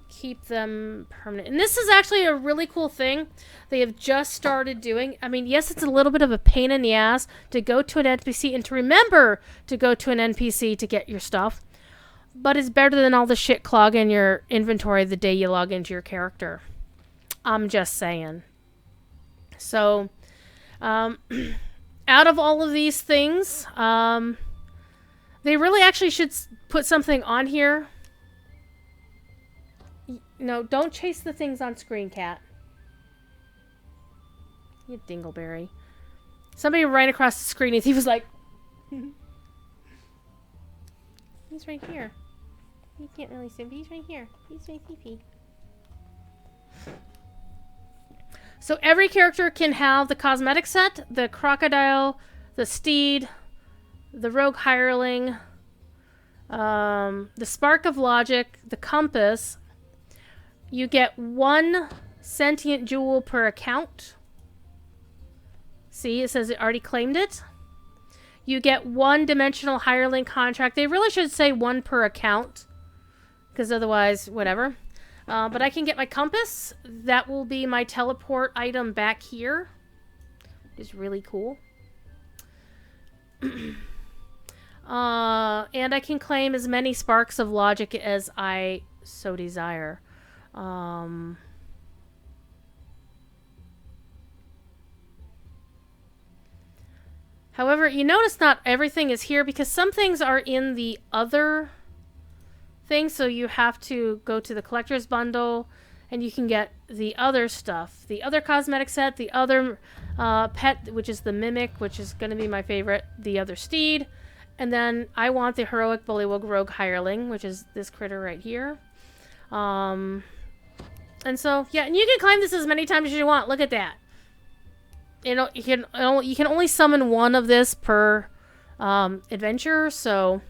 keep them permanent. And this is actually a really cool thing they have just started doing. I mean, yes, it's a little bit of a pain in the ass to go to an NPC and to remember to go to an NPC to get your stuff, but it's better than all the shit clogging your inventory the day you log into your character. I'm just saying. So, out of all of these things, they really actually should put something on here. No, don't chase the things on screen, cat. You dingleberry. Somebody ran across the screen and he was like... He's right here. You can't really see him, but he's right here. He's my pee-pee. So every character can have the cosmetic set, the crocodile, the steed, the rogue hireling, the spark of logic, the compass. You get 1 sentient jewel per account. See, it says it already claimed it. You get 1 dimensional hireling contract. They really should say 1 per account, because otherwise, whatever. But I can get my compass. That will be my teleport item back here. It's really cool. And I can claim as many sparks of logic as I so desire. However, you notice not everything is here because some things are in the other thing, so you have to go to the collector's bundle and you can get the other stuff. The other cosmetic set, the other pet, which is the mimic, which is going to be my favorite, the other steed, and then I want the heroic bullywug rogue hireling, which is this critter right here. And so, yeah, and you can climb this as many times as you want. Look at that. You know, you can only summon 1 of this per adventure, so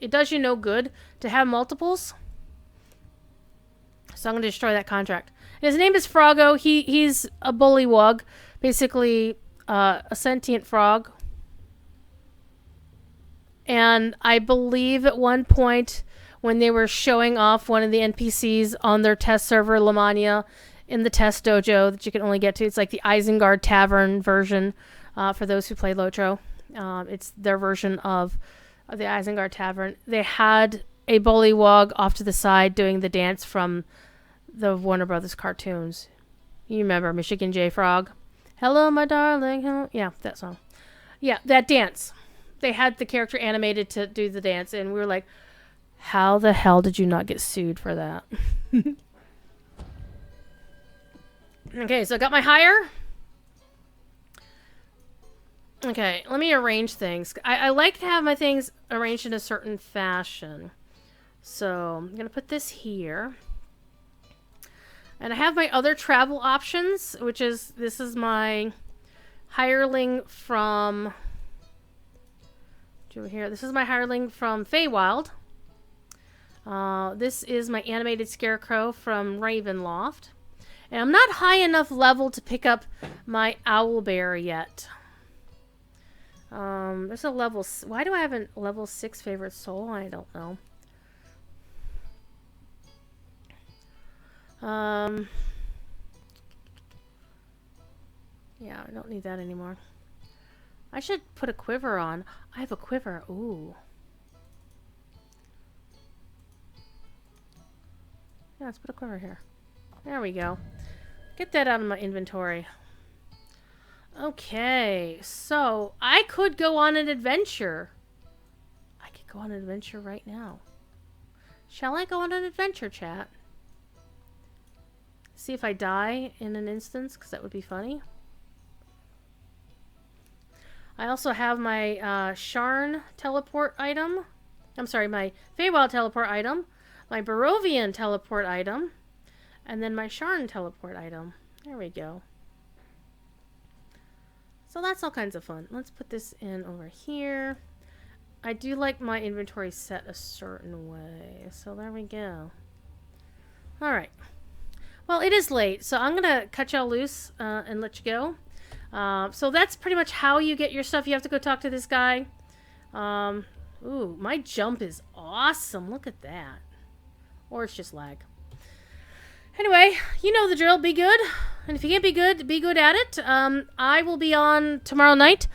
it does you no good to have multiples. So I'm going to destroy that contract. And his name is Froggo. He's a bullywug, basically a sentient frog. And I believe at one point when they were showing off one of the NPCs on their test server, Lamania, in the test dojo that you can only get to, it's like the Isengard Tavern version for those who play Lotro. It's their version of the Isengard Tavern. They had a bullywug off to the side doing the dance from the Warner Brothers cartoons. You remember Michigan J. Frog? Hello, my darling. Hello. Yeah, that song. Yeah, that dance. They had the character animated to do the dance, and we were like, how the hell did you not get sued for that? Okay, so I got my hire. Okay, let me arrange things. I like to have my things arranged in a certain fashion. So I'm going to put this here. And I have my other travel options, which is, this is my hireling from... over here. This is my hireling from Feywild. This is my animated scarecrow from Ravenloft. And I'm not high enough level to pick up my owlbear yet. There's a level... Why do I have a level 6 favorite soul? I don't know. Yeah, I don't need that anymore. I should put a quiver on. I have a quiver. Ooh. Yeah, let's put a quiver here. There we go. Get that out of my inventory. Okay, so I could go on an adventure. I could go on an adventure right now. Shall I go on an adventure, chat? See if I die in an instance, because that would be funny. I also have my Sharn teleport item. I'm sorry, my Feywild teleport item. My Barovian teleport item. And then my Sharn teleport item. There we go. So that's all kinds of fun. Let's put this in over here. I do like my inventory set a certain way. So there we go. Alright. Well, it is late, so I'm going to cut y'all loose and let you go. So that's pretty much how you get your stuff. You have to go talk to this guy. Ooh, my jump is awesome. Look at that. Or it's just lag. Anyway, you know the drill. Be good. And if you can't be good at it. I will be on tomorrow night.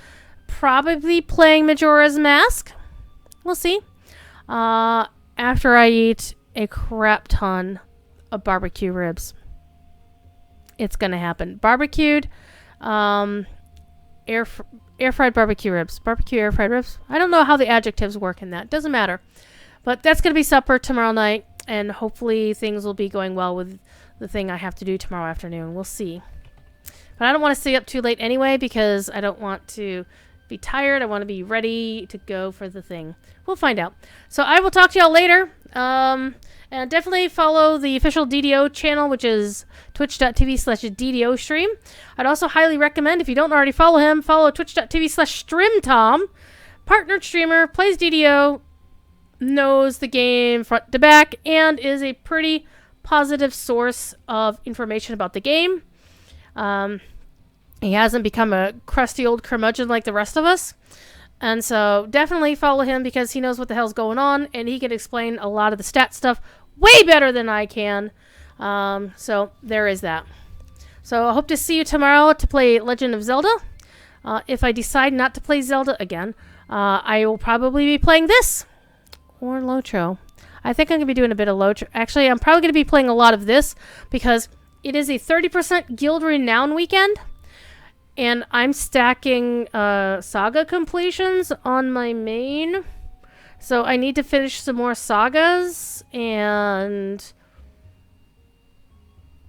Probably playing Majora's Mask. We'll see. After I eat a crap ton of barbecue ribs. It's going to happen. Barbecued, air fried barbecue ribs. Barbecue air fried ribs. I don't know how the adjectives work in that. Doesn't matter. But that's going to be supper tomorrow night. And hopefully things will be going well with the thing I have to do tomorrow afternoon. We'll see. But I don't want to stay up too late anyway because I don't want to be tired. I want to be ready to go for the thing. We'll find out. So I will talk to y'all later. And definitely follow the official DDO channel, which is twitch.tv/DDO stream. I'd also highly recommend, if you don't already follow him, follow twitch.tv/StrimTom. Partnered streamer, plays DDO, knows the game front to back, and is a pretty positive source of information about the game. He hasn't become a crusty old curmudgeon like the rest of us. And so definitely follow him because he knows what the hell's going on, and he can explain a lot of the stat stuff way better than I can. So there is that. So I hope to see you tomorrow to play Legend of Zelda. If I decide not to play Zelda again, I will probably be playing this or Lotro. I think I'm going to be doing a bit of Lotro. Actually, I'm probably going to be playing a lot of this because it is a 30% Guild Renown weekend. And I'm stacking saga completions on my main. So I need to finish some more sagas and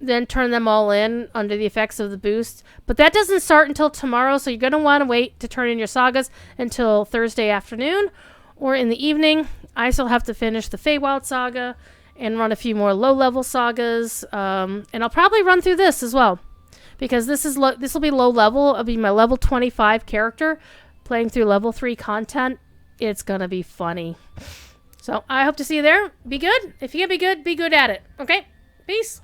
then turn them all in under the effects of the boost. But that doesn't start until tomorrow, so you're going to want to wait to turn in your sagas until Thursday afternoon or in the evening. I still have to finish the Feywild saga and run a few more low-level sagas. And I'll probably run through this as well. Because this will be low level. It'll be my level 25 character playing through level 3 content. It's going to be funny. So I hope to see you there. Be good. If you can be good at it. Okay? Peace.